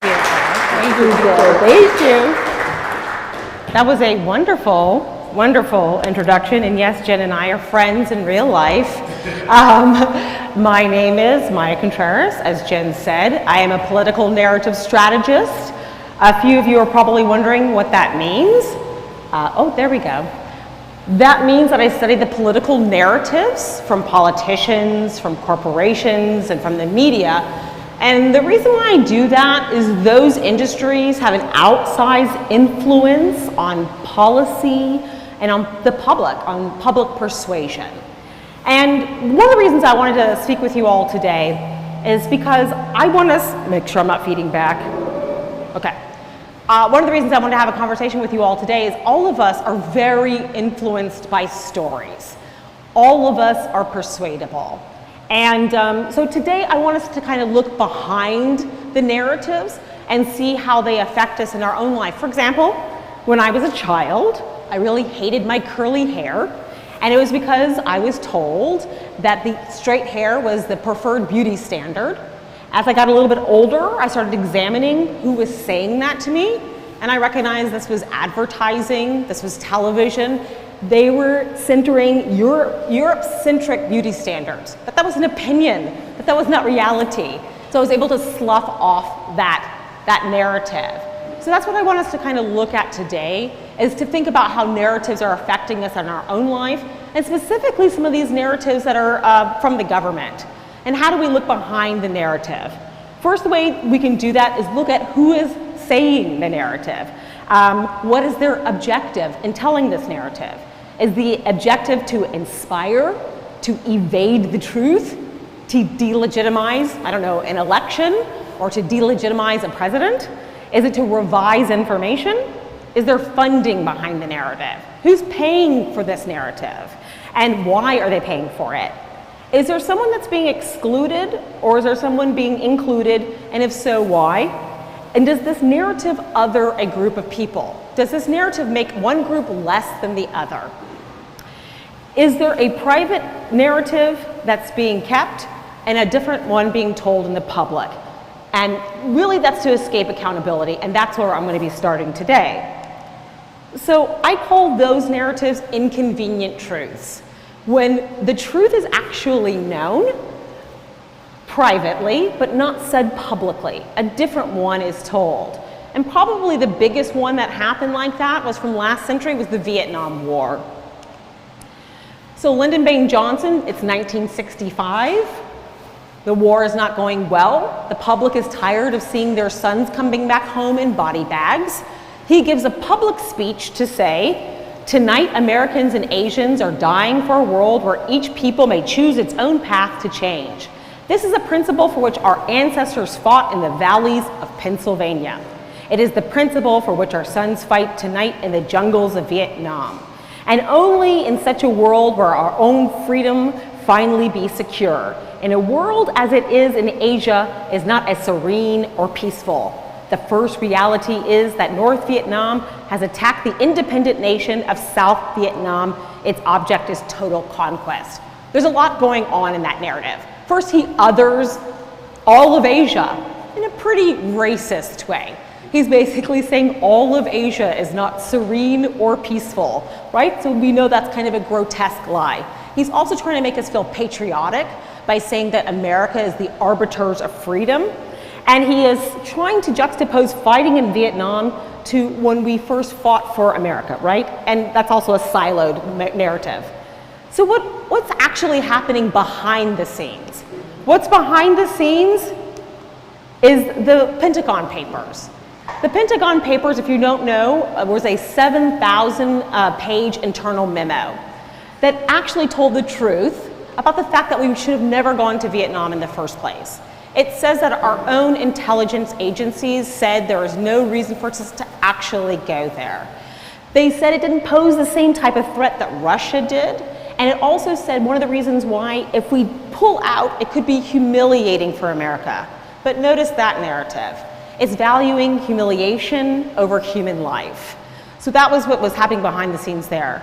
Thank you. Thank you. That was a wonderful, wonderful introduction. And yes, Jen and I are friends in real life. My name is Maya Contreras, as Jen said. I am a political narrative strategist. A few of you are probably wondering what that means. Oh, there we go. That means that I study the political narratives from politicians, from corporations, and from the media. And the reason why I do that is those industries have an outsized influence on policy and on the public, on public persuasion. And one of the reasons I wanted to speak with you all today is because I want us, make sure I'm not feeding back. Okay. One of the reasons I wanted to have a conversation with you all today is all of us are very influenced by stories. All of us are persuadable. And so today I want us to kind of look behind the narratives and see how they affect us in our own life. For example, when I was a child, I really hated my curly hair. And it was because I was told that the straight hair was the preferred beauty standard. As I got a little bit older, I started examining who was saying that to me. And I recognized this was advertising, this was television. They were centering Europe-centric beauty standards. But that was an opinion, but that was not reality. So I was able to slough off that narrative. So that's what I want us to kind of look at today, is to think about how narratives are affecting us in our own life, and specifically some of these narratives that are from the government. And how do we look behind the narrative? First way we can do that is look at who is saying the narrative. What is their objective in telling this narrative? Is the objective to inspire, to evade the truth, to delegitimize, I don't know, an election, or to delegitimize a president? Is it to revise information? Is there funding behind the narrative? Who's paying for this narrative? And why are they paying for it? Is there someone that's being excluded, or is there someone being included, and if so, why? And does this narrative other a group of people? Does this narrative make one group less than the other? Is there a private narrative that's being kept and a different one being told in the public? And really that's to escape accountability, and that's where I'm going to be starting today. So I call those narratives inconvenient truths. When the truth is actually known privately, but not said publicly, a different one is told. And probably the biggest one that happened like that was from last century was the Vietnam War. So Lyndon Baines Johnson, it's 1965. The war is not going well. The public is tired of seeing their sons coming back home in body bags. He gives a public speech to say, "Tonight, Americans and Asians are dying for a world where each people may choose its own path to change. This is a principle for which our ancestors fought in the valleys of Pennsylvania. It is the principle for which our sons fight tonight in the jungles of Vietnam. And only in such a world will our own freedom finally be secure. In a world as it is in Asia is not as serene or peaceful. The first reality is that North Vietnam has attacked the independent nation of South Vietnam. Its object is total conquest." There's a lot going on in that narrative. First, he others all of Asia in a pretty racist way. He's basically saying all of Asia is not serene or peaceful, right? So we know that's kind of a grotesque lie. He's also trying to make us feel patriotic by saying that America is the arbiters of freedom. And he is trying to juxtapose fighting in Vietnam to when we first fought for America, right? And that's also a siloed narrative. So what's actually happening behind the scenes? What's behind the scenes is the Pentagon Papers. The Pentagon Papers, if you don't know, was a 7,000 page internal memo that actually told the truth about the fact that we should have never gone to Vietnam in the first place. It says that our own intelligence agencies said there is no reason for us to actually go there. They said it didn't pose the same type of threat that Russia did, and it also said one of the reasons why if we pull out, it could be humiliating for America. But notice that narrative. It's valuing humiliation over human life. So that was what was happening behind the scenes there.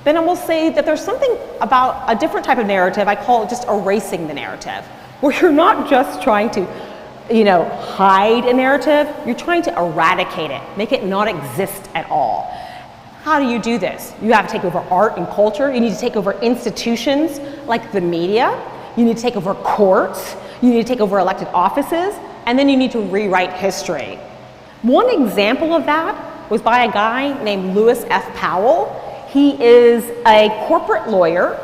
Then I will say that there's something about a different type of narrative, I call it just erasing the narrative, where you're not just trying to, hide a narrative, you're trying to eradicate it, make it not exist at all. How do you do this? You have to take over art and culture, you need to take over institutions like the media, you need to take over courts, you need to take over elected offices, and then you need to rewrite history. One example of that was by a guy named Lewis F. Powell. He is a corporate lawyer,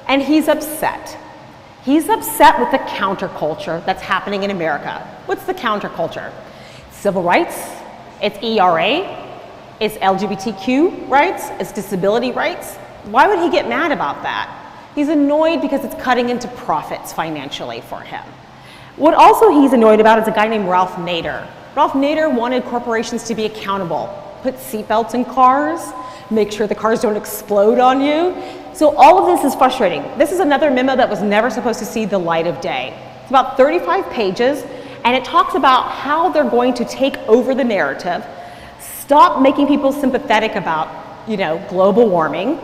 and he's upset. He's upset with the counterculture that's happening in America. What's the counterculture? Civil rights, it's ERA, it's LGBTQ rights, it's disability rights. Why would he get mad about that? He's annoyed because it's cutting into profits financially for him. What also he's annoyed about is a guy named Ralph Nader. Ralph Nader wanted corporations to be accountable, put seatbelts in cars, make sure the cars don't explode on you. So all of this is frustrating. This is another memo that was never supposed to see the light of day. It's about 35 pages, and it talks about how they're going to take over the narrative, stop making people sympathetic about, global warming,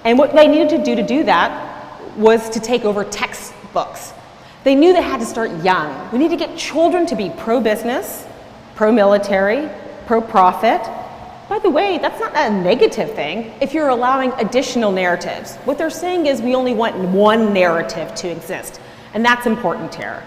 and what they needed to do that was to take over textbooks. They knew they had to start young. We need to get children to be pro-business, pro-military, pro-profit. By the way, that's not a negative thing if you're allowing additional narratives. What they're saying is we only want one narrative to exist, and that's important here.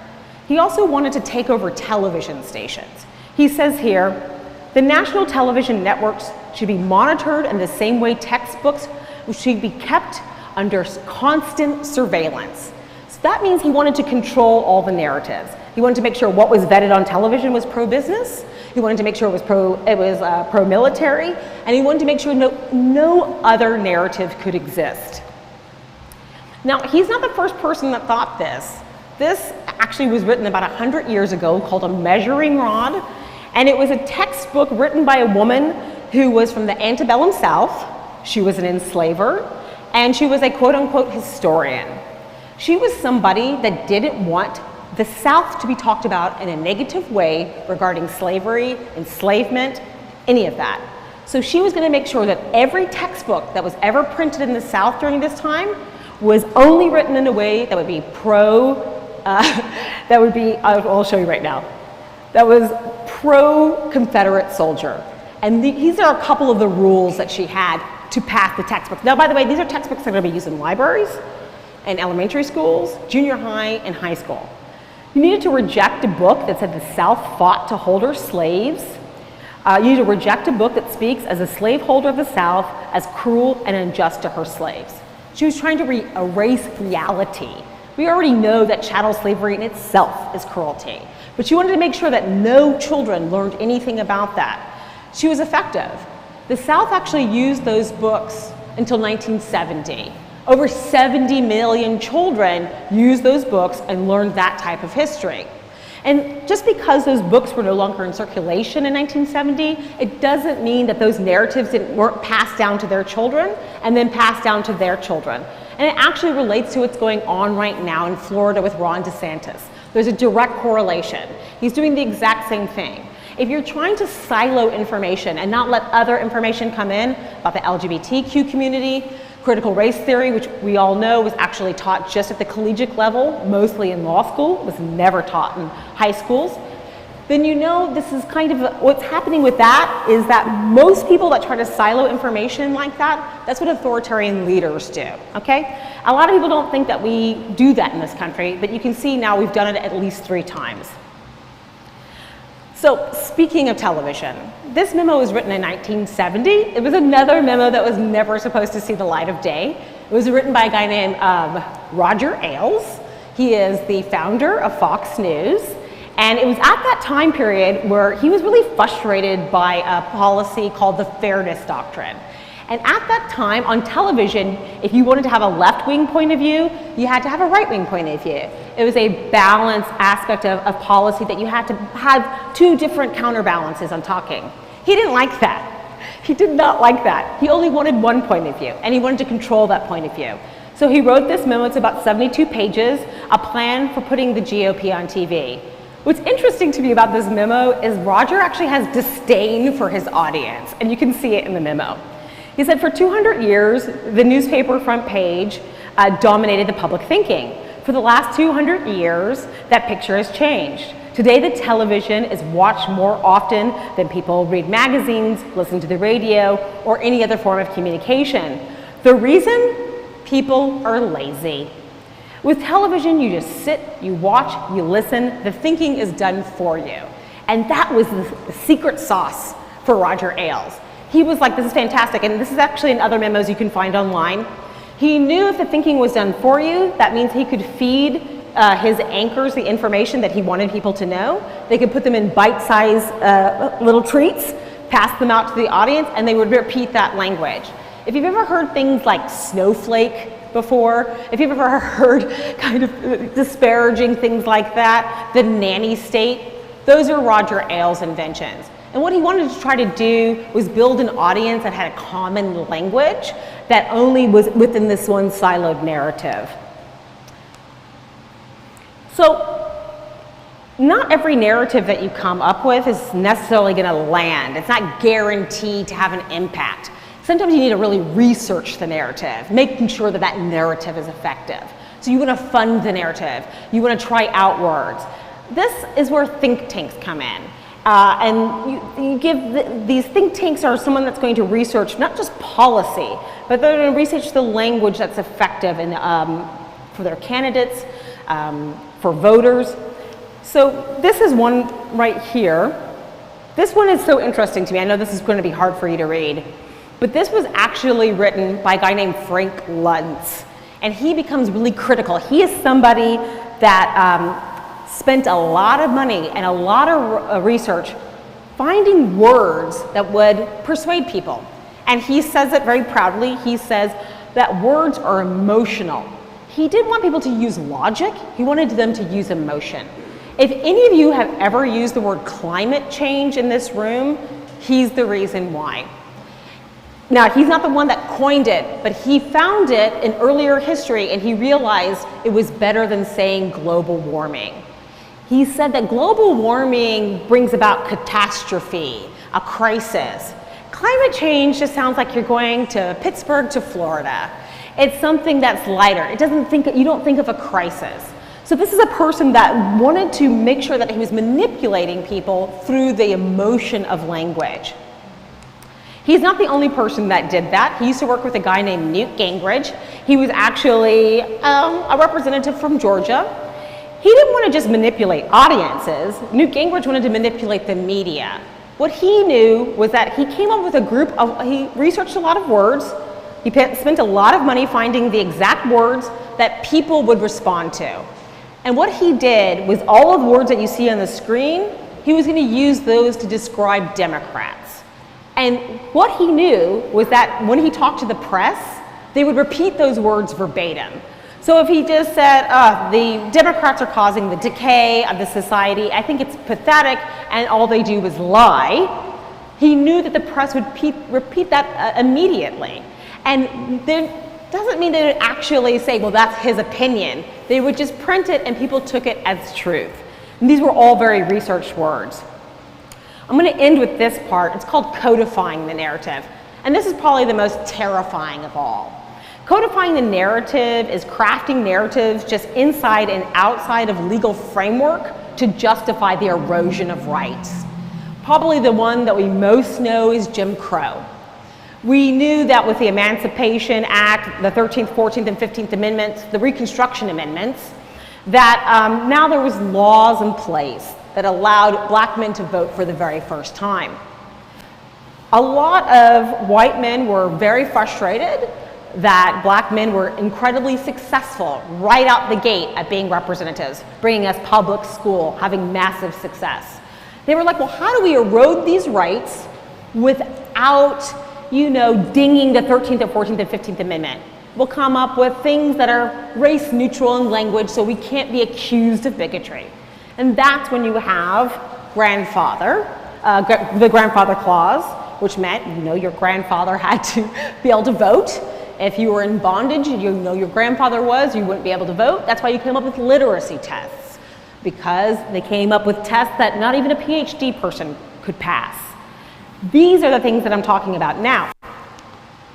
He also wanted to take over television stations. He says here, the national television networks should be monitored in the same way textbooks should be kept under constant surveillance. So that means he wanted to control all the narratives. He wanted to make sure what was vetted on television was pro-business. He wanted to make sure it was pro-military, and he wanted to make sure no other narrative could exist. Now, he's not the first person that thought this. This actually was written about 100 years ago called A Measuring Rod, and it was a textbook written by a woman who was from the antebellum South. She was an enslaver, and she was a quote-unquote historian. She was somebody that didn't want the South to be talked about in a negative way regarding slavery, enslavement, any of that. So she was going to make sure that every textbook that was ever printed in the South during this time was only written in a way that would be I'll show you right now, that was pro-Confederate soldier. And these are a couple of the rules that she had to pass the textbooks. Now, by the way, these are textbooks that are going to be used in libraries, in elementary schools, junior high, and high school. You needed to reject a book that said the South fought to hold her slaves. You need to reject a book that speaks as a slaveholder of the South as cruel and unjust to her slaves. She was trying to erase reality. We already know that chattel slavery in itself is cruelty, but she wanted to make sure that no children learned anything about that. She was effective. The South actually used those books until 1970. Over 70 million children used those books and learned that type of history. And just because those books were no longer in circulation in 1970, it doesn't mean that those narratives weren't passed down to their children and then passed down to their children. And it actually relates to what's going on right now in Florida with Ron DeSantis. There's a direct correlation. He's doing the exact same thing. If you're trying to silo information and not let other information come in about the LGBTQ community, critical race theory, which we all know was actually taught just at the collegiate level, mostly in law school, was never taught in high schools, then you know this is kind of what's happening with that is that most people that try to silo information like that, that's what authoritarian leaders do, okay? A lot of people don't think that we do that in this country, but you can see now we've done it at least 3 times. So speaking of television, this memo was written in 1970. It was another memo that was never supposed to see the light of day. It was written by a guy named Roger Ailes. He is the founder of Fox News. And it was at that time period where he was really frustrated by a policy called the Fairness Doctrine. And at that time on television, if you wanted to have a left-wing point of view, you had to have a right-wing point of view. It was a balanced aspect of policy that you had to have 2 different counterbalances on talking. He didn't like that. He did not like that. He only wanted one point of view, and he wanted to control that point of view. So he wrote this memo, it's about 72 pages, a plan for putting the GOP on TV. What's interesting to me about this memo is Roger actually has disdain for his audience, and you can see it in the memo. He said, for 200 years, the newspaper front page dominated the public thinking. For the last 200 years, that picture has changed. Today, the television is watched more often than people read magazines, listen to the radio, or any other form of communication. The reason? People are lazy. With television, you just sit, you watch, you listen, the thinking is done for you. And that was the secret sauce for Roger Ailes. He was like, this is fantastic, and this is actually in other memos you can find online. He knew if the thinking was done for you, that means he could feed his anchors the information that he wanted people to know. They could put them in bite-sized little treats, pass them out to the audience, and they would repeat that language. If you've ever heard things like snowflake before, if you've ever heard kind of disparaging things like that, the nanny state, those are Roger Ailes' inventions. And what he wanted to try to do was build an audience that had a common language that only was within this one siloed narrative. So, not every narrative that you come up with is necessarily going to land. It's not guaranteed to have an impact. Sometimes you need to really research the narrative, making sure that that narrative is effective. So you want to fund the narrative. You want to try out words. This is where think tanks come in. And you give these think tanks are someone that's going to research not just policy, but they're going to research the language that's effective in, for their candidates, for voters. So this is one right here. This one is so interesting to me. I know this is going to be hard for you to read, but this was actually written by a guy named Frank Luntz. And he becomes really critical. He is somebody that spent a lot of money and a lot of research finding words that would persuade people. And he says it very proudly. He says that words are emotional. He didn't want people to use logic. He wanted them to use emotion. If any of you have ever used the word climate change in this room, he's the reason why. Now, he's not the one that coined it, but he found it in earlier history, and he realized it was better than saying global warming. He said that global warming brings about catastrophe, a crisis. Climate change just sounds like you're going to Pittsburgh to Florida. It's something that's lighter. You don't think of a crisis. So this is a person that wanted to make sure that he was manipulating people through the emotion of language. He's not the only person that did that. He used to work with a guy named Newt Gingrich. He was actually a representative from Georgia. He didn't want to just manipulate audiences. Newt Gingrich wanted to manipulate the media. What he knew was that he came up with he researched a lot of words. He spent a lot of money finding the exact words that people would respond to. And what he did was all of the words that you see on the screen, he was going to use those to describe Democrats. And what he knew was that when he talked to the press, they would repeat those words verbatim. So if he just said, the Democrats are causing the decay of the society, I think it's pathetic, and all they do is lie, he knew that the press would repeat that immediately. And then doesn't mean they would actually say, well, that's his opinion. They would just print it and people took it as truth. And these were all very researched words. I'm going to end with this part. It's called codifying the narrative. And this is probably the most terrifying of all. Codifying the narrative is crafting narratives just inside and outside of legal framework to justify the erosion of rights. Probably the one that we most know is Jim Crow. We knew that with the Emancipation Act, the 13th, 14th, and 15th Amendments, the Reconstruction Amendments, that now there was laws in place that allowed black men to vote for the very first time. A lot of white men were very frustrated that black men were incredibly successful right out the gate at being representatives, bringing us public school, having massive success. They were like, well, how do we erode these rights without, dinging the 13th, and 14th, and 15th Amendment? We'll come up with things that are race neutral in language so we can't be accused of bigotry. And that's when you have the grandfather clause, which meant, your grandfather had to be able to vote. If you were in bondage, your grandfather was, you wouldn't be able to vote. That's why you came up with literacy tests, because they came up with tests that not even a PhD person could pass. These are the things that I'm talking about now.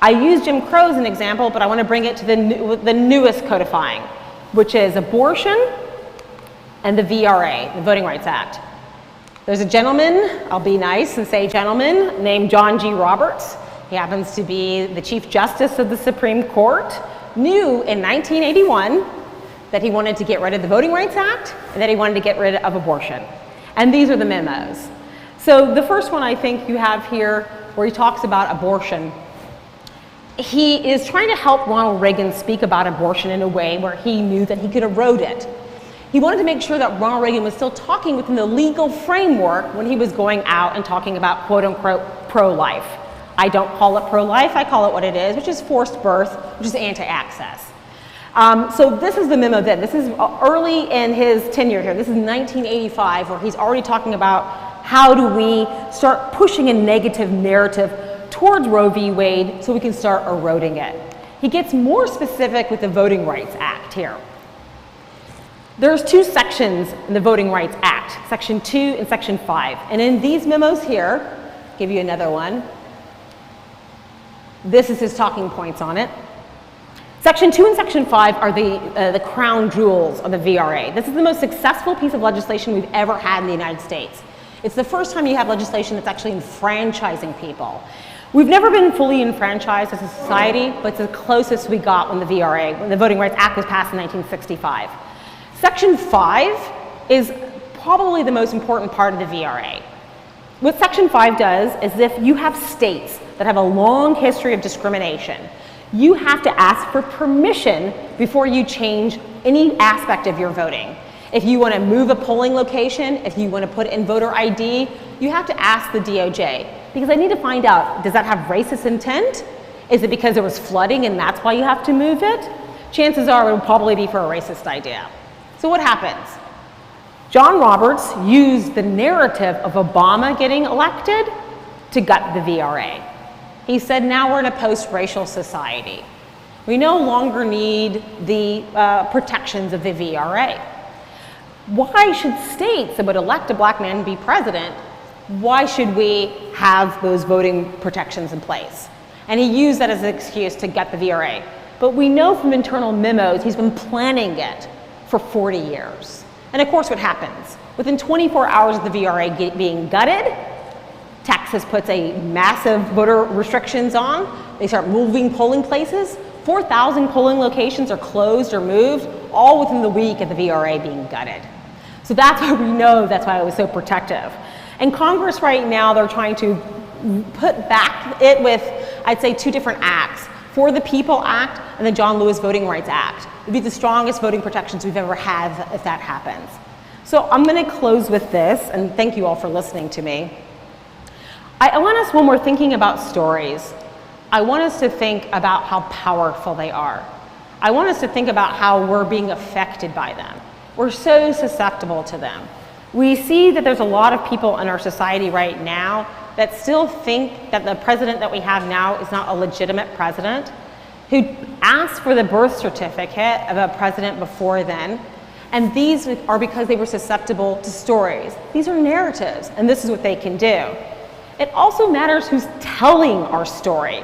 I use Jim Crow as an example, but I want to bring it to the newest codifying, which is abortion and the VRA, the Voting Rights Act. There's a gentleman, I'll be nice and say gentleman, named John G. Roberts. He happens to be the Chief Justice of the Supreme Court, knew in 1981 that he wanted to get rid of the Voting Rights Act and that he wanted to get rid of abortion. And these are the memos. So the first one I think you have here where he talks about abortion. He is trying to help Ronald Reagan speak about abortion in a way where he knew that he could erode it. He wanted to make sure that Ronald Reagan was still talking within the legal framework when he was going out and talking about quote unquote pro-life. I don't call it pro-life, I call it what it is, which is forced birth, which is anti-access. So this is the memo then. This is early in his tenure here. This is 1985, where he's already talking about how do we start pushing a negative narrative towards Roe v. Wade so we can start eroding it. He gets more specific with the Voting Rights Act here. There's two sections in the Voting Rights Act, Section 2 and Section 5. And in these memos here, I'll give you another one. This is his talking points on it. Section 2 and Section 5 are the crown jewels of the VRA. This is the most successful piece of legislation we've ever had in the United States. It's the first time you have legislation that's actually enfranchising people. We've never been fully enfranchised as a society, but it's the closest we got when the Voting Rights Act was passed in 1965. Section 5 is probably the most important part of the VRA. What Section 5 does is if you have states that have a long history of discrimination, You have to ask for permission before you change any aspect of your voting. If you want to move a polling location, if you want to put in voter ID, you have to ask the DOJ, because I need to find out, does that have racist intent? Is it because there was flooding and that's why you have to move it? Chances are it would probably be for a racist idea. So what happens? John Roberts used the narrative of Obama getting elected to gut the VRA. He said, now we're in a post-racial society. We no longer need the protections of the VRA. Why should states that would elect a black man be president, why should we have those voting protections in place? And he used that as an excuse to gut the VRA. But we know from internal memos, he's been planning it for 40 years. And of course what happens? Within 24 hours of the VRA being gutted, Texas puts a massive voter restrictions on. They start moving polling places. 4,000 polling locations are closed or moved, all within the week of the VRA being gutted. So that's why we know that's why it was so protective. And Congress right now, they're trying to put back it with, I'd say, 2 different acts. For the People Act and the John Lewis Voting Rights Act. It would be the strongest voting protections we've ever had if that happens. So I'm going to close with this, and thank you all for listening to me. I want us, when we're thinking about stories, I want us to think about how powerful they are. I want us to think about how we're being affected by them. We're so susceptible to them. We see that there's a lot of people in our society right now that still think that the president that we have now is not a legitimate president, who asked for the birth certificate of a president before then, and these are because they were susceptible to stories. These are narratives, and this is what they can do. It also matters who's telling our story.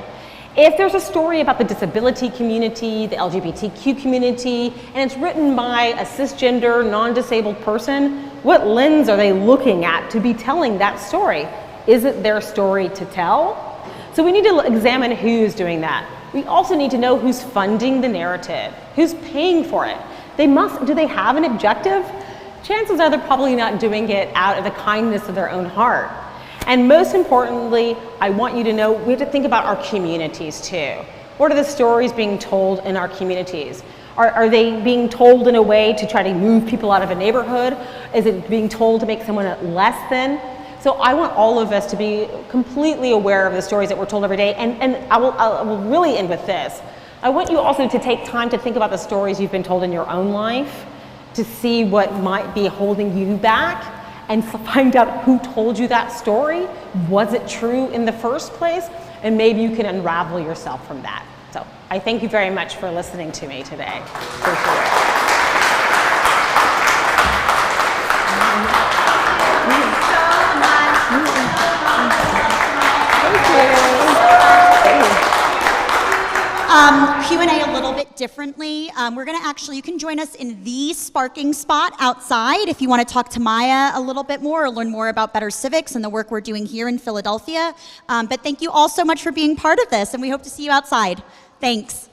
If there's a story about the disability community, the LGBTQ community, and it's written by a cisgender, non-disabled person, what lens are they looking at to be telling that story? Is it their story to tell? So we need to examine who's doing that. We also need to know who's funding the narrative, who's paying for it. Do they have an objective? Chances are they're probably not doing it out of the kindness of their own heart. And most importantly, I want you to know we have to think about our communities too. What are the stories being told in our communities? Are they being told in a way to try to move people out of a neighborhood? Is it being told to make someone less than? So I want all of us to be completely aware of the stories that we're told every day. And I will really end with this. I want you also to take time to think about the stories you've been told in your own life, to see what might be holding you back, and find out who told you that story. Was it true in the first place? And maybe you can unravel yourself from that. So I thank you very much for listening to me today. Appreciate it. Q&A a little bit differently. We're going to actually, you can join us in the sparking spot outside if you want to talk to Maya a little bit more or learn more about Better Civics and the work we're doing here in Philadelphia. But thank you all so much for being part of this, and we hope to see you outside. Thanks.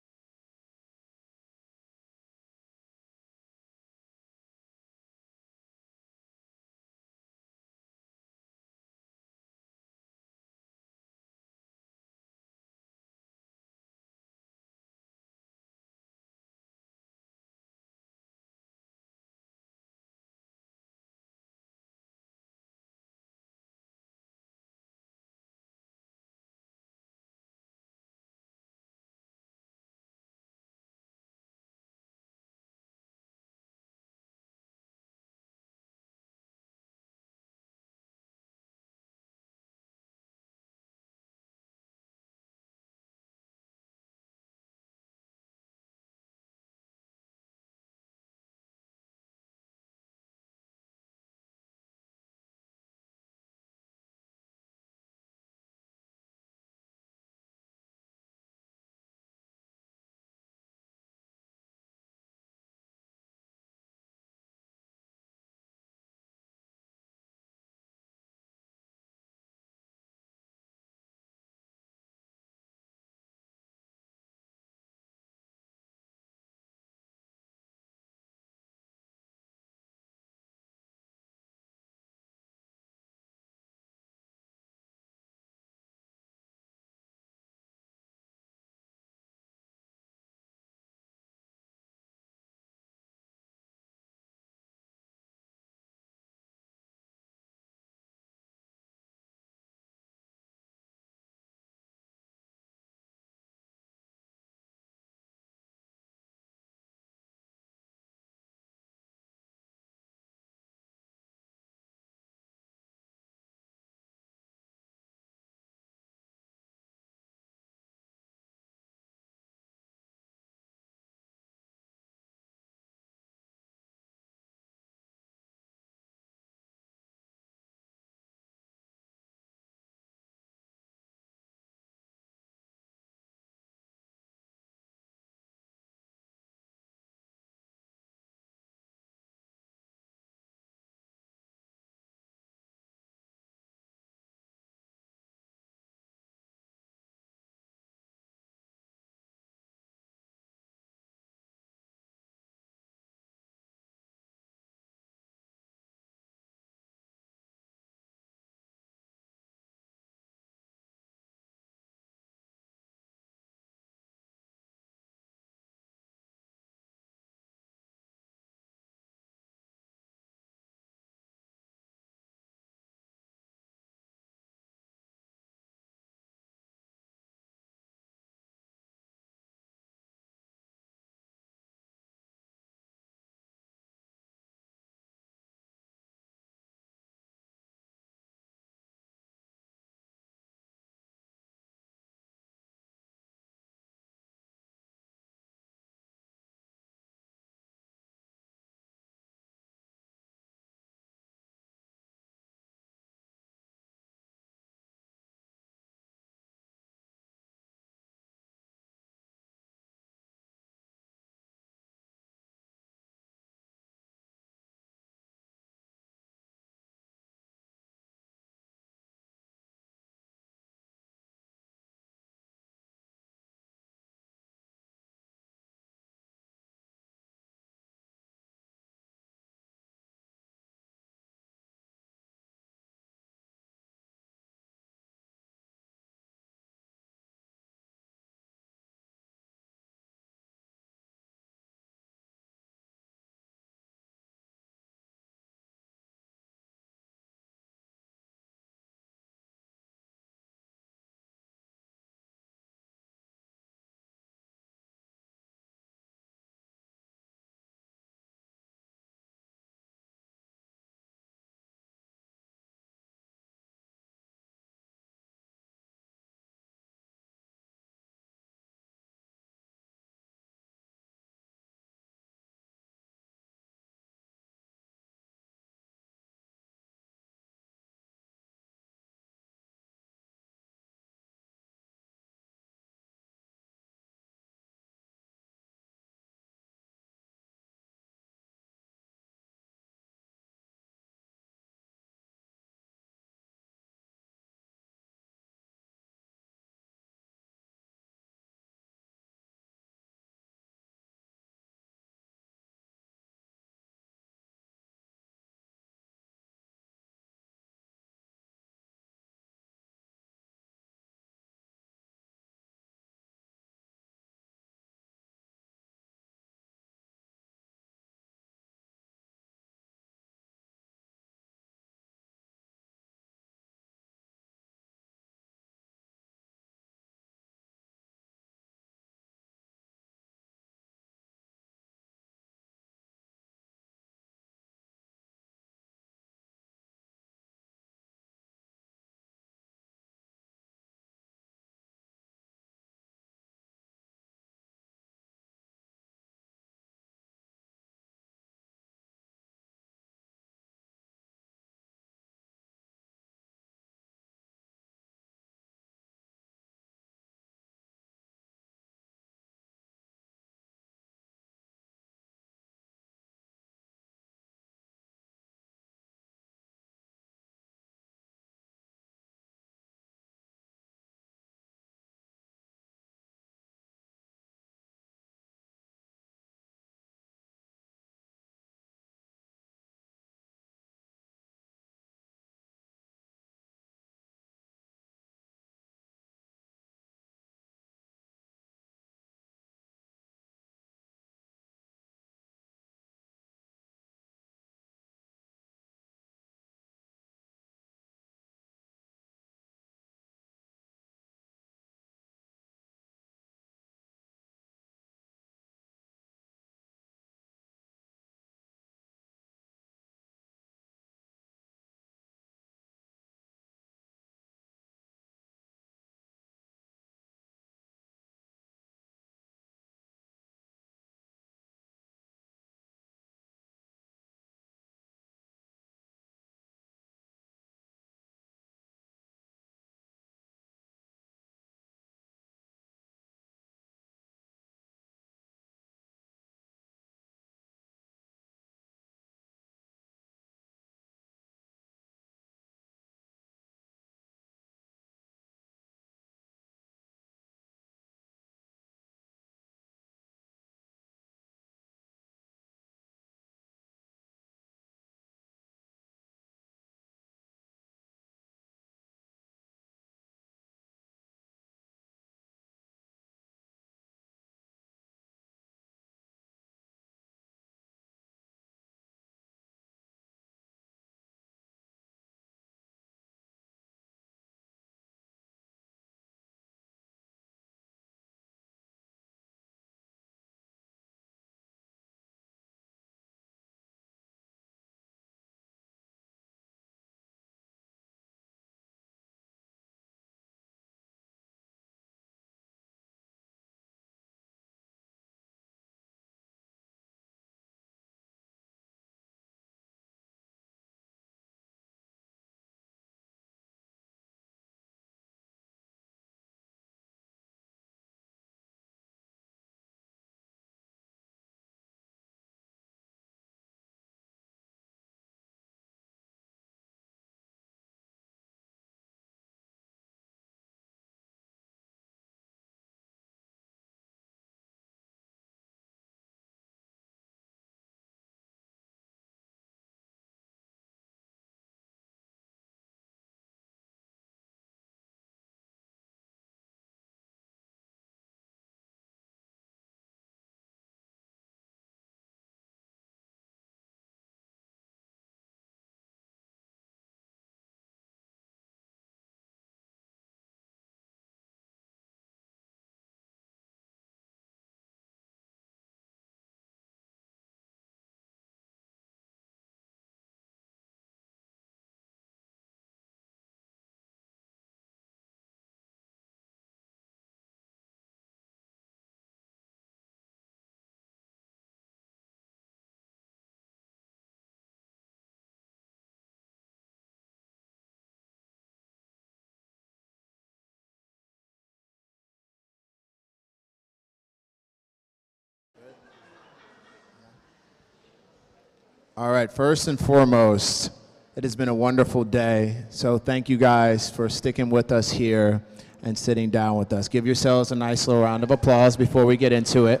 All right, first and foremost, it has been a wonderful day. So thank you guys for sticking with us here and sitting down with us. Give yourselves a nice little round of applause before we get into it.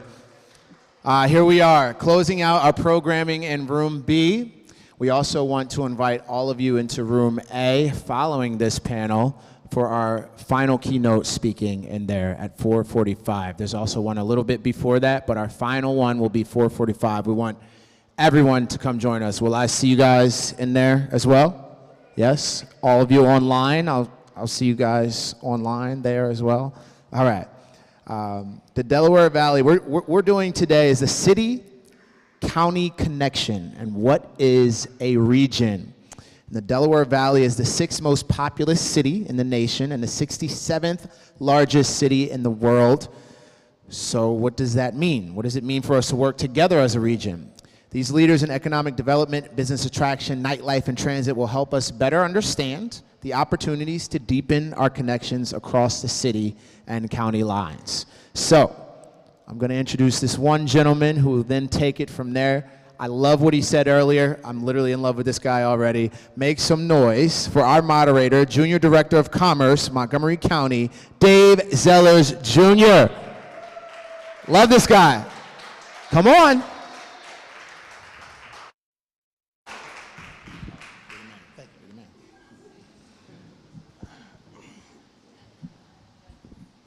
Here we are, closing out our programming in room B. We also want to invite all of you into room A following this panel for our final keynote speaking in there at 4:45. There's also one a little bit before that, but our final one will be 4:45. We want everyone to come join us. Will I see you guys in there as well? Yes? All of you online? I'll see you guys online there as well. All right. The Delaware Valley, we're doing today is the city-county connection, and what is a region? And the Delaware Valley is the 6th most populous city in the nation and the 67th largest city in the world. So what does that mean? What does it mean for us to work together as a region? These leaders in economic development, business attraction, nightlife, and transit will help us better understand the opportunities to deepen our connections across the city and county lines. So, I'm going to introduce this one gentleman who will then take it from there. I love what he said earlier. I'm literally in love with this guy already. Make some noise for our moderator, Junior Director of Commerce, Montgomery County, Dave Zellers Jr. Love this guy. Come on.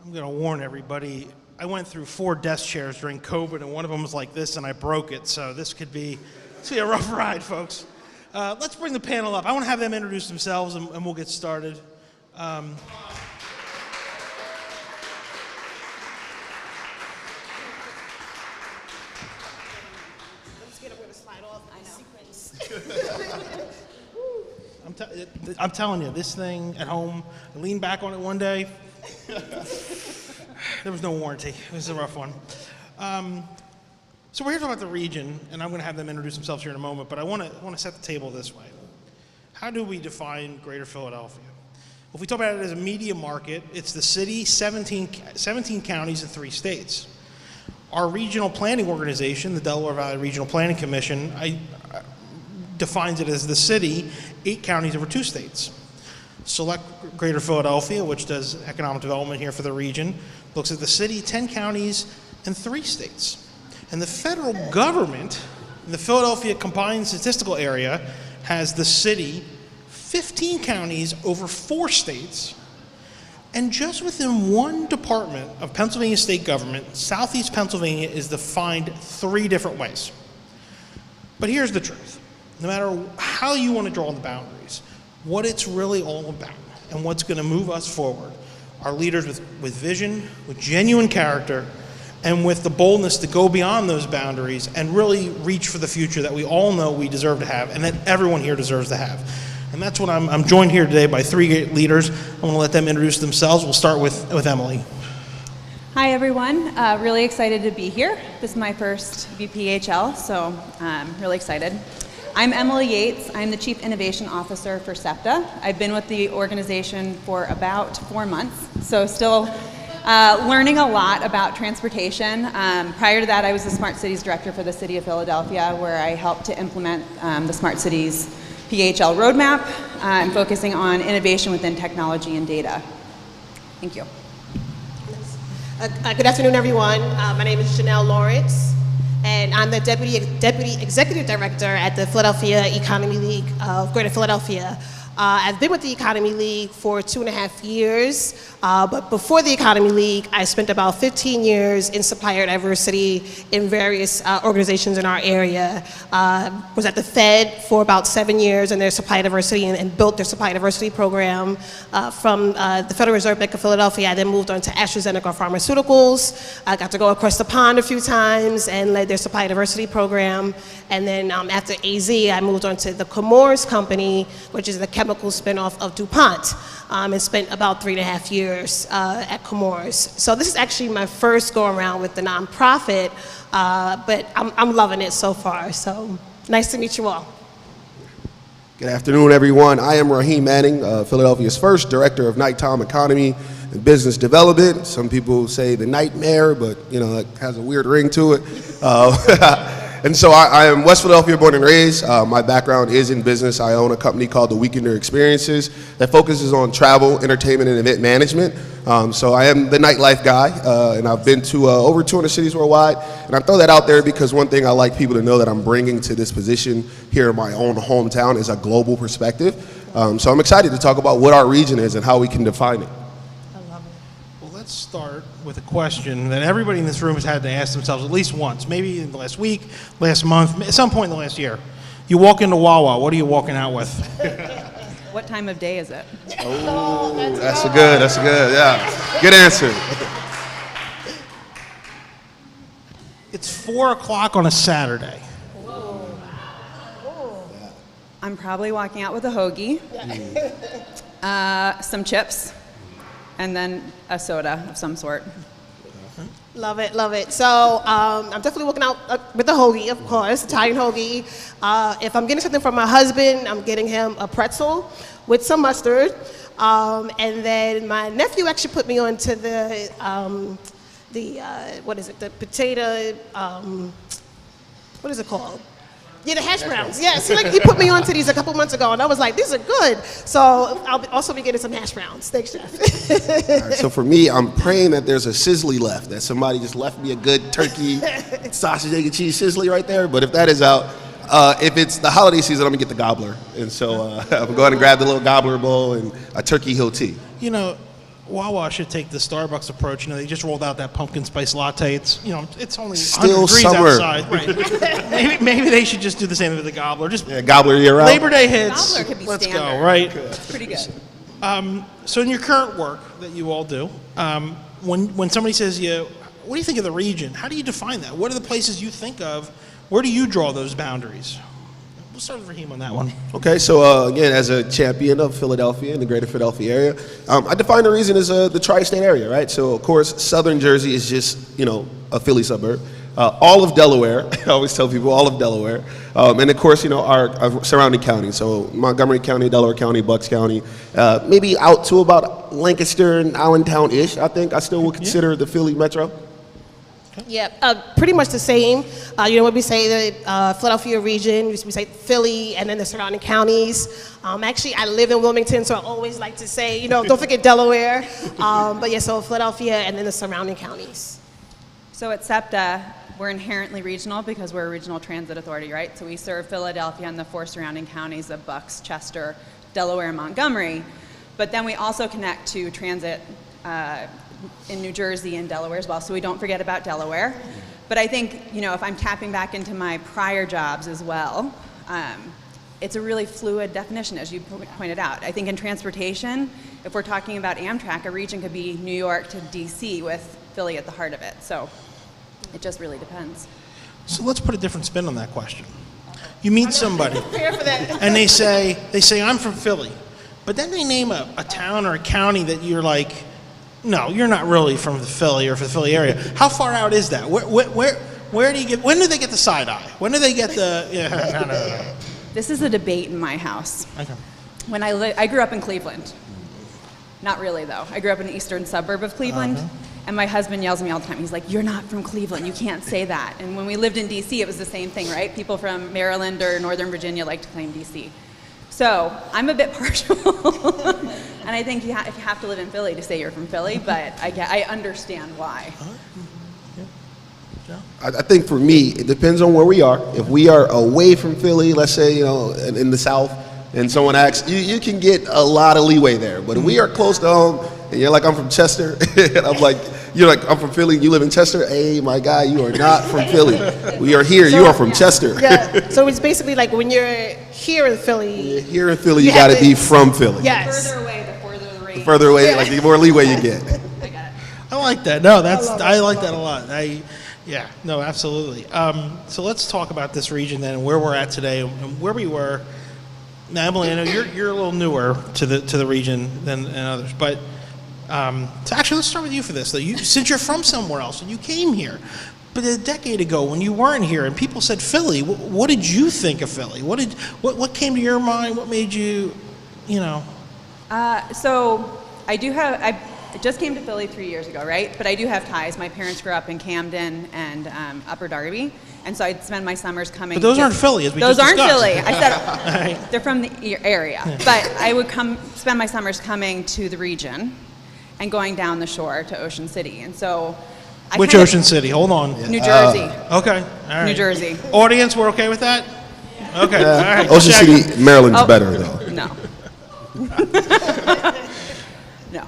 I'm going to warn everybody, I went through 4 desk chairs during COVID, and one of them was like this, and I broke it, so this could be a rough ride, folks. Let's bring the panel up. I want to have them introduce themselves, and we'll get started. Let's get up with a slide off. I know. I'm telling you, this thing at home, I leaned back on it one day. There was no warranty. It was a rough one. So we're here to talk about the region, and I'm going to have them introduce themselves here in a moment, but I want to set the table this way. How do we define Greater Philadelphia? Well, if we talk about it as a media market, it's the city, 17 counties, and 3 states. Our regional planning organization, the Delaware Valley Regional Planning Commission, defines it as the city, 8 counties over 2 states. Select Greater Philadelphia, which does economic development here for the region, looks at the city, 10 counties, and 3 states. And the federal government, in the Philadelphia Combined Statistical Area, has the city, 15 counties over 4 states, and just within one department of Pennsylvania state government, Southeast Pennsylvania is defined 3 different ways. But here's the truth. No matter how you want to draw the boundaries, what it's really all about and what's going to move us forward are leaders with vision, with genuine character, and with the boldness to go beyond those boundaries and really reach for the future that we all know we deserve to have and that everyone here deserves to have. And that's what I'm joined here today by 3 great leaders. I'm going to let them introduce themselves. We'll start with Emily. Hi everyone, really excited to be here. This is my first VPHL, so I'm really excited. I'm Emily Yates. I'm the Chief Innovation Officer for SEPTA. I've been with the organization for about 4 months, so still learning a lot about transportation. Prior to that, I was the Smart Cities Director for the City of Philadelphia, where I helped to implement the Smart Cities PHL roadmap, focusing on innovation within technology and data. Thank you. Good afternoon, everyone. My name is Janelle Lawrence, and I'm the Deputy Executive Director at the Philadelphia Economy League of Greater Philadelphia. I've been with the Economy League for 2.5 years, but before the Economy League, I spent about 15 years in supplier diversity in various organizations in our area. Was at the Fed for about 7 years in their supply diversity and built their supply diversity program. From the Federal Reserve Bank of Philadelphia, I then moved on to AstraZeneca Pharmaceuticals. I got to go across the pond a few times and led their supply diversity program. And then after AZ, I moved on to the Contreras company, which is the chemical spinoff of DuPont, and spent about 3.5 years at Contreras. So this is actually my first go around with the nonprofit, but I'm loving it so far. So nice to meet you all. Good afternoon, everyone. I am Raheem Manning, Philadelphia's first Director of Nighttime Economy and Business Development. Some people say the nightmare, but you know, it has a weird ring to it. And so I am West Philadelphia born and raised. My background is in business. I own a company called The Weekender Experiences that focuses on travel, entertainment, and event management. So I am the nightlife guy, and I've been to over 200 cities worldwide. And I throw that out there because one thing I like people to know that I'm bringing to this position here in my own hometown is a global perspective. So I'm excited to talk about what our region is and how we can define it. Let's start with a question that everybody in this room has had to ask themselves at least once, maybe in the last week, last month, at some point in the last year. You walk into Wawa, what are you walking out with? What time of day is it? Oh, that's a good, yeah. Good answer. It's 4 o'clock on a Saturday. I'm probably walking out with a hoagie, some chips, and then a soda of some sort. Love it, love it. So I'm definitely walking out with a hoagie, of course, Italian hoagie. If I'm getting something from my husband, I'm getting him a pretzel with some mustard. And then my nephew actually put me on to the what is it, the potato, what is it called? Yeah, the hash browns. Yeah, so he put me onto these a couple months ago, and I was like, these are good. So I'll also be getting some hash browns. Thanks, Chef. All right, so for me, I'm praying that there's a sizzly left, that somebody just left me a good turkey, sausage, egg, and cheese sizzly right there. But if that is out, if it's the holiday season, I'm going to get the gobbler. And so I'm going to grab the little gobbler bowl and a turkey hill tea. You know, Wawa should take the Starbucks approach. You know, they just rolled out that pumpkin spice latte. It's, you know, it's only 100 degrees outside. Right. maybe they should just do the same with the gobbler. Just gobbler year round. Labor Day hits. Gobbler could be Let's standard. go, right? It's pretty good. So in your current work that you all do, when somebody says, what do you think of the region? How do you define that? What are the places you think of? Where do you draw those boundaries? We'll start with Raheem on that one. Okay, so again, as a champion of Philadelphia and the greater Philadelphia area, I define the region as the tri-state area, right? So of course, southern Jersey is just, a Philly suburb. All of Delaware, I always tell people all of Delaware. And of course, our surrounding counties. So Montgomery County, Delaware County, Bucks County, maybe out to about Lancaster and Allentown-ish, I think. I still would consider the Philly metro. Yeah, pretty much the same. When we say the Philadelphia region, we say Philly and then the surrounding counties. Actually, I live in Wilmington, so I always like to say, don't forget Delaware. But yeah, so Philadelphia and then the surrounding counties. So at SEPTA, we're inherently regional because we're a regional transit authority, right? So we serve Philadelphia and the 4 surrounding counties of Bucks, Chester, Delaware, and Montgomery. But then we also connect to transit in New Jersey and Delaware as well, so we don't forget about Delaware. But I think, if I'm tapping back into my prior jobs as well, it's a really fluid definition, as you pointed out. I think in transportation, if we're talking about Amtrak, a region could be New York to DC with Philly at the heart of it. So it just really depends. So let's put a different spin on that question. You meet somebody, Prepare for that. and they say, I'm from Philly. But then they name a town or a county that you're like, no, you're not really from the Philly or from the Philly area. How far out is that? Where do you get? When do they get the side eye? When do they get the? No. This is a debate in my house. Okay. When I grew up in Cleveland. Not really though. I grew up in the eastern suburb of Cleveland, and my husband yells at me all the time. He's like, "You're not from Cleveland. You can't say that." And when we lived in D.C., it was the same thing, right? People from Maryland or Northern Virginia like to claim D.C. So I'm a bit partial, and I think if you have to live in Philly to say you're from Philly, but I understand why. I think for me, it depends on where we are. If we are away from Philly, let's say, in the South, and someone asks, you can get a lot of leeway there. But if we are close to home, and you're like, I'm from Chester, and I'm like, you're like, I'm from Philly, you live in Chester? Hey, my guy, you are not from Philly. We are here, you are from Chester. Yeah, so it's basically like when you're here in Philly. Here in Philly, you got to be from Philly. Yes. The further away, the further the range. The further away, like the more leeway you get. I like that. No, I like that a lot. Yeah, no, absolutely. So let's talk about this region then, and where we're at today, and where we were. Now, Emily, I know you're a little newer to the region than others, but so actually, let's start with you for this. Since you're from somewhere else and you came here, but a decade ago when you weren't here and people said Philly, what did you think of Philly? What came to your mind? What made you, So I just came to Philly 3 years ago, right? But I do have ties. My parents grew up in Camden and Upper Darby. And so I'd spend my summers coming. But those aren't Philly, as we Those just aren't discussed. Philly. I said Right. they're from the area. But I would spend my summers coming to the region and going down the shore to Ocean City. And so Which Ocean City? Hold on. New Jersey. Okay. All right. New Jersey. Audience, we're okay with that? Okay. All right. Ocean Check. City, Maryland's Oh, better though. No. No.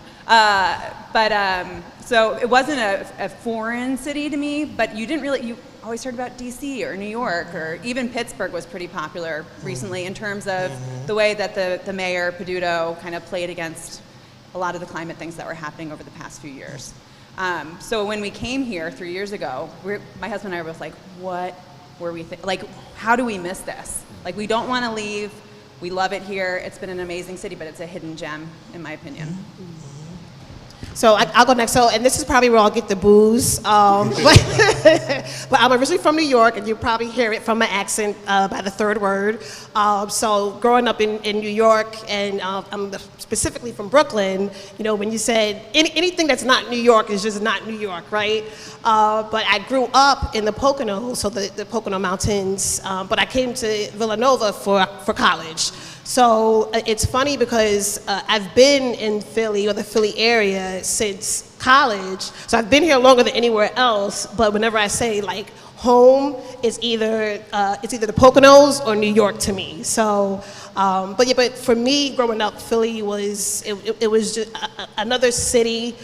So it wasn't a foreign city to me, but you always heard about DC or New York, or even Pittsburgh was pretty popular recently in terms of the way that the mayor, Peduto, kind of played against a lot of the climate things that were happening over the past few years. So when we came here 3 years ago, my husband and I were both like, what were we how do we miss this? Like, we don't want to leave. We love it here. It's been an amazing city, but it's a hidden gem, in my opinion. So I'll go next. So, and this is probably where I'll get the booze. But I'm originally from New York, and you probably hear it from my accent by the third word. So growing up in New York, and I'm specifically from Brooklyn, you know, when you said anything that's not New York is just not New York, right? But I grew up in the Poconos, so the Pocono Mountains, but I came to Villanova for college. So it's funny because I've been in Philly or the Philly area since college. So I've been here longer than anywhere else. But whenever I say like home, it's either the Poconos or New York to me. So, but for me, growing up, Philly was just another city,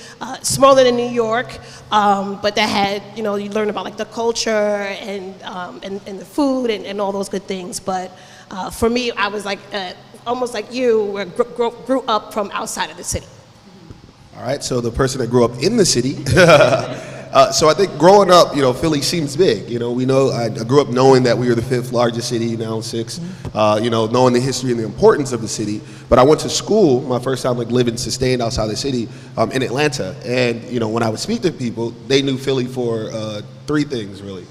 smaller than New York, but that had, you know, you learn about like the culture and the food and all those good things. But for me, I was like almost like you, where grew up from outside of the city. All right, so the person that grew up in the city. So I think growing up, you know, Philly seems big. You know, we know I grew up knowing that we were the 5th largest city, now 6th. You know, knowing the history and the importance of the city. But I went to school, my first time like living sustained outside the city, in Atlanta. And you know, when I would speak to people, they knew Philly for 3 things really.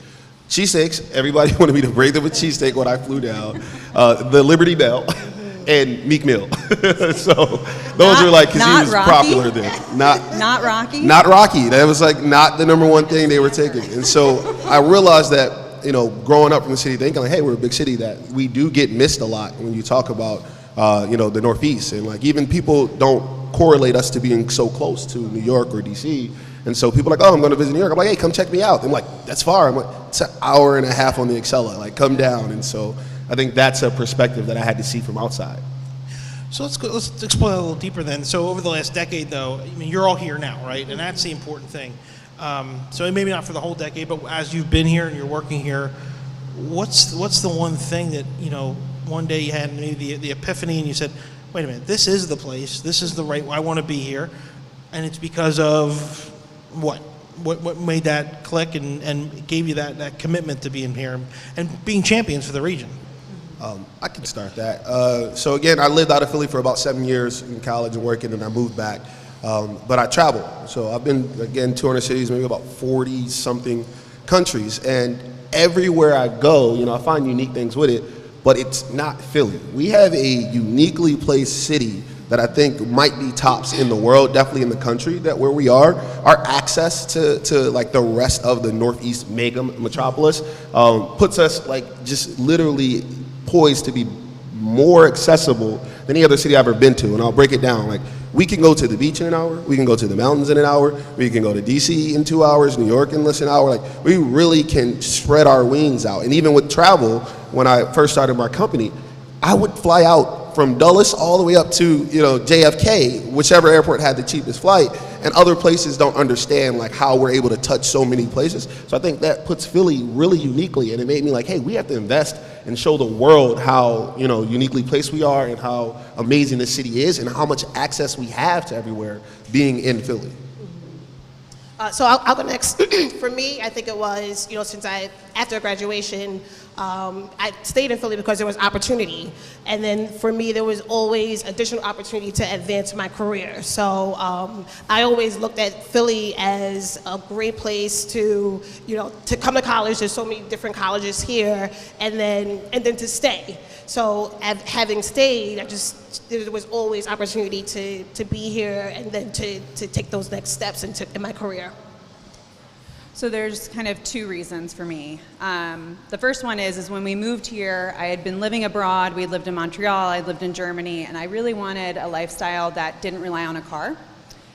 Cheesesteaks, everybody wanted me to break them with cheesesteak when I flew down. The Liberty Bell, and Meek Mill. So those were like, because he was popular then. Not Rocky? Not Rocky. That was like not the #1 thing they were taking. And so I realized that, you know, growing up from the city, thinking like, hey, we're a big city, that we do get missed a lot when you talk about, you know, the Northeast. And like even people don't correlate us to being so close to New York or DC. And so people are like, oh, I'm going to visit New York. I'm like, hey, come check me out. I'm like, that's far. I'm like, it's an hour and a half on the Excella. Like, come down. And so I think that's a perspective that I had to see from outside. So let's explore that a little deeper then. So over the last decade, though, I mean, you're all here now, right? And that's the important thing. So maybe not for the whole decade, but as you've been here and you're working here, what's the one thing that, you know, one day you had maybe the epiphany and you said, wait a minute, this is the place, this is the right, I want to be here, and it's because of what? What made that click and gave you that commitment to being here and being champions for the region? I can start that. So again, I lived out of Philly for about 7 years in college and working, and I moved back. But I traveled. So I've been, again, 200 cities, maybe about 40-something countries. And everywhere I go, you know, I find unique things with it, but it's not Philly. We have a uniquely placed city that I think might be tops in the world, definitely in the country, that where we are, our access to like the rest of the Northeast mega metropolis puts us like just literally poised to be more accessible than any other city I've ever been to. And I'll break it down. Like, we can go to the beach in an hour, we can go to the mountains in an hour, we can go to DC in 2 hours, New York in less than an hour. Like, we really can spread our wings out. And even with travel, when I first started my company, I would fly out from Dulles all the way up to, you know, JFK, whichever airport had the cheapest flight, and other places don't understand like how we're able to touch so many places. So I think that puts Philly really uniquely, and it made me like, hey, we have to invest and show the world how, you know, uniquely placed we are and how amazing this city is and how much access we have to everywhere being in Philly. So I'll go next. For me, I think it was, you know, since after graduation, I stayed in Philly because there was opportunity. And then for me, there was always additional opportunity to advance my career. So I always looked at Philly as a great place to, you know, to come to college. There's so many different colleges here, and then to stay. So having stayed, there was always opportunity to be here and then to take those next steps in my career. So there's kind of two reasons for me. The first one is when we moved here, I had been living abroad. We had lived in Montreal, I lived in Germany, and I really wanted a lifestyle that didn't rely on a car.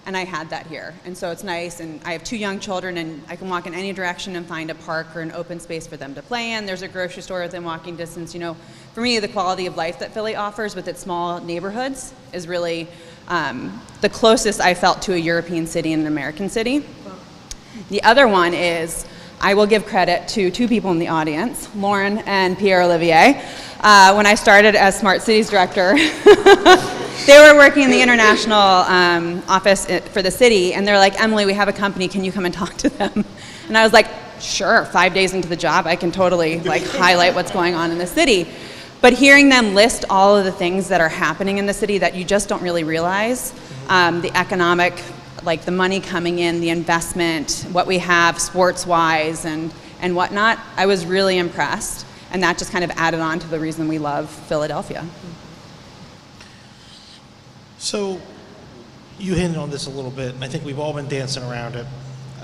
And I had that here. And so it's nice, and I have 2 young children, and I can walk in any direction and find a park or an open space for them to play in. There's a grocery store within walking distance. You know, for me, the quality of life that Philly offers with its small neighborhoods is really the closest I felt to a European city and an American city. The other one is, I will give credit to 2 people in the audience, Lauren and Pierre-Olivier. When I started as Smart Cities Director, they were working in the international office for the city, and they're like, Emily, we have a company, can you come and talk to them? And I was like, sure, 5 days into the job, I can totally highlight what's going on in the city. But hearing them list all of the things that are happening in the city that you just don't really realize, the economic, the money coming in, the investment, what we have sports-wise and whatnot, I was really impressed. And that just kind of added on to the reason we love Philadelphia. So you hinted on this a little bit, and I think we've all been dancing around it.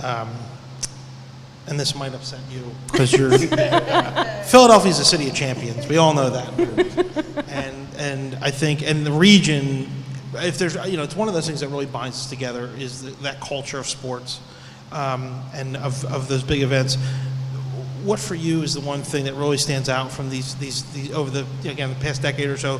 And this might upset you, because Philadelphia's a city of champions. We all know that. And I think, and the region, if there's, it's one of those things that really binds us together is that culture of sports and of those big events. What for you is the one thing that really stands out from these over the past decade or so?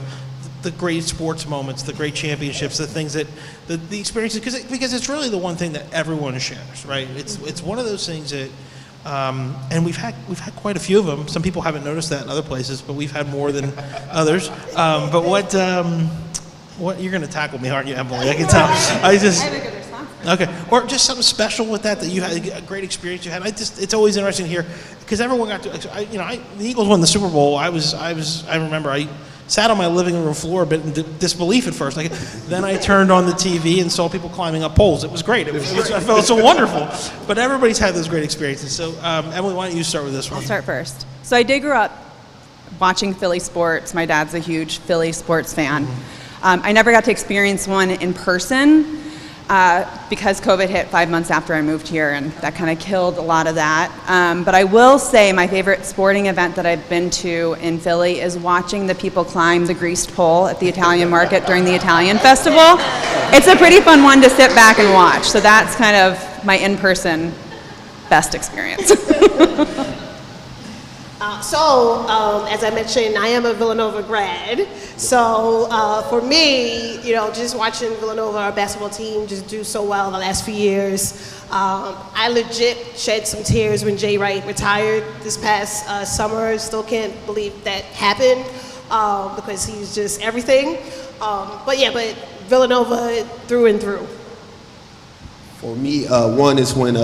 The great sports moments, the great championships, the things that the experiences, because it's really the one thing that everyone shares, right? It's one of those things that, and we've had quite a few of them. Some people haven't noticed that in other places, but we've had more than others. But what you're going to tackle me, aren't you, Emily? I can tell. I have a good response. Okay, or just something special with that you had a great experience you had. It's always interesting to hear because everyone got to. The Eagles won the Super Bowl. I remember I sat on my living room floor a bit in disbelief at first. Then I turned on the TV and saw people climbing up poles. It was great. I felt so wonderful. But everybody's had those great experiences. So Emily, why don't you start with this one? I'll start first. So I did grow up watching Philly sports. My dad's a huge Philly sports fan. I never got to experience one in person because COVID hit 5 months after I moved here, and that kind of killed a lot of that. But I will say my favorite sporting event that I've been to in Philly is watching the people climb the greased pole at the Italian market during the Italian festival. It's a pretty fun one to sit back and watch. So that's kind of my in-person best experience. As I mentioned, I am a Villanova grad. So for me, just watching Villanova, our basketball team, just do so well the last few years. I legit shed some tears when Jay Wright retired this past summer. Still can't believe that happened because he's just everything. But Villanova through and through. For me, one is when,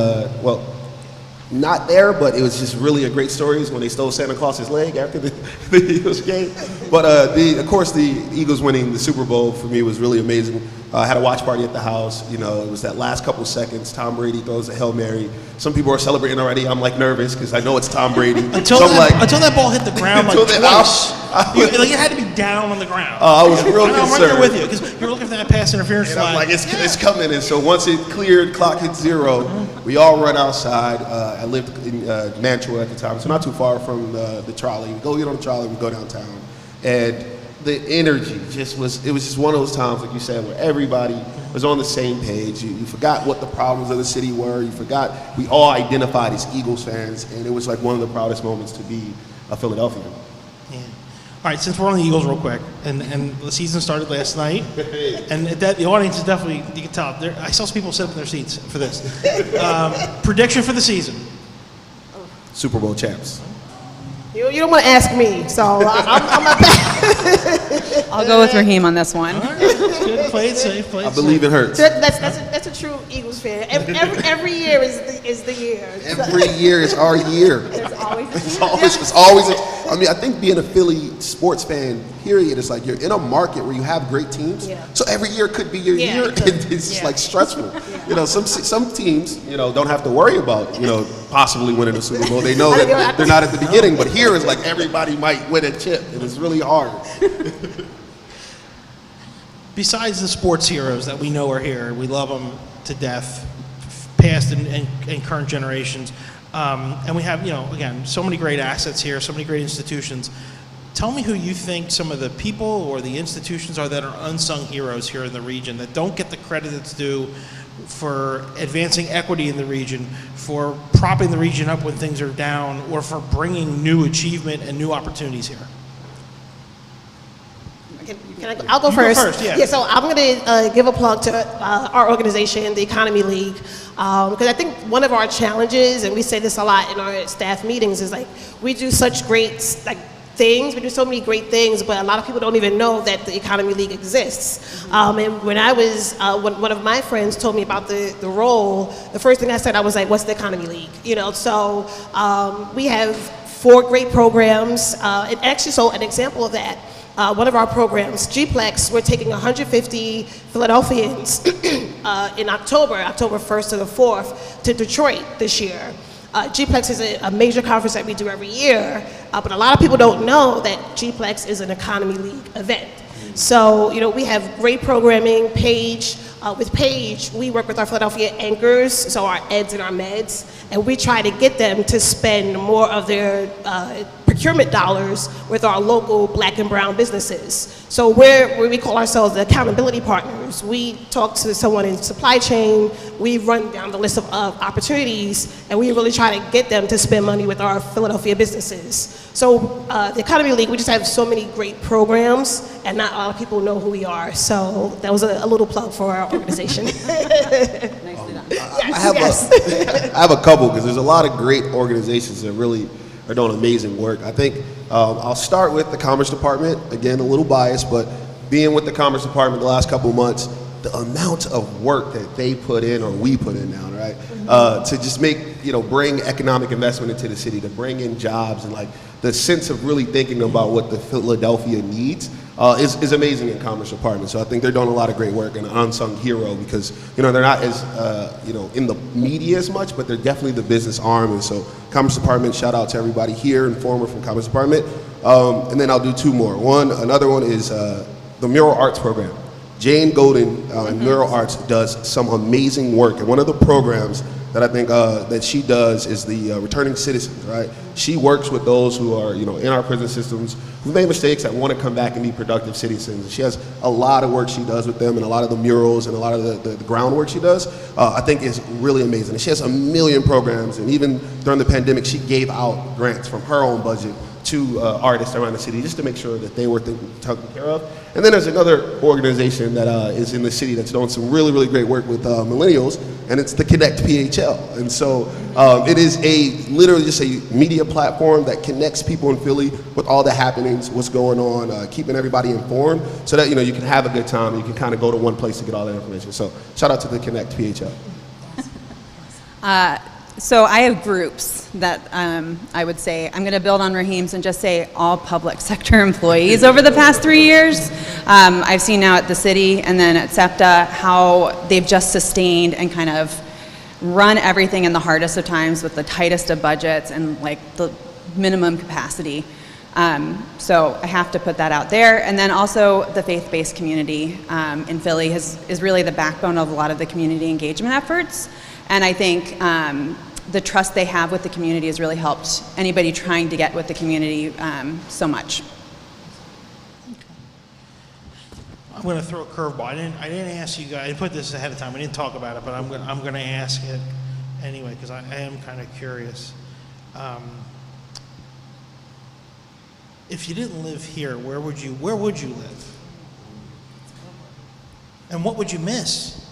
not there, but it was just really a great story is when they stole Santa Claus's leg after the Eagles game. But of course, the Eagles winning the Super Bowl for me was really amazing. I had a watch party at the house. It was that last couple seconds. Tom Brady throws a Hail Mary. Some people are celebrating already. I'm nervous because I know it's Tom Brady. Until that ball hit the ground twice. It had to be down on the ground. I was real concerned. I'm right there with you because you were looking for that pass interference flag. I'm like, it's coming. And so once it cleared, clock hit 0, we all run outside. I lived in Mantua at the time, so not too far from the trolley. We go get on the trolley, we go downtown. And the energy it was just one of those times, like you said, where everybody was on the same page. You forgot what the problems of the city were. You forgot we all identified as Eagles fans, and it was like one of the proudest moments to be a Philadelphian. Yeah. All right, since we're on the Eagles real quick, and the season started last night, and the audience is definitely, you can tell, I saw some people sit up in their seats for this. Prediction for the season. Super Bowl champs. You don't want to ask me, so I'm up there. I'll go with Raheem on this one. All right, good. Play it safe. I believe it hurts. That's a true Eagles fan. Every year is the year. Every year is our year. There's always it's always. I think being a Philly sports fan, period, is like you're in a market where you have great teams. Yeah. So every year could be your year. It's just stressful. Yeah. Some teams, don't have to worry about, possibly winning a Super Bowl. They know that they're not at the beginning, but here it's like everybody might win a chip, and it's really hard. Besides the sports heroes that we know are here, we love them to death. past and current generations. And we have, again, so many great assets here, so many great institutions. Tell me who you think some of the people or the institutions are that are unsung heroes here in the region that don't get the credit that's due for advancing equity in the region, for propping the region up when things are down, or for bringing new achievement and new opportunities here. I'll go first. Yeah. So I'm going to give a plug to our organization, the Economy League, because I think one of our challenges, and we say this a lot in our staff meetings, is like we do such great things. We do so many great things, but a lot of people don't even know that the Economy League exists. And when I was, one of my friends told me about the role, the first thing I said, I was like, what's the Economy League? So we have 4 great programs. And actually, so an example of that, one of our programs, G-Plex, we're taking 150 Philadelphians in October 1st to the 4th, to Detroit this year. G-Plex is a major conference that we do every year, but a lot of people don't know that G-Plex is an Economy League event. So, we have great programming. With Paige, we work with our Philadelphia anchors, so our eds and our meds, and we try to get them to spend more of their procurement dollars with our local Black and brown businesses. So we call ourselves the accountability partners. We talk to someone in supply chain, we run down the list of opportunities, and we really try to get them to spend money with our Philadelphia businesses. So the Economy League, we just have so many great programs, and not a lot of people know who we are. So that was a little plug for our organization. I have a couple, because there's a lot of great organizations that really are doing amazing work. I think I'll start with the Commerce Department. Again, a little biased, but being with the Commerce Department the last couple of months, the amount of work that they put in, or we put in now, right? To just bring economic investment into the city, to bring in jobs, and the sense of really thinking about what the Philadelphia needs is amazing in Commerce Department. So I think they're doing a lot of great work, and an unsung hero, because they're not as in the media as much, but they're definitely the business arm. And so Commerce Department, shout out to everybody here and former from Commerce Department. And then I'll do 2 more. Another one is the Mural Arts Program. Jane Golden in Mural Arts does some amazing work, and one of the programs that I think that she does is the returning citizens, right? She works with those who are, in our prison systems, who made mistakes, that want to come back and be productive citizens. She has a lot of work she does with them, and a lot of the murals and a lot of the groundwork she does, I think is really amazing. And she has a million programs, and even during the pandemic, she gave out grants from her own budget to artists around the city, just to make sure that they were taken care of. And then there's another organization that is in the city that's doing some really, really great work with millennials, and it's the Connect PHL. And so it is literally just a media platform that connects people in Philly with all the happenings, what's going on, keeping everybody informed, so that you can have a good time, you can kind of go to one place to get all that information. So shout out to the Connect PHL. So I have groups that I would say, I'm going to build on Raheem's and just say all public sector employees over the past 3 years. I've seen now at the city and then at SEPTA how they've just sustained and kind of run everything in the hardest of times with the tightest of budgets and the minimum capacity. So I have to put that out there. And then also the faith-based community in Philly is really the backbone of a lot of the community engagement efforts. And I think the trust they have with the community has really helped anybody trying to get with the community so much. I'm going to throw a curveball. I didn't ask you guys. I put this ahead of time. We didn't talk about it, but I'm going to ask it anyway, because I am kind of curious. If you didn't live here, where would you live? And what would you miss?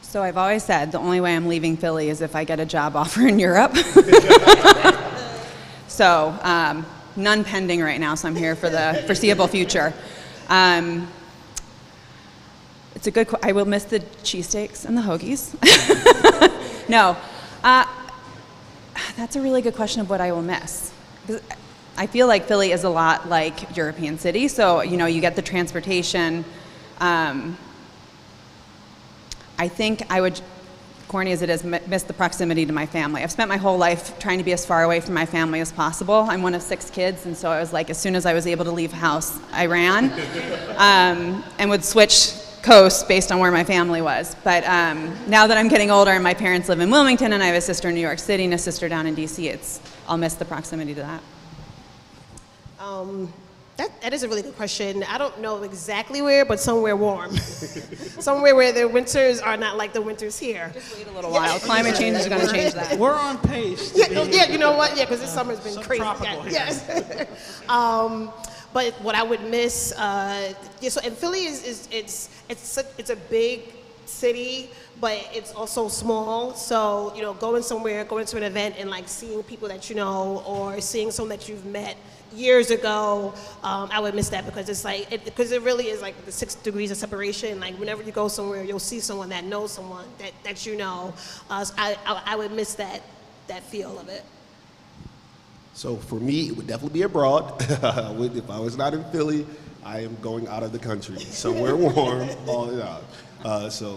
So I've always said the only way I'm leaving Philly is if I get a job offer in Europe. So none pending right now, so I'm here for the foreseeable future. It's a good I will miss the cheesesteaks and the hoagies. No, that's a really good question of what I will miss. I feel like Philly is a lot like European city, so you get the transportation. I think I would, corny as it is, miss the proximity to my family. I've spent my whole life trying to be as far away from my family as possible. I'm one of 6 kids, and so I was like, as soon as I was able to leave house, I ran and would switch coast based on where my family was. But now that I'm getting older and my parents live in Wilmington and I have a sister in New York City and a sister down in DC, I'll miss the proximity to that. That is a really good question. I don't know exactly where, but somewhere warm. Somewhere where the winters are not like the winters here. Just wait a little while. Climate change is going to change that. We're on pace. Yeah, you know what? Yeah, because this summer's been crazy. Tropical here. Yes. But what I would miss, so and Philly it's a big city, but it's also small. So going somewhere, going to an event, and like seeing people that you know, or seeing someone that you've met years ago, I would miss that because it's like because it really is like the 6 degrees of separation. Like whenever you go somewhere, you'll see someone that knows someone that you know. So I would miss that feel of it. So for me, it would definitely be abroad. If I was not in Philly, I am going out of the country, somewhere warm, all it out. So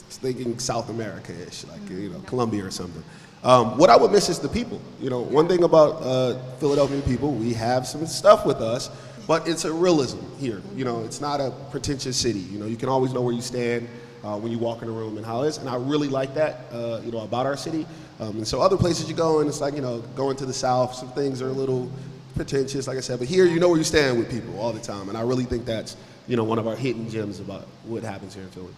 thinking South America-ish, like Colombia or something. What I would miss is the people. One thing about Philadelphia people, we have some stuff with us, but it's a realism here. It's not a pretentious city. You can always know where you stand when you walk in a room and how it is. And I really like that, about our city. And so other places you go and it's like, going to the South, some things are a little pretentious, like I said. But here, you know where you stand with people all the time. And I really think that's, one of our hidden gems about what happens here in Philly.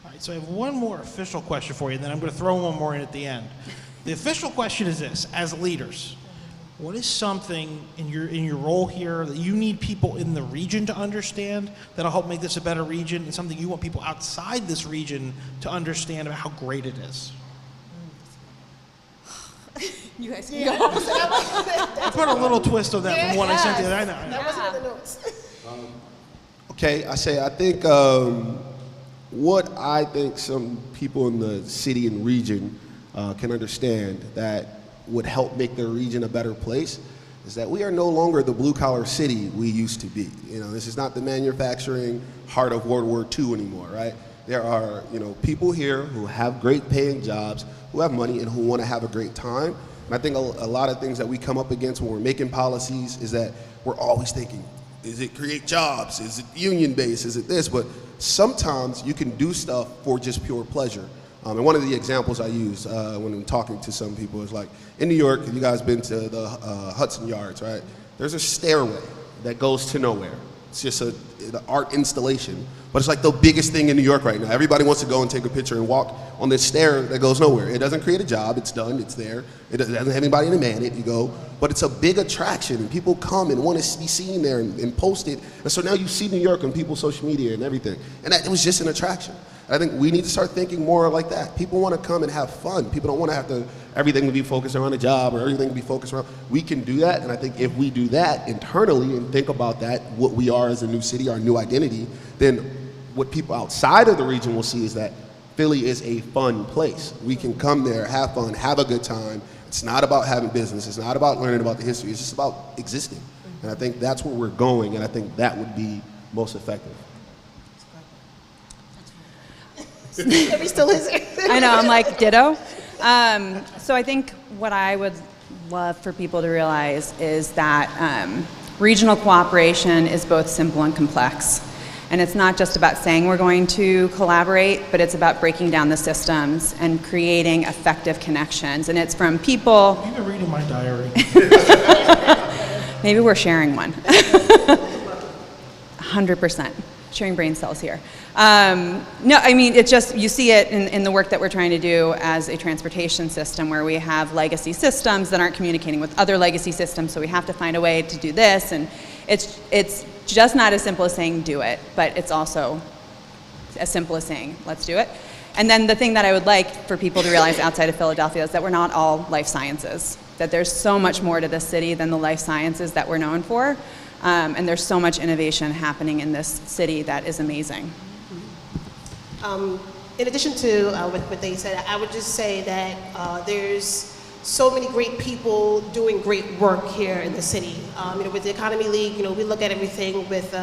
All right, so I have one more official question for you, and then I'm going to throw one more in at the end. The official question is this: as leaders, what is something in your role here that you need people in the region to understand that'll help make this a better region, and something you want people outside this region to understand about how great it is? You guys can Yeah. go. I put a little twist on that from what I sent you. I know. That wasn't in the notes. Okay, I think what I think some people in the city and region can understand that would help make their region a better place is that we are no longer the blue-collar city we used to be. This is not the manufacturing heart of World War II anymore, right? There are, people here who have great paying jobs, who have money, and who want to have a great time. And I think a lot of things that we come up against when we're making policies is that we're always thinking, is it create jobs? Is it union-based? Is it this? But sometimes you can do stuff for just pure pleasure. And one of the examples I use when I'm talking to some people is like, in New York, you guys been to the Hudson Yards, right? There's a stairway that goes to nowhere. It's just an art installation, but it's like the biggest thing in New York right now. Everybody wants to go and take a picture and walk on this stair that goes nowhere. It doesn't create a job, it's done, it's there. It doesn't have anybody to man it, you go. But it's a big attraction, and people come and want to be seen there and post it. And so now you see New York on people's social media and everything. And it was just an attraction. I think we need to start thinking more like that. People want to come and have fun. People don't want to have everything to be focused around a job or everything to be focused around. We can do that, and I think if we do that internally and think about that, what we are as a new city, our new identity, then what people outside of the region will see is that Philly is a fun place. We can come there, have fun, have a good time. It's not about having business. It's not about learning about the history. It's just about existing. And I think that's where we're going, and I think that would be most effective. He still is. I know, I'm like, ditto. So I think what I would love for people to realize is that regional cooperation is both simple and complex. And it's not just about saying we're going to collaborate, but it's about breaking down the systems and creating effective connections. And it's from people. You've been reading my diary. Maybe we're sharing one. 100%. Sharing brain cells here. No, I mean, it's just, you see it in the work that we're trying to do as a transportation system where we have legacy systems that aren't communicating with other legacy systems, so we have to find a way to do this. And it's just not as simple as saying do it, but it's also as simple as saying let's do it. And then the thing that I would like for people to realize outside of Philadelphia is that we're not all life sciences, that there's so much more to this city than the life sciences that we're known for. And there's so much innovation happening in this city that is amazing. In addition to what they said, I would just say that there's so many great people doing great work here in the city. With the Economy League, we look at everything with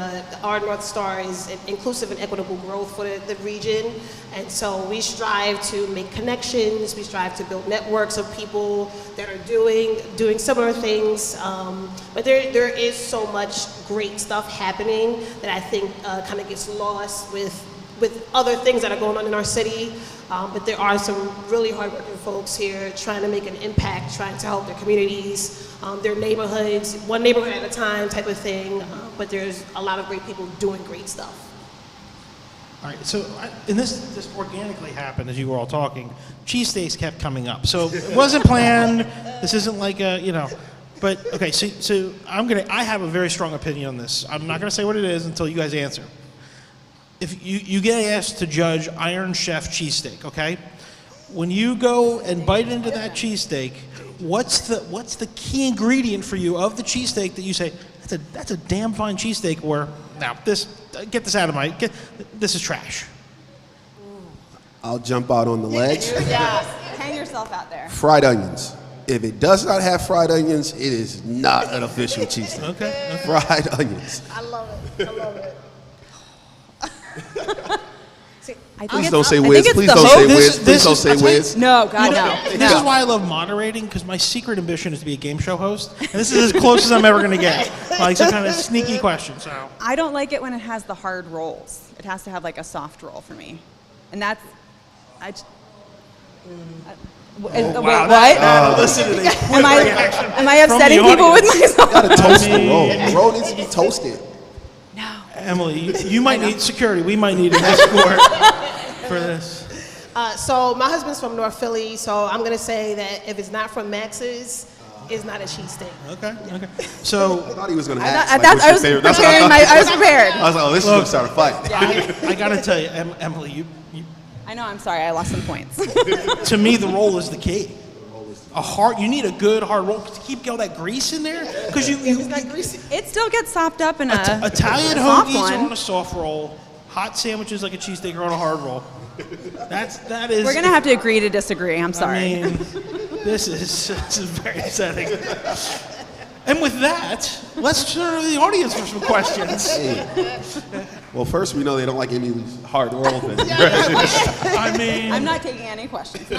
our North Star is inclusive and equitable growth for the region. And so we strive to make connections, we strive to build networks of people that are doing similar things. But there is so much great stuff happening that I think kind of gets lost with with other things that are going on in our city. But there are some really hardworking folks here trying to make an impact, trying to help their communities, their neighborhoods, one neighborhood at a time type of thing. But there's a lot of great people doing great stuff. All right, so and this organically happened as you were all talking. Cheesesteaks kept coming up, so it wasn't planned. This isn't like a, you know, but okay. So I have a very strong opinion on this. I'm not gonna say what it is until you guys answer. If you get asked to judge Iron Chef cheesesteak, okay? When you go and bite into that cheesesteak, what's the key ingredient for you of the cheesesteak that you say that's a damn fine cheesesteak? Or now get this out of this is trash. I'll jump out on the ledge. Yeah, hang yourself out there. Fried onions. If it does not have fried onions, it is not an official cheesesteak. Okay. Fried onions. I love it. I love it. Please don't say whiz. Please don't say whiz. Please don't say whiz. No, God, no. This is why I love moderating, because my secret ambition is to be a game show host, and this is as close as I'm ever going to get. Like some kind of sneaky question. So I don't like it when it has the hard rolls. It has to have like a soft roll for me, and that's wow, what? Listen to the quick reaction am I upsetting from the people with audience. myself? Gotta toast the roll. The roll needs to be toasted. Emily, you might need security. We might need an escort for this. So my husband's from North Philly, so I'm gonna say that if it's not from Max's, it's not a cheesesteak. Okay. So I thought he was gonna I ask. thought- like, what's I your was favorite? That's what preparing I thought. I was prepared. I was like, oh, this is gonna start a fight. I gotta tell you, Emily, you I know. I'm sorry. I lost some points. to me the roll is the key. You need a good hard roll to keep all that grease in there, because It still gets sopped up in a Italian soft hoagies one. are on a soft roll. Hot sandwiches like a cheesesteak are on a hard roll. That is. We're gonna have to agree to disagree. I'm sorry. I mean, this is very upsetting. And with that, let's turn to the audience for some questions. Hey. Well, first we know they don't like any of these hard roll things. I mean, I'm not taking any questions.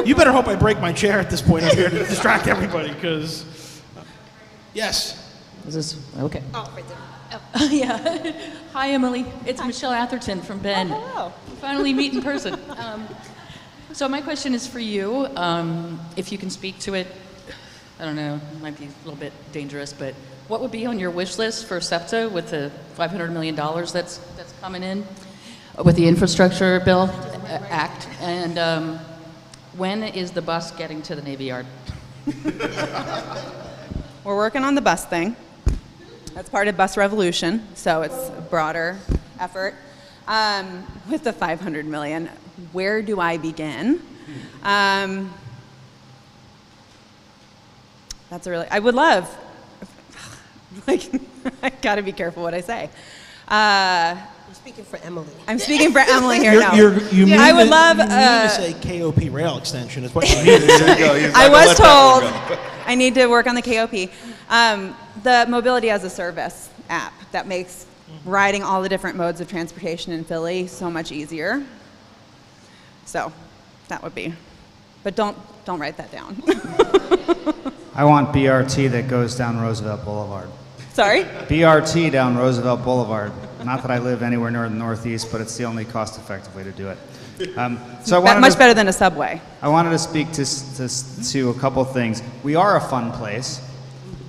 you better hope I break my chair at this point up here to distract everybody, because. Yes. Is this okay? Oh, right there. Yeah. Hi, Emily. It's Michelle Atherton from Ben. Oh, hello. Finally meet in person. So my question is for you. If you can speak to it, I don't know, it might be a little bit dangerous, but what would be on your wish list for SEPTA with the $500 million that's coming in with the Infrastructure Bill Act? And when is the bus getting to the Navy Yard? We're working on the bus thing. That's part of Bus Revolution, so it's a broader effort. With the $500 million, where do I begin? That's a really, I would love, like, I gotta be careful what I say. You're speaking for Emily. I'm speaking for Emily here now. You mean I would love. You mean to say KOP rail extension is what you mean. There you go. I was told I need to work on the KOP. The Mobility as a Service app that makes riding all the different modes of transportation in Philly so much easier. So that would be, but don't write that down. I want BRT that goes down Roosevelt Boulevard. Sorry? BRT down Roosevelt Boulevard. Not that I live anywhere near the Northeast, but it's the only cost-effective way to do it. So I wanted much better than a subway. I wanted to speak to a couple things. We are a fun place,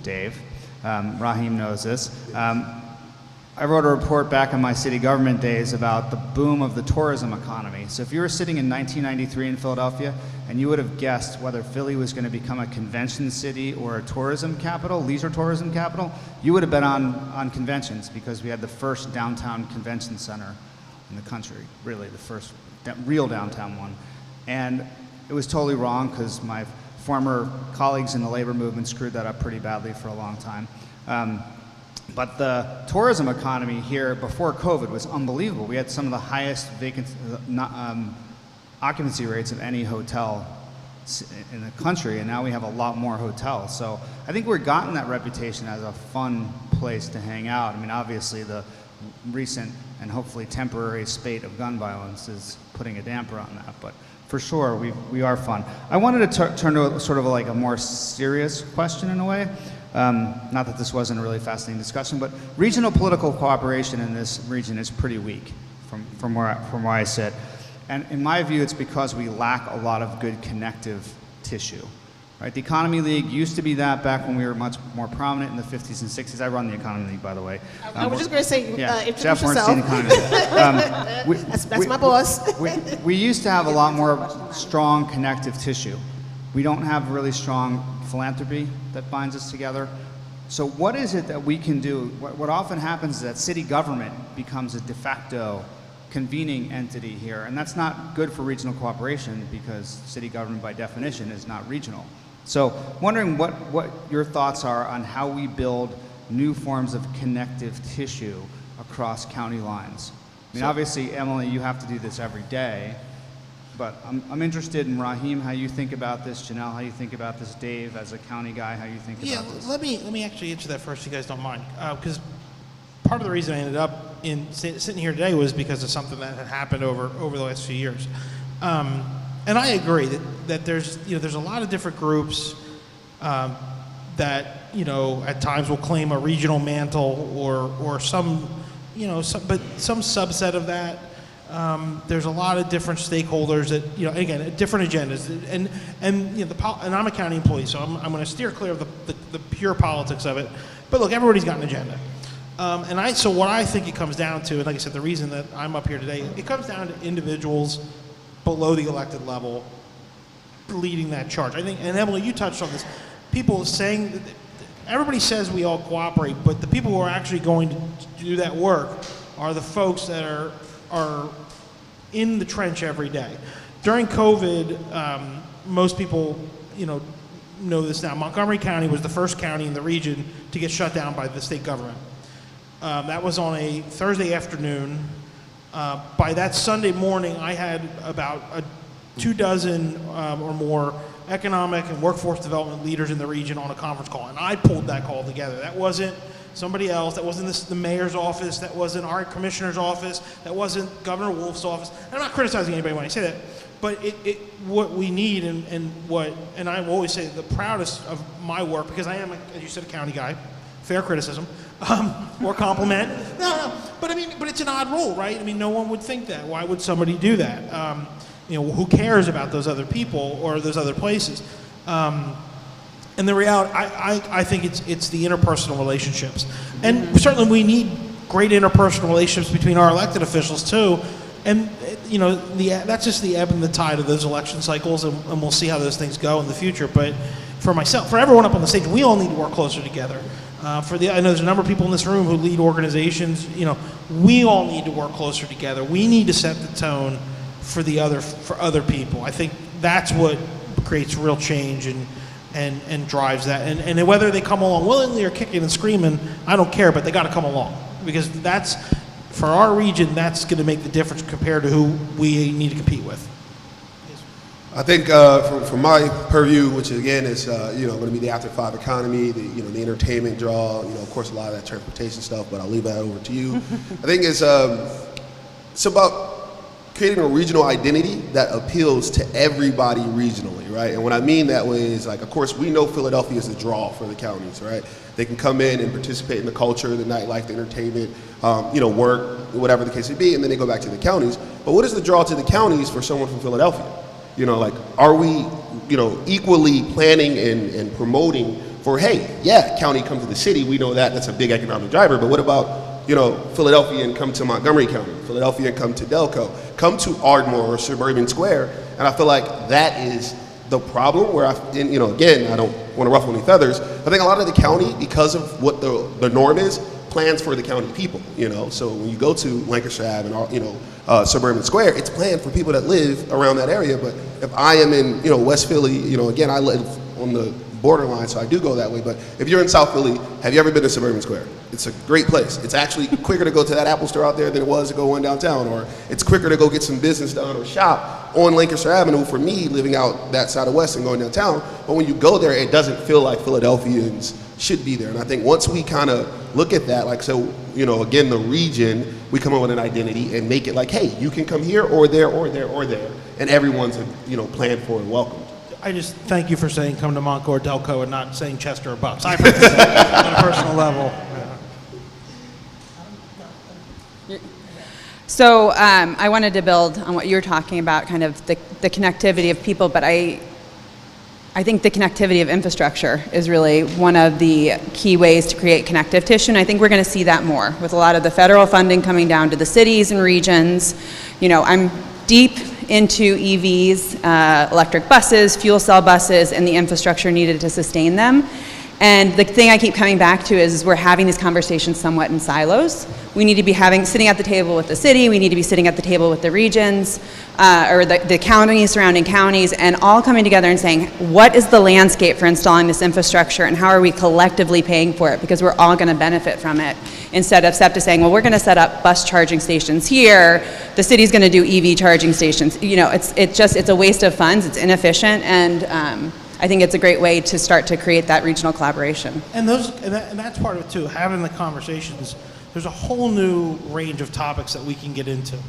Dave. Raheem knows this. I wrote a report back in my city government days about the boom of the tourism economy. So if you were sitting in 1993 in Philadelphia and you would have guessed whether Philly was going to become a convention city or a tourism capital, leisure tourism capital, you would have bet on conventions, because we had the first downtown convention center in the country, really the first real downtown one. And it was totally wrong, because my former colleagues in the labor movement screwed that up pretty badly for a long time. But the tourism economy here before COVID was unbelievable. We had some of the highest occupancy rates of any hotel in the country, and now we have a lot more hotels. So I think we've gotten that reputation as a fun place to hang out. I mean, obviously the recent and hopefully temporary spate of gun violence is putting a damper on that, but for sure we are fun. I wanted to turn to sort of like a more serious question in a way. Not that this wasn't a really fascinating discussion, but regional political cooperation in this region is pretty weak. from where I sit. And in my view, it's because we lack a lot of good connective tissue. Right? The Economy League used to be that back when we were much more prominent in the 50s and 60s. I run the Economy League, by the way. I was just going to say, introduce Jeff yourself. Ornstein, Economy League. That's my boss. we used to have a lot more strong connective tissue. We don't have really strong philanthropy that binds us together. So what is it that we can do? What often happens is that city government becomes a de facto convening entity here, and that's not good for regional cooperation because city government by definition is not regional. So wondering what your thoughts are on how we build new forms of connective tissue across county lines. I mean, obviously, Emily, you have to do this every day, but I'm interested in, Raheem, how you think about this, Janelle, how you think about this, Dave, as a county guy, how you think about this. Let me actually answer that first, if you guys don't mind, because part of the reason I ended up sitting here today was because of something that had happened over the last few years. And I agree that there's a lot of different groups that at times will claim a regional mantle or some subset of that. There's a lot of different stakeholders that again different agendas and I'm a county employee, so I'm going to steer clear of the pure politics of it. But look, everybody's got an agenda. So what I think it comes down to, and like I said, the reason that I'm up here today, it comes down to individuals below the elected level leading that charge. I think, and Emily, you touched on this, people saying, that everybody says we all cooperate, but the people who are actually going to do that work are the folks that are in the trench every day. During COVID, most people, know this now, Montgomery County was the first county in the region to get shut down by the state government. That was on a Thursday afternoon. By that Sunday morning, I had about 24 or more economic and workforce development leaders in the region on a conference call, and I pulled that call together. That wasn't somebody else, that wasn't the mayor's office, that wasn't our commissioner's office, that wasn't Governor Wolf's office. And I'm not criticizing anybody when I say that, but what we need and I will always say the proudest of my work, because I am, as you said, a county guy, fair criticism, or compliment. No, but it's an odd role, right? I mean, no one would think that. Why would somebody do that? Who cares about those other people or those other places? And the reality, I think it's the interpersonal relationships. And certainly we need great interpersonal relationships between our elected officials too. And that's just the ebb and the tide of those election cycles, and we'll see how those things go in the future. But for myself, for everyone up on the stage, we all need to work closer together. I know there's a number of people in this room who lead organizations. We all need to work closer together. We need to set the tone for other people. I think that's what creates real change and drives that. And whether they come along willingly or kicking and screaming, I don't care, but they got to come along, because that's, for our region, that's going to make the difference compared to who we need to compete with. I think from my purview, which again is going to be the after 5 economy, the entertainment draw, of course a lot of that transportation stuff, but I'll leave that over to you. I think it's about creating a regional identity that appeals to everybody regionally, right? And what I mean that way is, like, of course we know Philadelphia is a draw for the counties, right? They can come in and participate in the culture, the nightlife, the entertainment, work, whatever the case may be, and then they go back to the counties. But what is the draw to the counties for someone from Philadelphia? Are we, equally planning and promoting for, hey, yeah, county come to the city, we know that's a big economic driver, but what about, Philadelphia and come to Montgomery County, Philadelphia and come to Delco, come to Ardmore or Suburban Square? And I feel like that is the problem where again, I don't want to ruffle any feathers. I think a lot of the county, because of what the norm is, plans for the county people, So when you go to Lancaster Ave and, Suburban Square, it's planned for people that live around that area. But if I am in, West Philly, again, I live on the borderline, so I do go that way. But if you're in South Philly, have you ever been to Suburban Square? It's a great place. It's actually quicker to go to that Apple store out there than it was to go one downtown, or it's quicker to go get some business done or shop on Lancaster Avenue for me living out that side of West and going downtown. But when you go there, it doesn't feel like Philadelphians should be there. And I think once we kind of look at that, again, the region, we come up with an identity and make it like, hey, you can come here or there or there or there, and everyone's, planned for and welcomed. I just thank you for saying come to Montco or Delco and not saying Chester or Bucks. I appreciate that on a personal level. So I wanted to build on what you were talking about, kind of the connectivity of people, but I think the connectivity of infrastructure is really one of the key ways to create connective tissue, and I think we're going to see that more with a lot of the federal funding coming down to the cities and regions. You know, I'm deep into EVs, electric buses, fuel cell buses, and the infrastructure needed to sustain them. And the thing I keep coming back to is we're having these conversations somewhat in silos. We need to be sitting at the table with the city, we need to be sitting at the table with the regions, or the counties, surrounding counties, and all coming together and saying, what is the landscape for installing this infrastructure and how are we collectively paying for it? Because we're all gonna benefit from it. Instead of SEPTA saying, well, we're gonna set up bus charging stations here, the city's gonna do EV charging stations. You know, it's a waste of funds, it's inefficient, and I think it's a great way to start to create that regional collaboration. And that's part of it too, having the conversations. There's a whole new range of topics that we can get into. You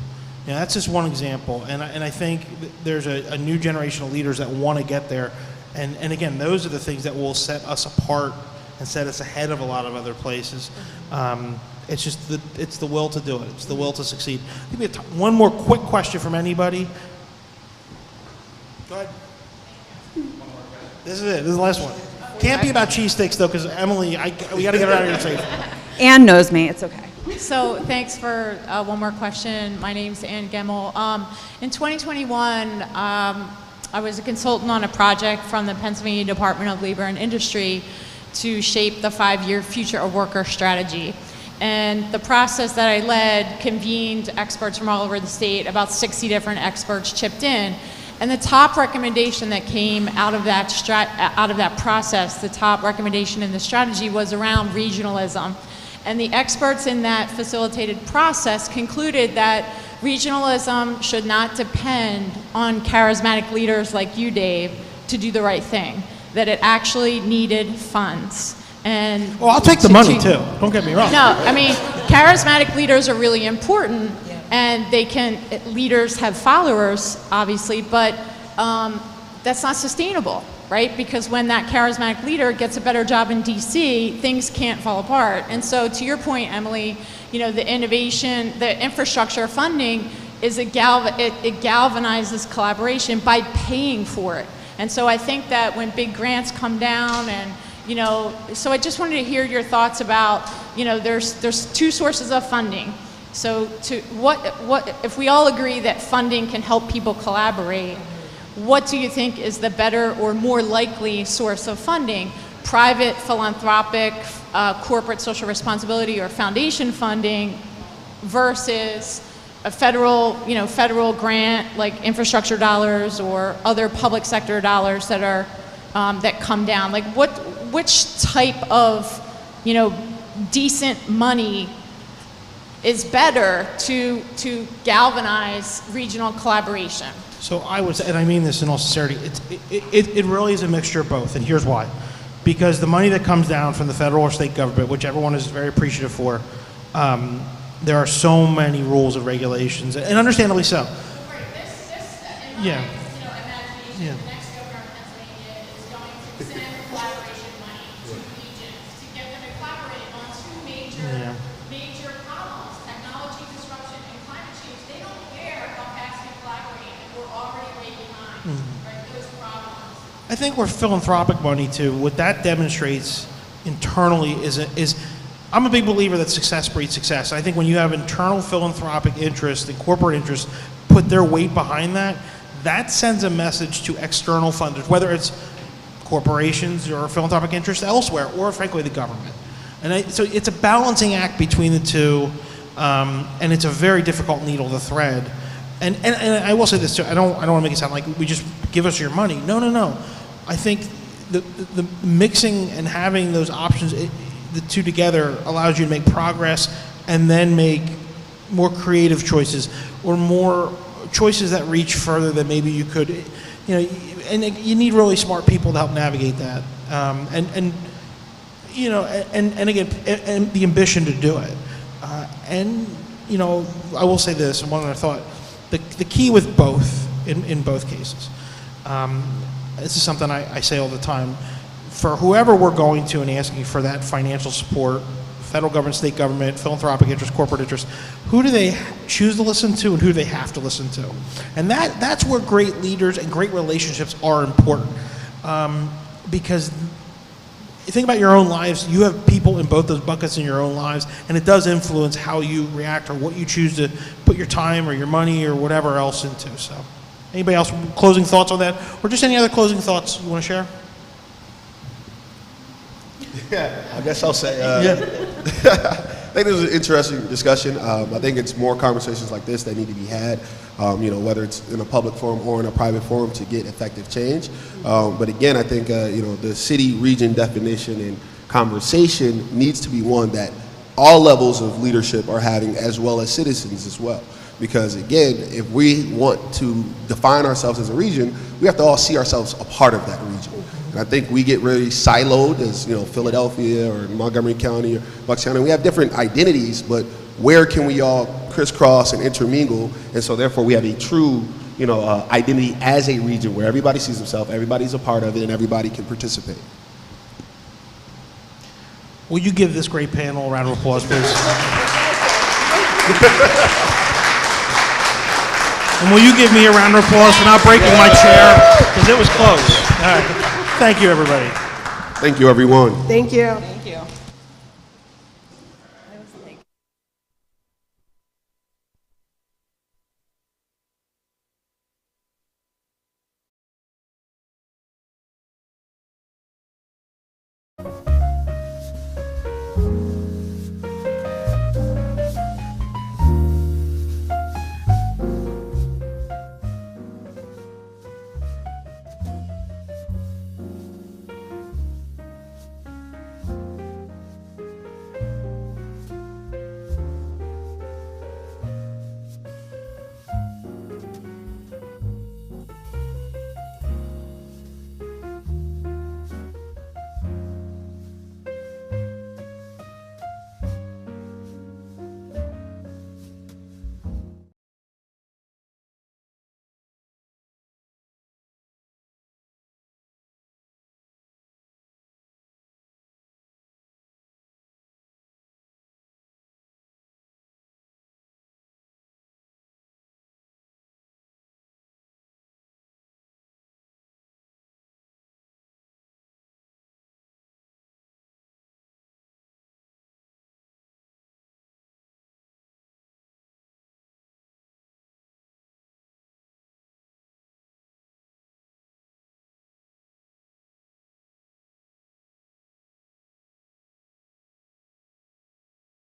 know, that's just one example, and I think there's a new generation of leaders that want to get there, and again, those are the things that will set us apart and set us ahead of a lot of other places. It's just it's the will to do it. It's the will to succeed. I think we have one more quick question from anybody. Go ahead. This is it. This is the last one. Can't be about cheese sticks though, because Emily, we got to get her out of here safe. Anne knows me. It's okay. So thanks for one more question. My name's Ann Gemmel. In 2021, I was a consultant on a project from the Pennsylvania Department of Labor and Industry to shape the 5-year future of worker strategy. And the process that I led convened experts from all over the state. About 60 different experts chipped in. And the top recommendation that came out of that process, the top recommendation in the strategy was around regionalism. And the experts in that facilitated process concluded that regionalism should not depend on charismatic leaders like you, Dave, to do the right thing, that it actually needed funds. And well, I'll take the money too, don't get me wrong. No, I mean, charismatic leaders are really important, and leaders have followers, obviously, but that's not sustainable, right? Because when that charismatic leader gets a better job in DC, things can't fall apart. And so to your point, Emily, you know, the innovation, the infrastructure funding it galvanizes collaboration by paying for it. And so I think that when big grants come down and, you know, so I just wanted to hear your thoughts about, you know, there's two sources of funding. So what if we all agree that funding can help people collaborate, what do you think is the better or more likely source of funding? Private, philanthropic, corporate social responsibility or foundation funding versus a federal grant like infrastructure dollars or other public sector dollars that are that come down. Like which type of, you know, decent money is better to galvanize regional collaboration? So I would say, and I mean this in all sincerity, it really is a mixture of both, and here's why. Because the money that comes down from the federal or state government, which everyone is very appreciative for, there are so many rules and regulations, and understandably so. Yeah. Yeah. I think we're philanthropic money too. What that demonstrates internally is I'm a big believer that success breeds success. I think when you have internal philanthropic interest and corporate interest put their weight behind that, that sends a message to external funders, whether it's corporations or philanthropic interest elsewhere, or frankly the government. And so it's a balancing act between the two, and it's a very difficult needle to thread. And I will say this too. I don't want to make it sound like we just give us your money. No. I think the mixing and having those options, the two together, allows you to make progress and then make more creative choices or more choices that reach further than maybe you could. You know, and you need really smart people to help navigate that. And you know, and again, and the ambition to do it. And you know, I will say this. One other thought. The key with both, in both cases, this is something I say all the time, for whoever we're going to and asking for that financial support federal government, state government, philanthropic interests, corporate interests, who do they choose to listen to and who do they have to listen to? And that's where great leaders and great relationships are important. Because you think about your own lives, you have people in both those buckets in your own lives, and it does influence how you react or what you choose to put your time or your money or whatever else into. So, anybody else closing thoughts on that? Or just any other closing thoughts you want to share? Yeah, I guess I'll say, I think this is an interesting discussion. I think it's more conversations like this that need to be had, whether it's in a public forum or in a private forum to get effective change. But again, I think, the city-region definition and conversation needs to be one that all levels of leadership are having, as well as citizens as well. Because again, if we want to define ourselves as a region, we have to all see ourselves a part of that region. And I think we get really siloed as, Philadelphia or Montgomery County or Bucks County. We have different identities, but where can we all crisscross and intermingle? And so therefore we have a true, identity as a region where everybody sees themselves, everybody's a part of it, and everybody can participate. Will you give this great panel a round of applause, please? And will you give me a round of applause for not breaking my chair, because it was close. All right. Thank you, everybody. Thank you, everyone. Thank you. Thank you.